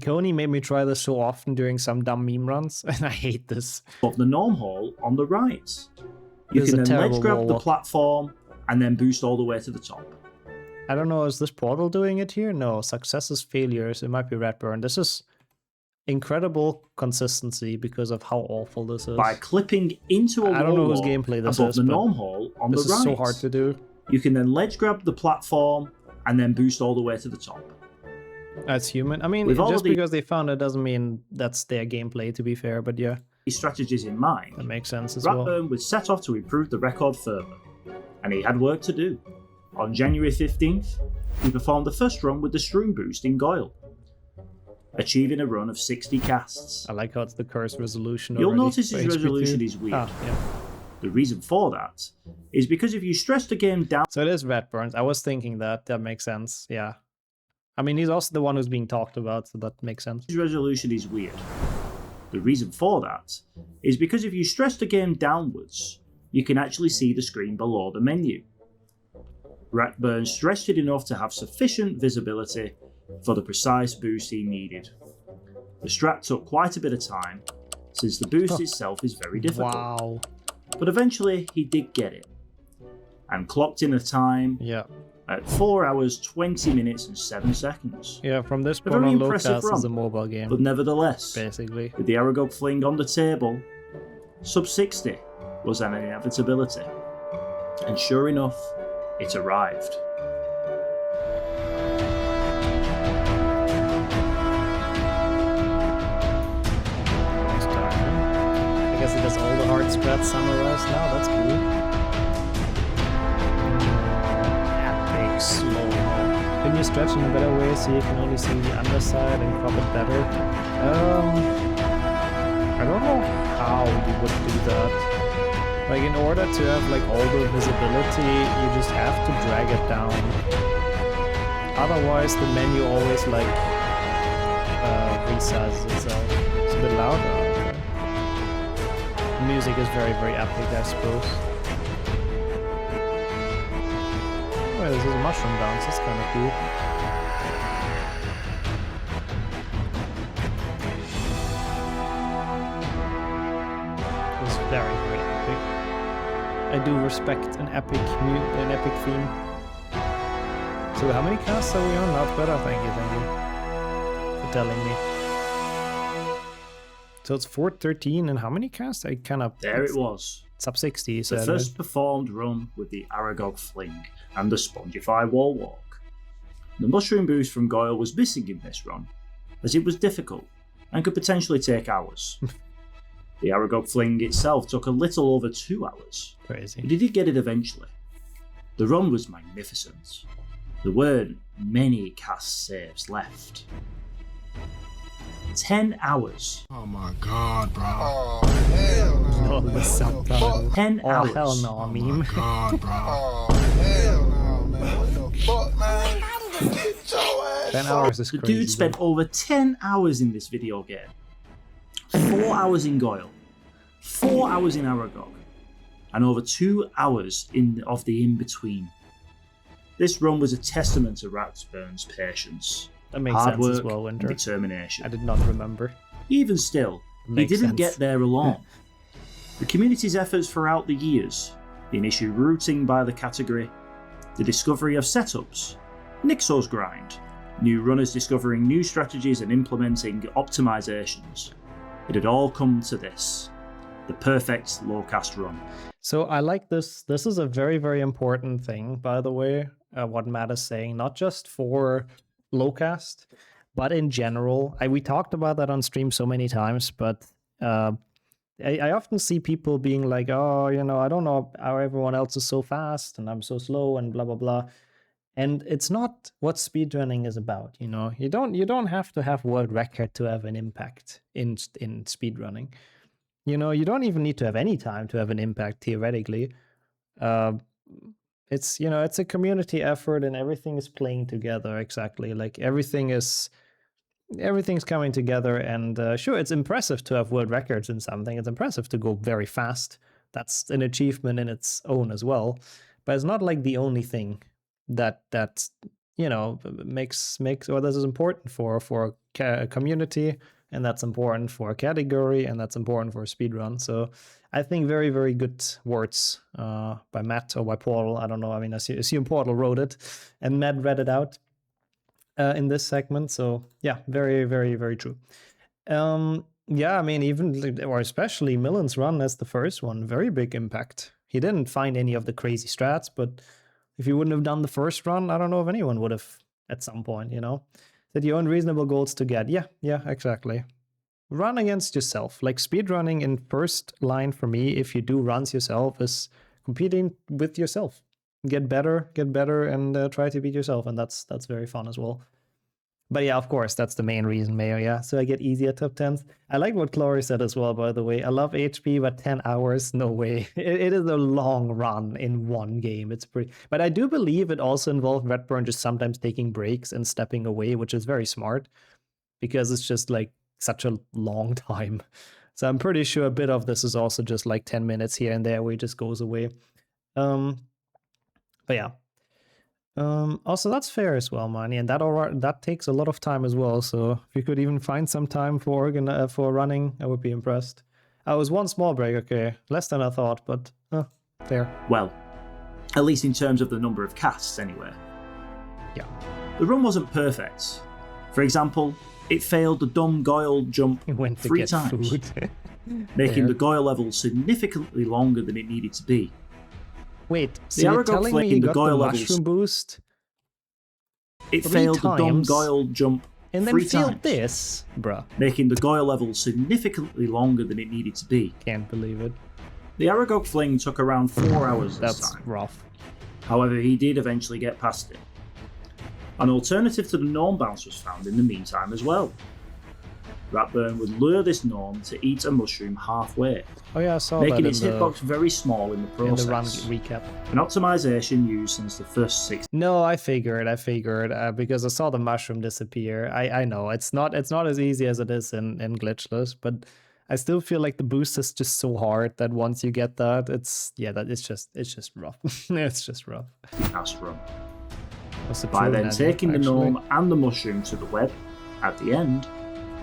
Coney made me try this so often during some dumb meme runs, and I hate this. Above the Gnome Hall on the right. You can then ledge grab the platform and then boost all the way to the top. I don't know, is this portal doing it here? No, successes, failures. It might be Ratburn. This is incredible consistency because of how awful this is. By clipping into a wall I don't know whose gameplay this above is, the but Gnome Hall on the right. This is so hard to do. You can then ledge grab the platform and then boost all the way to the top. That's human. I mean, just because they found it doesn't mean that's their gameplay, to be fair, but yeah. These strategies in mind, that makes sense as well. Ratburn was set off to improve the record further, and he had work to do. On January 15th, he performed the first run with the Shroom boost in Goyle, achieving a run of 60 casts. I like how it's the curse resolution. You'll notice his resolution is weird. Yeah. The reason for that is because if you stress the game down... So it is Ratburn. I was thinking that. That makes sense, yeah. I mean, he's also the one who's being talked about, so that makes sense. His resolution is weird. The reason for that is because if you stress the game downwards, you can actually see the screen below the menu. Ratburn stretched it enough to have sufficient visibility for the precise boost he needed. The strat took quite a bit of time, since the boost itself is very difficult. Wow. But eventually he did get it, and clocked in a time at 4 hours, 20 minutes and 7 seconds. Yeah, from this point on, Lowcast is a mobile game. But nevertheless, basically, with the Aragog Fling on the table, sub 60 was an inevitability. And sure enough, it arrived. I guess it does all the hard spreads summarized now, that's cool. Epic slow-mo. Can you stretch in a better way so you can only see the underside and crop it better? I don't know how you would do that. Like, in order to have like all the visibility, you just have to drag it down. Otherwise, the menu always like resizes itself. It's a bit louder. The music is very, very epic, I suppose. Oh, this is a mushroom dance. That's kind of cool. It was very, very epic. epic. I do respect an epic theme. So how many casts are we on? Not better, thank you for telling me. So it's 413, and how many casts? I kind of... There it was. It's up 60, so... The first performed run with the Aragog Fling and the Spongify Wall Walk. The mushroom boost from Goyle was missing in this run, as it was difficult and could potentially take hours. The Aragog Fling itself took a little over 2 hours. Crazy. But he did get it eventually. The run was magnificent. There weren't many cast saves left. 10 hours. Oh my god, bro. Oh, hell no. The subtitle. 10 hours. Oh, hell no, meme. Oh god, bro. Oh, hell no, man. What the fuck, man? Get your ass 10 hours is the crazy. The dude spent over 10 hours in this video game. 4 hours in Goyle, 4 hours in Aragog, and over 2 hours of the in-between. This run was a testament to Rathburn's patience, that makes hard sense work, as well, and Winter. determination. I did not remember. Even still, he didn't get there alone. The community's efforts throughout the years, the initial routing by the category, the discovery of setups, Nixo's grind, new runners discovering new strategies and implementing optimizations. It had all come to this, the perfect Lowcast run. So I like this. This is a very, very important thing, by the way, what Matt is saying, not just for Lowcast, but in general. We talked about that on stream so many times, but I often see people being like, oh, you know, I don't know how everyone else is so fast and I'm so slow and blah, blah, blah. And it's not what speedrunning is about, you know. You don't have to have world record to have an impact in speedrunning. You know, you don't even need to have any time to have an impact theoretically. It's, you know, it's a community effort and everything is playing together exactly. Like everything's coming together, and sure, it's impressive to have world records in something. It's impressive to go very fast. That's an achievement in its own as well. But it's not like the only thing that you know makes or that is important for a community, and that's important for a category, and that's important for a speedrun. So I think very, very good words by Matt or by Portal. I don't know. I mean, I assume Portal wrote it and Matt read it out in this segment. So yeah, very, very, very true. Yeah, I mean, even or especially Millen's run as the first one, very big impact. He didn't find any of the crazy strats, but if you wouldn't have done the first run, I don't know if anyone would have at some point, you know. That you own reasonable goals to get. Yeah, exactly. Run against yourself. Like speedrunning in first line for me, if you do runs yourself, is competing with yourself. Get better, and try to beat yourself, and that's very fun as well. But yeah, of course, that's the main reason, Mayo, yeah. So I get easier top 10s. I like what Chloe said as well, by the way. I love HP, but 10 hours, no way. It is a long run in one game. It's pretty... But I do believe it also involved Redburn just sometimes taking breaks and stepping away, which is very smart, because it's just like such a long time. So I'm pretty sure a bit of this is also just like 10 minutes here and there where it just goes away. But yeah. Also, that's fair as well, Mani, and that takes a lot of time as well. So if you could even find some time for running, I would be impressed. I was one small break, okay, less than I thought, but fair. Well, at least in terms of the number of casts, anyway. Yeah. The run wasn't perfect. For example, it failed the dumb Goyle jump 3 times, making the Goyle level significantly longer than it needed to be. Wait, so you're telling me you got the mushroom boost? It failed the dumb Goyle jump and then 3 failed times, this, bruh. Making the Goyle level significantly longer than it needed to be. Can't believe it. The Aragog Fling took around 4 hours this time. That's rough. However, he did eventually get past it. An alternative to the Gnome Bounce was found in the meantime as well. Ratburn would lure this gnome to eat a mushroom halfway, oh yeah, I saw making that its hitbox very small in the process. In the run recap. An optimization used since the first 6. No, I figured because I saw the mushroom disappear. I know it's not as easy as it is in Glitchless, but I still feel like the boost is just so hard that once you get that, it's just rough. It's just rough. Fast run. By then taking the gnome and the mushroom to the web, at the end,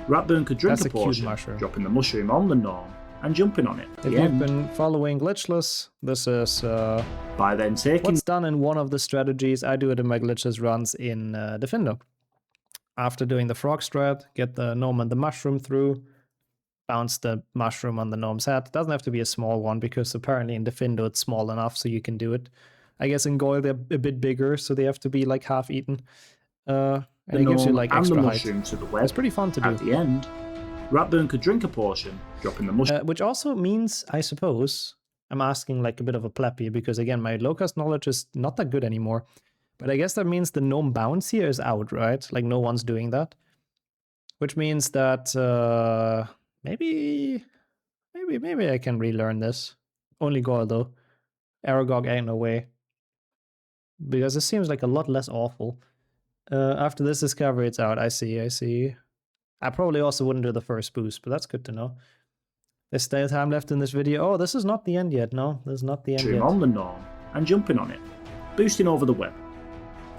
Ratburn could drink a portion, dropping the mushroom on the gnome and jumping on it. If you've been following Glitchless, this is by then taking what's done in one of the strategies. I do it in my Glitchless runs in Defendo. After doing the frog strat, get the gnome and the mushroom through, bounce the mushroom on the gnome's head. It doesn't have to be a small one, because apparently in Defendo it's small enough so you can do it. I guess in Goyle they're a bit bigger, so they have to be like half eaten. And it gives you like extra height. To the web. It's pretty fun to do. At the end, Ratburn could drink a portion, dropping the mushroom. Which also means, I suppose, I'm asking like a bit of a pleb here, because again, my Lowcast knowledge is not that good anymore. But I guess that means the gnome bounce here is out, right? Like no one's doing that. Which means that maybe I can relearn this. Only Goyle though. Aragog ain't no way. Because it seems like a lot less awful. After this discovery, it's out. I see. I probably also wouldn't do the first boost, but that's good to know. There's still time left in this video. Oh, this is not the end yet. No, this is not the end yet. On the gnome and jumping on it, boosting over the web.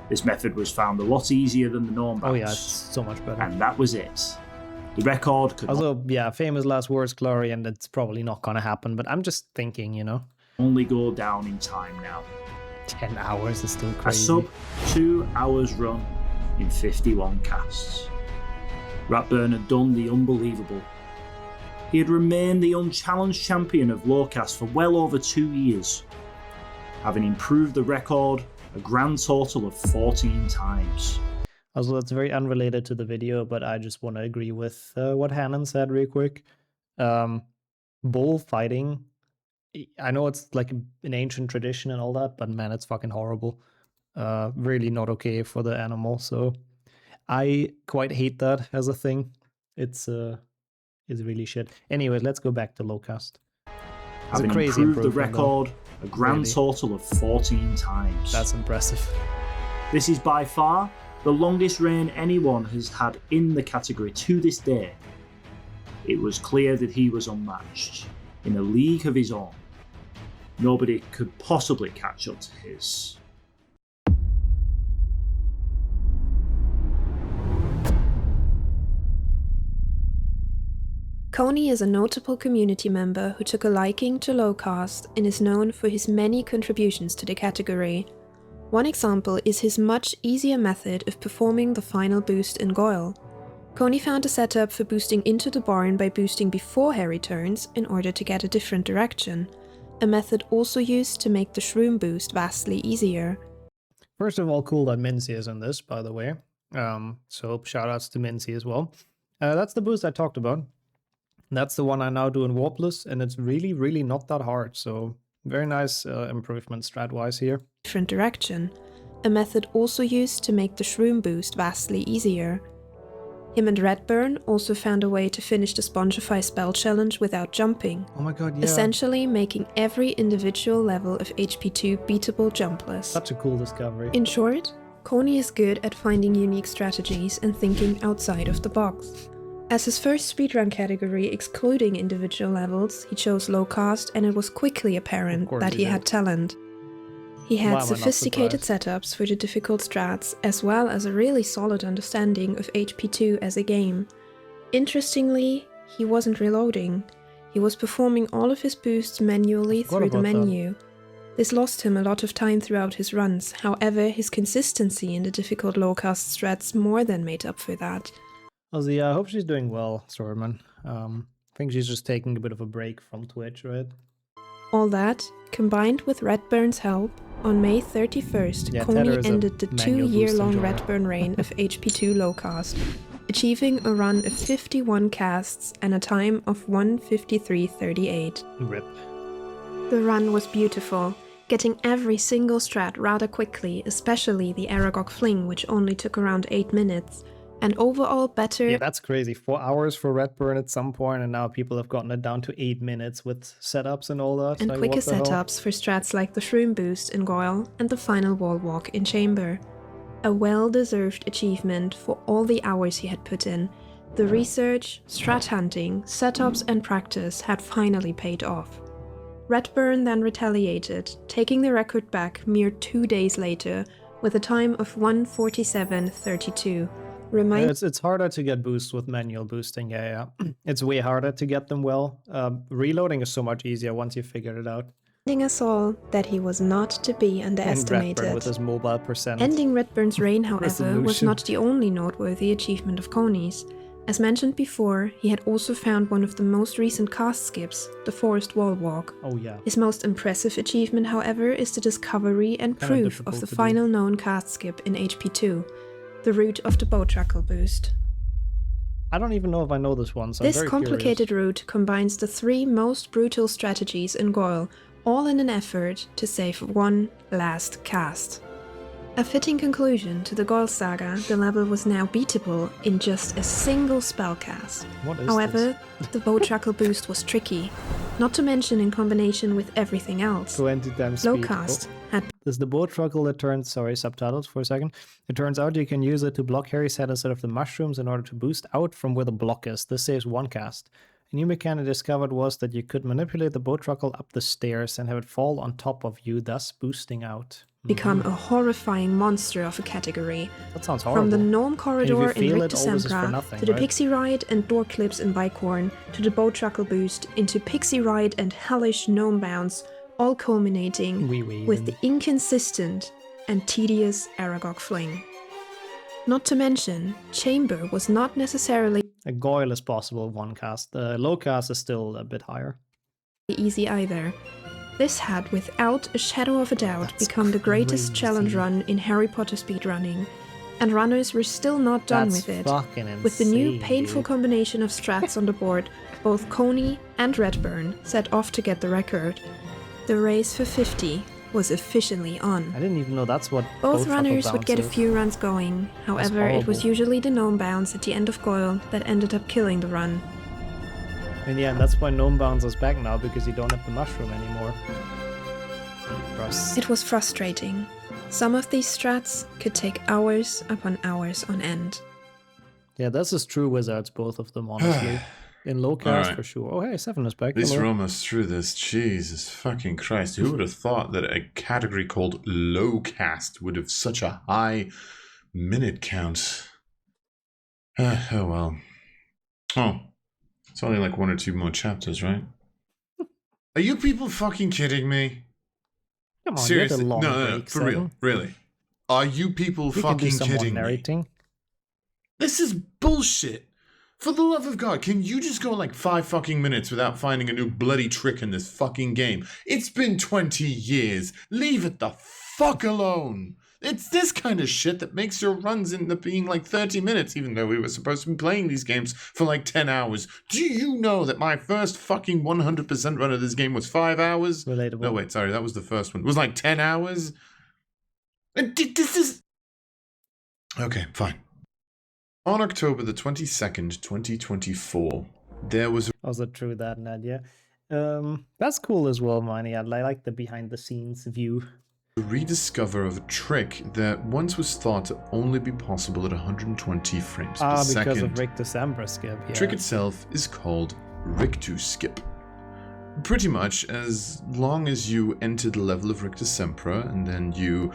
This method was found a lot easier than the gnome bounce. Oh yeah, it's so much better. And that was it. The record could also, yeah, famous last words, Glory, and it's probably not gonna happen, but I'm just thinking, you know. Only go down in time now. 10 hours is still crazy. A sub 2 hours run in 51 casts. Ratburn had done the unbelievable. He had remained the unchallenged champion of Lowcast for well over 2 years, having improved the record a grand total of 14 times. Also, that's very unrelated to the video, but I just want to agree with what Hannon said real quick. Bullfighting, I know it's like an ancient tradition and all that, but man, it's fucking horrible. Really not okay for the animal, so I quite hate that as a thing. It's really shit. Anyway, let's go back to Lowcast. Having improved the record a grand total of 14 times. That's impressive. This is by far the longest reign anyone has had in the category to this day. It was clear that he was unmatched, in a league of his own. Nobody could possibly catch up to his. Coney is a notable community member who took a liking to Lowcast and is known for his many contributions to the category. One example is his much easier method of performing the final boost in Goyle. Coney found a setup for boosting into the barn by boosting before Harry turns in order to get a different direction, a method also used to make the shroom boost vastly easier. First of all, cool that Mincy is in this, by the way. So shoutouts to Mincy as well. That's the boost I talked about. That's the one I now do in Warpless, and it's really, really not that hard. So very nice improvement strat-wise here. Different direction, a method also used to make the shroom boost vastly easier. Him and Redburn also found a way to finish the Spongify spell challenge without jumping. Oh my god, yeah. Essentially making every individual level of HP2 beatable jumpless. Such a cool discovery. In short, Coney is good at finding unique strategies and thinking outside of the box. As his first speedrun category excluding individual levels, he chose Lowcast, and it was quickly apparent that he had talent. He had sophisticated setups for the difficult strats, as well as a really solid understanding of HP2 as a game. Interestingly, he wasn't reloading. He was performing all of his boosts manually through the menu. This lost him a lot of time throughout his runs, however his consistency in the difficult Lowcast strats more than made up for that. Also, yeah, I hope she's doing well, Swordman. I think she's just taking a bit of a break from Twitch, right? All that, combined with Redburn's help, on May 31st, Coney ended the 2-year-long Redburn reign of HP2 Lowcast, achieving a run of 51 casts and a time of 1:53:38. Rip. The run was beautiful, getting every single strat rather quickly, especially the Aragog Fling, which only took around 8 minutes. And overall better. Yeah, that's crazy. 4 hours for Redburn at some point, and now people have gotten it down to 8 minutes with setups and all that. And like, quicker setups for strats like the Shroom Boost in Goyle and the final wall walk in Chamber. A well-deserved achievement for all the hours he had put in. The research, strat hunting, setups and practice had finally paid off. Redburn then retaliated, taking the record back mere 2 days later with a time of 1:47:32. It's harder to get boosts with manual boosting, yeah. It's way harder to get them well. Reloading is so much easier once you figured it out. Reminding us all that he was not to be underestimated. Redburn with his mobile percent. Ending Redburn's reign, however, was not the only noteworthy achievement of Coney's. As mentioned before, he had also found one of the most recent cast skips, the Forest Wall Walk. Oh yeah. His most impressive achievement, however, is the discovery and proof of the final known cast skip in HP2, the route of the Bowtruckle boost. I don't even know if I know this one, so I'm This very complicated curious. route combines the 3 most brutal strategies in Goyle, all in an effort to save one last cast. A fitting conclusion to the Goyle saga, the level was now beatable in just a single spellcast. However, the Bowtruckle boost was tricky, not to mention in combination with everything else. 20 times speed. Lowcast had This is the Bowtruckle that turns, subtitles for a second. It turns out you can use it to block Harry's head instead of the mushrooms in order to boost out from where the block is. This saves one cast. A new mechanic discovered was that you could manipulate the Bowtruckle up the stairs and have it fall on top of you, thus boosting out. become a horrifying monster of a category. That sounds horrible. From the Gnome Corridor in feel it, all this is for Rictusempra nothing, to the right? Pixie Ride and Door Clips in Bicorn to the Bowtruckle boost into Pixie Ride and hellish Gnome Bounce, all culminating with the inconsistent and tedious Aragog Fling. Not to mention, Chamber was not necessarily A Goyle is possible one cast. Lowcast is still a bit higher. easy either. This had, without a shadow of a doubt, become the greatest challenge run in Harry Potter speedrunning, and runners were still not done That's with it. fucking With the new insane, painful dude. combination of strats on the board, both Coney and Redburn set off to get the record. The race for 50 was officially on. I didn't even know that's what Both Bowtruckle runners would bounce get a is. few runs going, however it was horrible. usually the Gnome Bounce at the end of Goyle that ended up killing the run. And yeah, and that's why Gnome Bounce is back now, because you don't have the mushroom anymore. Gross. It was frustrating. Some of these strats could take hours upon hours on end. Yeah, this is true wizards, both of them, honestly. In Lowcast, Alright. for sure. Oh, hey, Seven is back. At least Hello. we're almost through this. Jesus fucking Christ. Who would have thought that a category called Lowcast would have such a high minute count? Oh well. Oh. It's only like 1 or 2 more chapters, right? Are you people fucking kidding me? Come on, Seriously? you had a long No, break, for real. Seven. Really. Are you people We can do fucking some more kidding me? narrating. This is bullshit. For the love of God, can you just go like 5 fucking minutes without finding a new bloody trick in this fucking game? It's been 20 years. Leave it the fuck alone. It's this kind of shit that makes your runs end up being like 30 minutes, even though we were supposed to be playing these games for like 10 hours. Do you know that my first fucking 100% run of this game was 5 hours? Relatable. No, wait, sorry, that was the first one. It was like 10 hours? And this is... Okay, fine. On October the 22nd, 2024, there was... Also true that, Nadia. That's cool as well, Miney. I like the behind-the-scenes view. a rediscover of a trick that once was thought to only be possible at 120 frames per second. Because of Rictusempra skip, yeah. The trick itself is called Rictus skip. Pretty much as long as you enter the level of Rictusempra and then you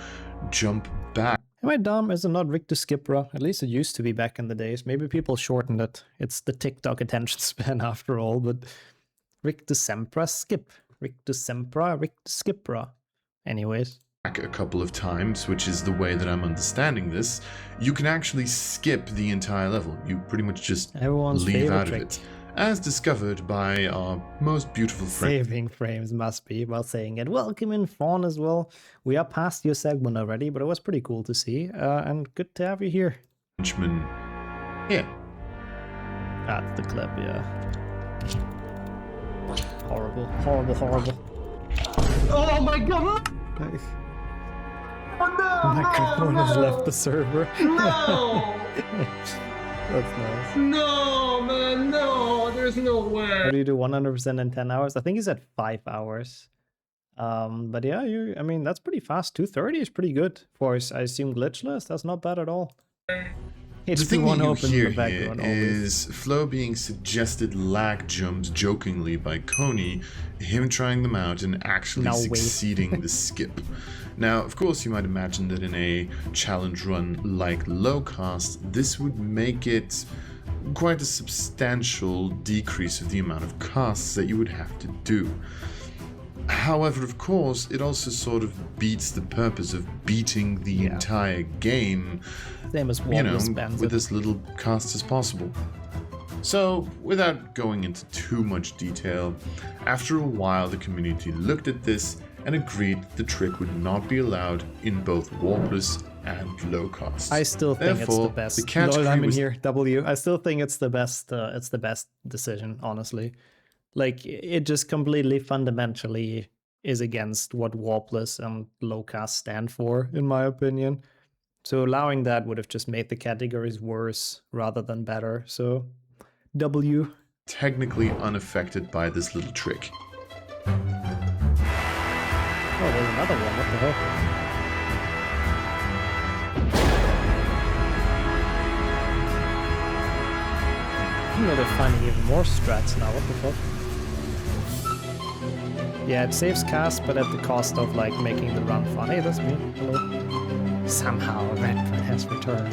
jump back. Am I dumb? Is it not Rictus Skipra? At least it used to be back in the days. Maybe people shortened it. It's the TikTok attention span after all, but Rictusempra skip. Rictusempra, Rictus Skipra. Anyways. Back a couple of times, which is the way that I'm understanding this, you can actually skip the entire level. You pretty much just Everyone's leave favorite out trick. of it. As discovered by our most beautiful friend. Saving frames must be while saying it. Welcome in, Fawn, as well. We are past your segment already, but it was pretty cool to see. And good to have you here. Frenchman. Yeah. That's the clip, yeah. Horrible, horrible, horrible. Oh my god! Oh no! Microphone has left the server. No! That's nice. No, man, no! There's no way! How do you do 100% in 10 hours? I think he's at 5 hours. But yeah, I mean, that's pretty fast. 230 is pretty good for, I assume, glitchless. That's not bad at all. The thing that you hear here is Flo being suggested lag jumps jokingly by Coney, him trying them out and actually succeeding the skip. Now, of course, you might imagine that in a challenge run like Lowcast, this would make it quite a substantial decrease of the amount of casts that you would have to do. However, of course, it also sort of beats the purpose of beating the entire game, with as little cast as possible. So, without going into too much detail, after a while the community looked at this and agreed the trick would not be allowed in both Warpless and Lowcast. I still think it's the best. The category I'm in here, W. I still think it's the best. It's the best decision, honestly. Like, it just completely fundamentally is against what Warpless and Lowcast stand for, in my opinion. So allowing that would have just made the categories worse rather than better. So, W. Technically unaffected by this little trick. Oh, there's another one. What the hell? They're finding even more strats now. What the fuck? Yeah, it saves cast, but at the cost of, like, making the run fun. Hey, that's me. Hello. Somehow Redfern has returned.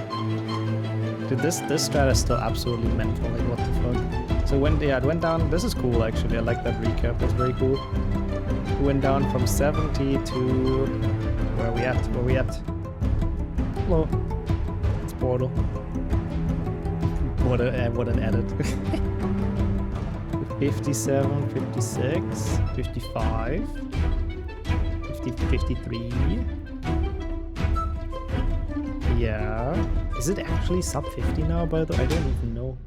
Dude, this strat is still absolutely mental. Like, what the fuck? So it went down. This is cool, actually. I like that recap. That's very cool. It went down from 70 to... Where are we at? Hello. It's Portal. What an edit. 57, 56, 55, 53. Yeah. Is it actually sub 50 now, by the way? I don't even know.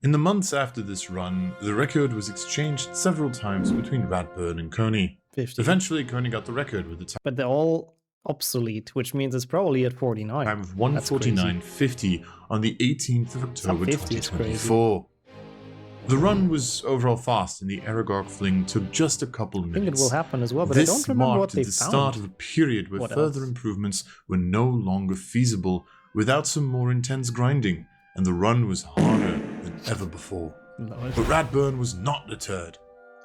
In the months after this run, the record was exchanged several times between Radburn and Coney. 50. Eventually, Coney got the record with the time. But they're all obsolete, which means it's probably at 49. Time of 1:49.50 on the 18th of October 2024. The run was overall fast, and the Aragog fling took just a couple minutes. I think it will happen as well, but I don't remember what they found. This marked the start of a period where further improvements were no longer feasible without some more intense grinding, and the run was harder than ever before. But Radburn was not deterred.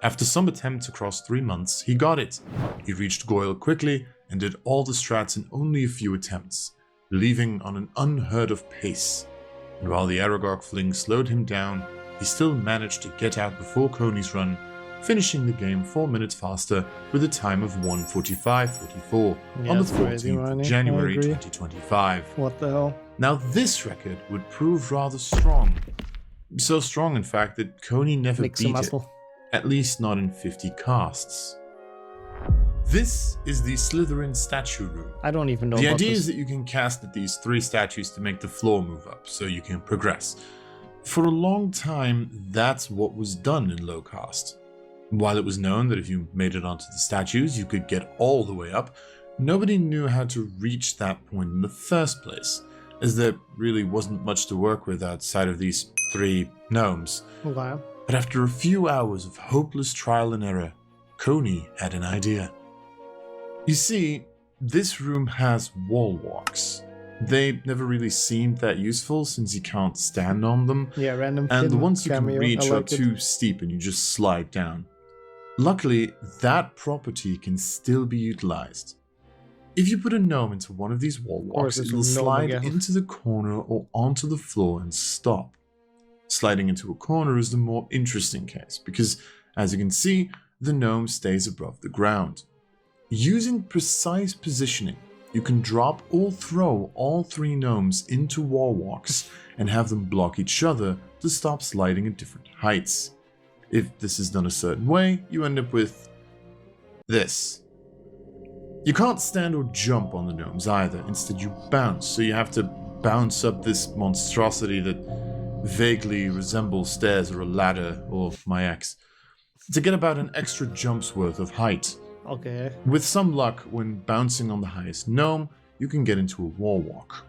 After some attempts across 3 months, he got it. He reached Goyle quickly and did all the strats in only a few attempts, leaving on an unheard of pace. And while the Aragog fling slowed him down, he still managed to get out before Coney's run, finishing the game 4 minutes faster with a time of 1:45.44 on the 14th of January 2025. What the hell? Now this record would prove rather strong. So strong, in fact, that Coney never beat it. At least not in 50 casts. This is the Slytherin statue room. I don't even know The idea is that you can cast at these 3 statues to make the floor move up, so you can progress. For a long time, that's what was done in Lowcast. While it was known that if you made it onto the statues, you could get all the way up, nobody knew how to reach that point in the first place, as there really wasn't much to work with outside of these 3 gnomes. Wow. But after a few hours of hopeless trial and error, Coney had an idea. You see, this room has wall walks. They never really seemed that useful since you can't stand on them. Yeah, random. And the ones you can reach are too steep and you just slide down. Luckily, that property can still be utilized. If you put a gnome into one of these wall walks, it will slide into the corner or onto the floor and stop. Sliding into a corner is the more interesting case because, as you can see, the gnome stays above the ground. Using precise positioning, you can drop or throw all 3 gnomes into wall walks and have them block each other to stop sliding at different heights. If this is done a certain way, you end up with this. You can't stand or jump on the gnomes either, instead you bounce, so you have to bounce up this monstrosity that vaguely resembles stairs or a ladder or my ex, to get about an extra jump's worth of height. Okay. With some luck, when bouncing on the highest gnome, you can get into a wall walk.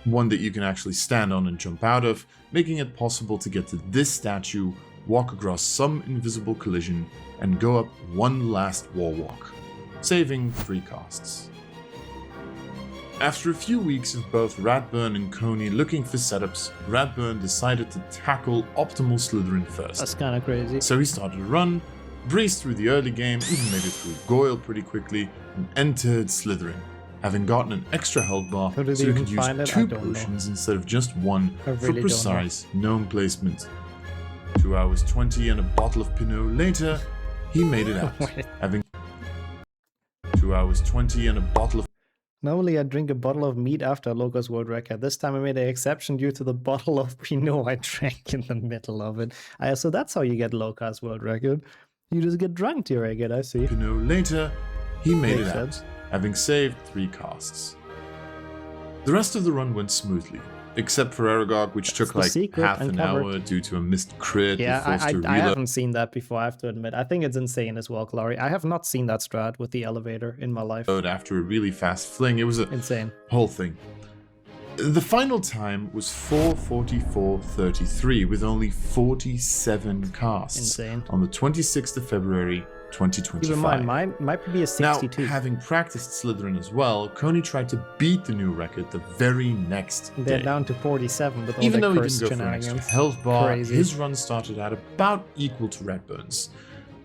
One that you can actually stand on and jump out of, making it possible to get to this statue, walk across some invisible collision, and go up one last wall walk, saving 3 casts. After a few weeks of both Radburn and Coney looking for setups, Radburn decided to tackle optimal Slytherin first. That's kind of crazy. So he started a run, breezed through the early game, even made it through Goyle pretty quickly, and entered Slytherin, having gotten an extra health bar so he could use 2 potions instead of just 1 for precise gnome placement. 2 hours 20 and a bottle of Pinot later, he made it out, having 2 hours 20 and a bottle of... Normally I drink a bottle of meat after a Lowcast world record. This time I made an exception due to the bottle of Pinot I drank in the middle of it. So that's how you get Lowcast world record. You just get drunk during it, I see. Pinot later, he made it out, having saved 3 casts. The rest of the run went smoothly, except for Aragog, which took like half an hour due to a missed crit. Yeah, I haven't seen that before, I have to admit. I think it's insane as well, Clary. I have not seen that strat with the elevator in my life. After a really fast fling, it was a insane whole thing. The final time was 4:44:33 with only 47 casts. Insane. On the 26th of February, 2025. Keep in mind, mine might be a 62. Now, having practiced Slytherin as well, Coney tried to beat the new record the very next day. They're down to 47 with all Even the though he cursed didn't go for an extra shenanigans. health bar, Crazy. his run started out about equal to Redburn's.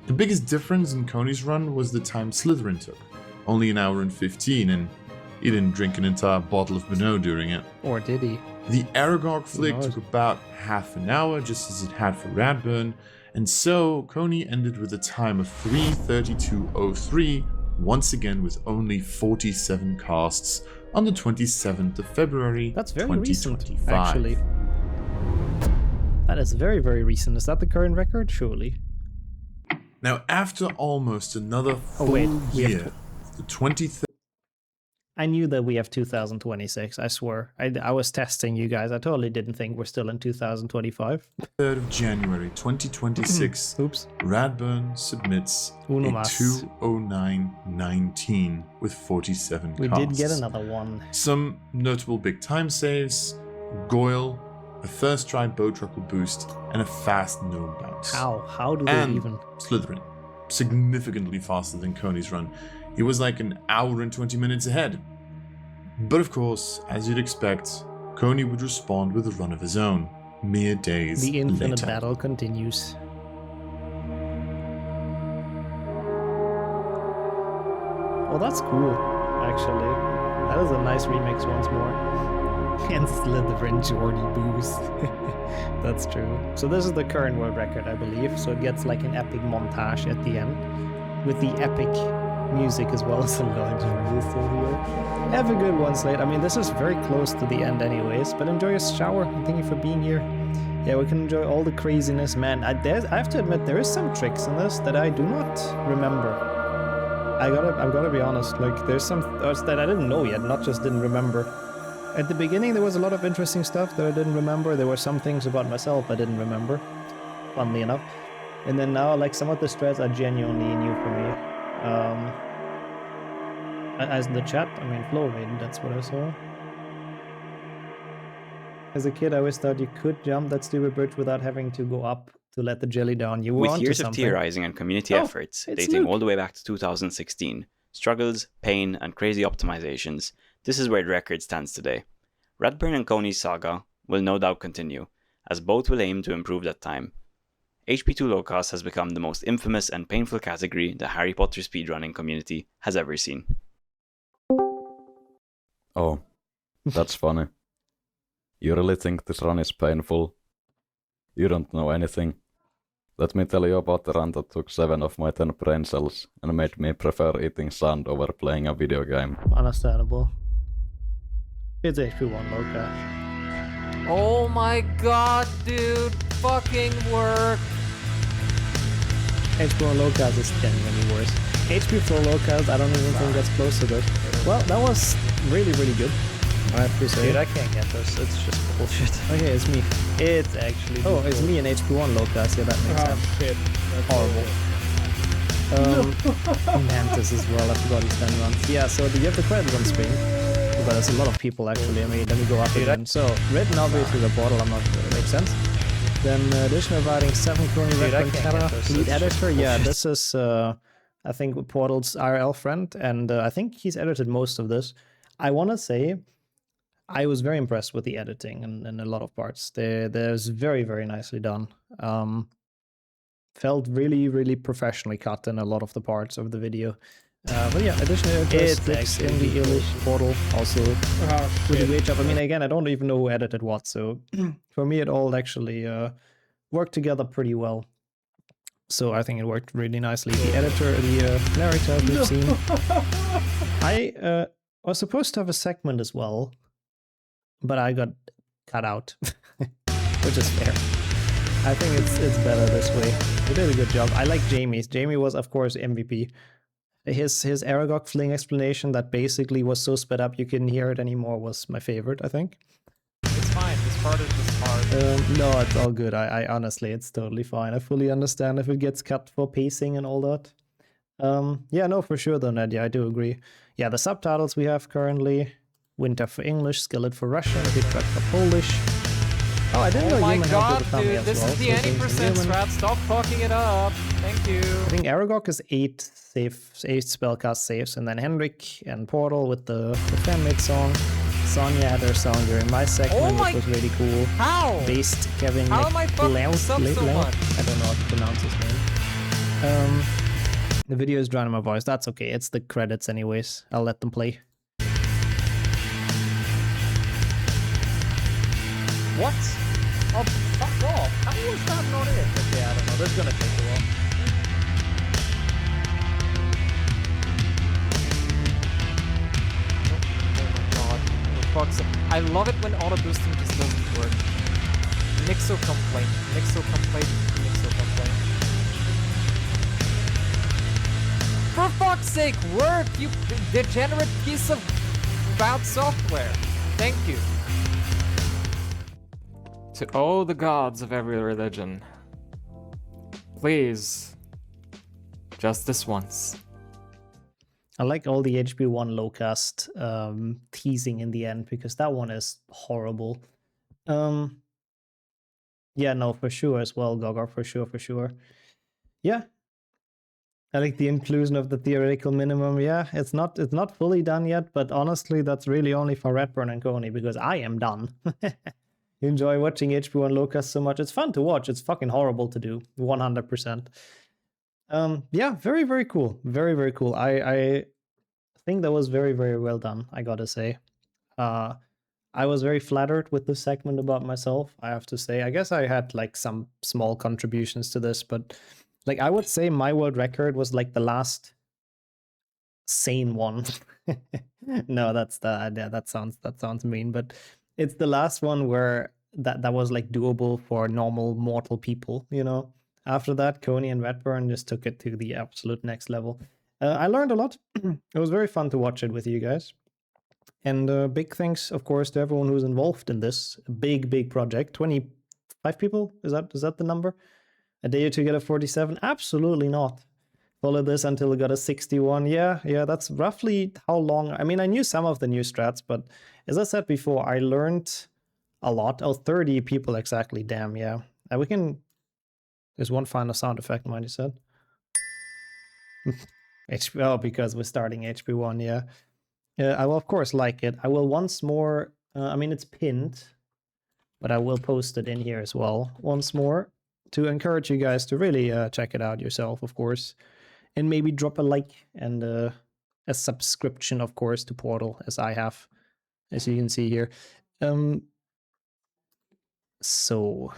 The biggest difference in Coney's run was the time Slytherin took, only an hour and 15, and he didn't drink an entire bottle of Pinot during it. Or did he? The Aragog flick took about half an hour, just as it had for Radburn, and so Coney ended with a time of 3:32:03, once again with only 47 casts on the 27th of February. That's very 2025. recent, actually. That is very, very recent. Is that the current record? Surely. Now, after almost another full year, the 23rd. I knew that we have 2026, I swear. I was testing you guys. I totally didn't think we're still in 2025. 3rd of January 2026. Oops. Radburn submits a 2:09:19 with 47 We casts. did get another one. Some notable big time saves: Goyle, a first try bow truckle boost, and a fast gnome bounce. How do they and even? Slytherin, significantly faster than Coney's run. He was like an hour and 20 minutes ahead. But of course, as you'd expect, Coney would respond with a run of his own, mere days The infinite later. battle continues. Well, that's cool, actually. That is a nice remix once more. And Slytherin Jordy boost. That's true. So this is the current world record, I believe. So it gets like an epic montage at the end. With the epic music as well as the legendary still here. Have a good one, Slate. I mean, this is very close to the end anyways, but enjoy your shower and thank you for being here. Yeah, we can enjoy all the craziness, man. I have to admit, there is some tricks in this that I do not remember. I've gotta be honest, like, there's some that I didn't know yet, not just didn't remember. At the beginning, there was a lot of interesting stuff that I didn't remember. There were some things about myself I didn't remember, funnily enough. And then now, like, some of the strats are genuinely new for me. As in the chat, I mean, flow rate, that's what I saw. As a kid, I always thought you could jump that stupid bridge without having to go up to let the jelly down. You were With onto years of something. theorizing and community efforts, it's dating Luke. all the way back to 2016, struggles, pain, and crazy optimizations, this is where the record stands today. Radburn and Coney's saga will no doubt continue, as both will aim to improve that time. HP2 Lowcast has become the most infamous and painful category the Harry Potter speedrunning community has ever seen. Oh, that's funny. You really think this run is painful? You don't know anything. Let me tell you about the run that took 7 of my 10 brain cells and made me prefer eating sand over playing a video game. Understandable. It's HP1 Lowcast. Oh my god, dude. Fucking work. HP1 Lowcast is genuinely worse. HP4 Lowcast, I don't even think that's close to this. Well, that was really, really good. I have to say. Dude, I can't get this. It's just bullshit. Okay, it's me. It's actually. Oh, it's me and HP1 Lowcast. Yeah, that makes sense. Shit. That's Horrible. Mantis as well. I forgot his 10 runs. Yeah, so you have the credit on screen. But there's a lot of people actually. I mean, let me go up again. So, written obviously the bottle, I'm not sure it makes sense. Then additional writing 7 Crony Record Terra. Lead editor, yeah, this is I think Portal's IRL friend, and I think he's edited most of this. I want to say I was very impressed with the editing in a lot of parts. There's very, very nicely done. Felt really, really professionally cut in a lot of the parts of the video. But yeah, additional clips in the English portal also with a great job. I mean, again, I don't even know who edited what, so for me it all actually worked together pretty well. So I think it worked really nicely. The editor, the narrator we've seen. I was supposed to have a segment as well, but I got cut out, which is fair. I think it's better this way. They did a good job. I like Jamie's. Jamie was, of course, MVP. His Aragog fling explanation that basically was so sped up you couldn't hear it anymore was my favorite, I think. It's fine. This part is just hard. No, it's all good. I honestly, it's totally fine. I fully understand if it gets cut for pacing and all that. Yeah, no, for sure though, Nadia, I do agree. Yeah, the subtitles we have currently: Winter for English, Skillet for Russian, Big Track for Polish. Oh, I didn't know my Human god, helped with the dude, this is the 80% strat. Stop fucking it up. Thank you. I think Aragog is 8 spellcast saves, and then Henrik and Portal with the fan-made song. Sonya had her song during my segment, which was really cool. How? Based Kevin How am I fucking this up so much? I don't know how to pronounce his name. The video is drowning my voice. That's okay. It's the credits anyways. I'll let them play. What? Oh, fuck off. How was that not it? Okay, I don't know. This is gonna take a while. Oh my god. For fuck's sake. I love it when auto boosting just doesn't work. Nixo complaint. Nixo complaint. Nixo complaint. For fuck's sake, work, you degenerate piece of bad software. Thank you. To all the gods of every religion, please, just this once. I like all the HP1 Lowcast teasing in the end, because that one is horrible. Yeah, no, for sure as well, Gogor, for sure. Yeah. I like the inclusion of the theoretical minimum. Yeah, it's not fully done yet, but honestly, that's really only for Redburn and Coney, because I am done. Enjoy watching HP1 Lowcast so much. It's fun to watch. It's fucking horrible to do. 100%. Yeah, very, very cool. Very, very cool. I think that was very, very well done, I gotta say. I was very flattered with this segment about myself, I have to say. I guess I had like some small contributions to this, but like I would say my world record was like the last sane one. No, that sounds mean, but it's the last one where that was like doable for normal mortal people, you know. After that, Coney and Redburn just took it to the absolute next level. I learned a lot. It was very fun to watch it with you guys. And big thanks, of course, to everyone who's involved in this big project. 25 people? Is that the number? A day or two get a 47? Absolutely not. Follow this until it got a 61. Yeah, that's roughly how long. I mean, I knew some of the new strats, but as I said before, I learned a lot. Oh, 30 people exactly. Damn, yeah. We can... There's one final sound effect, mind you said. Oh, because we're starting HP1, yeah. I will, of course, like it. I will once more... I mean, it's pinned, but I will post it in here as well once more to encourage you guys to really check it out yourself, of course. And maybe drop a like and a subscription, of course, to Portal, as I have, as you can see here. So...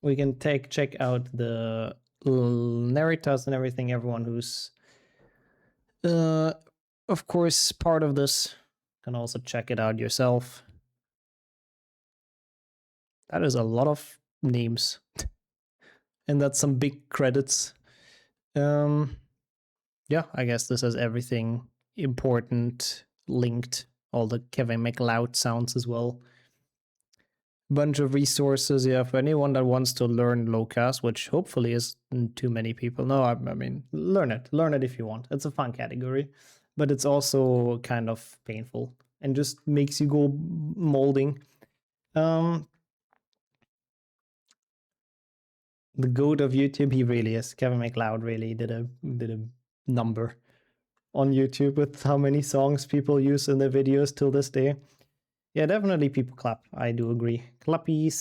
we can check out the narrators and everything, everyone who's, of course, part of this. Can also check it out yourself. That is a lot of names. And that's some big credits. Yeah, I guess this has everything important linked. All the Kevin MacLeod sounds as well. Bunch of resources, yeah, for anyone that wants to learn Lowcast, which hopefully isn't too many people. No, I mean, learn it if you want. It's a fun category, but it's also kind of painful and just makes you go molding. the goat of YouTube. He really is. Kevin MacLeod really did a number on YouTube with how many songs people use in their videos till this day. Yeah, definitely people clap. I do agree. Clappies.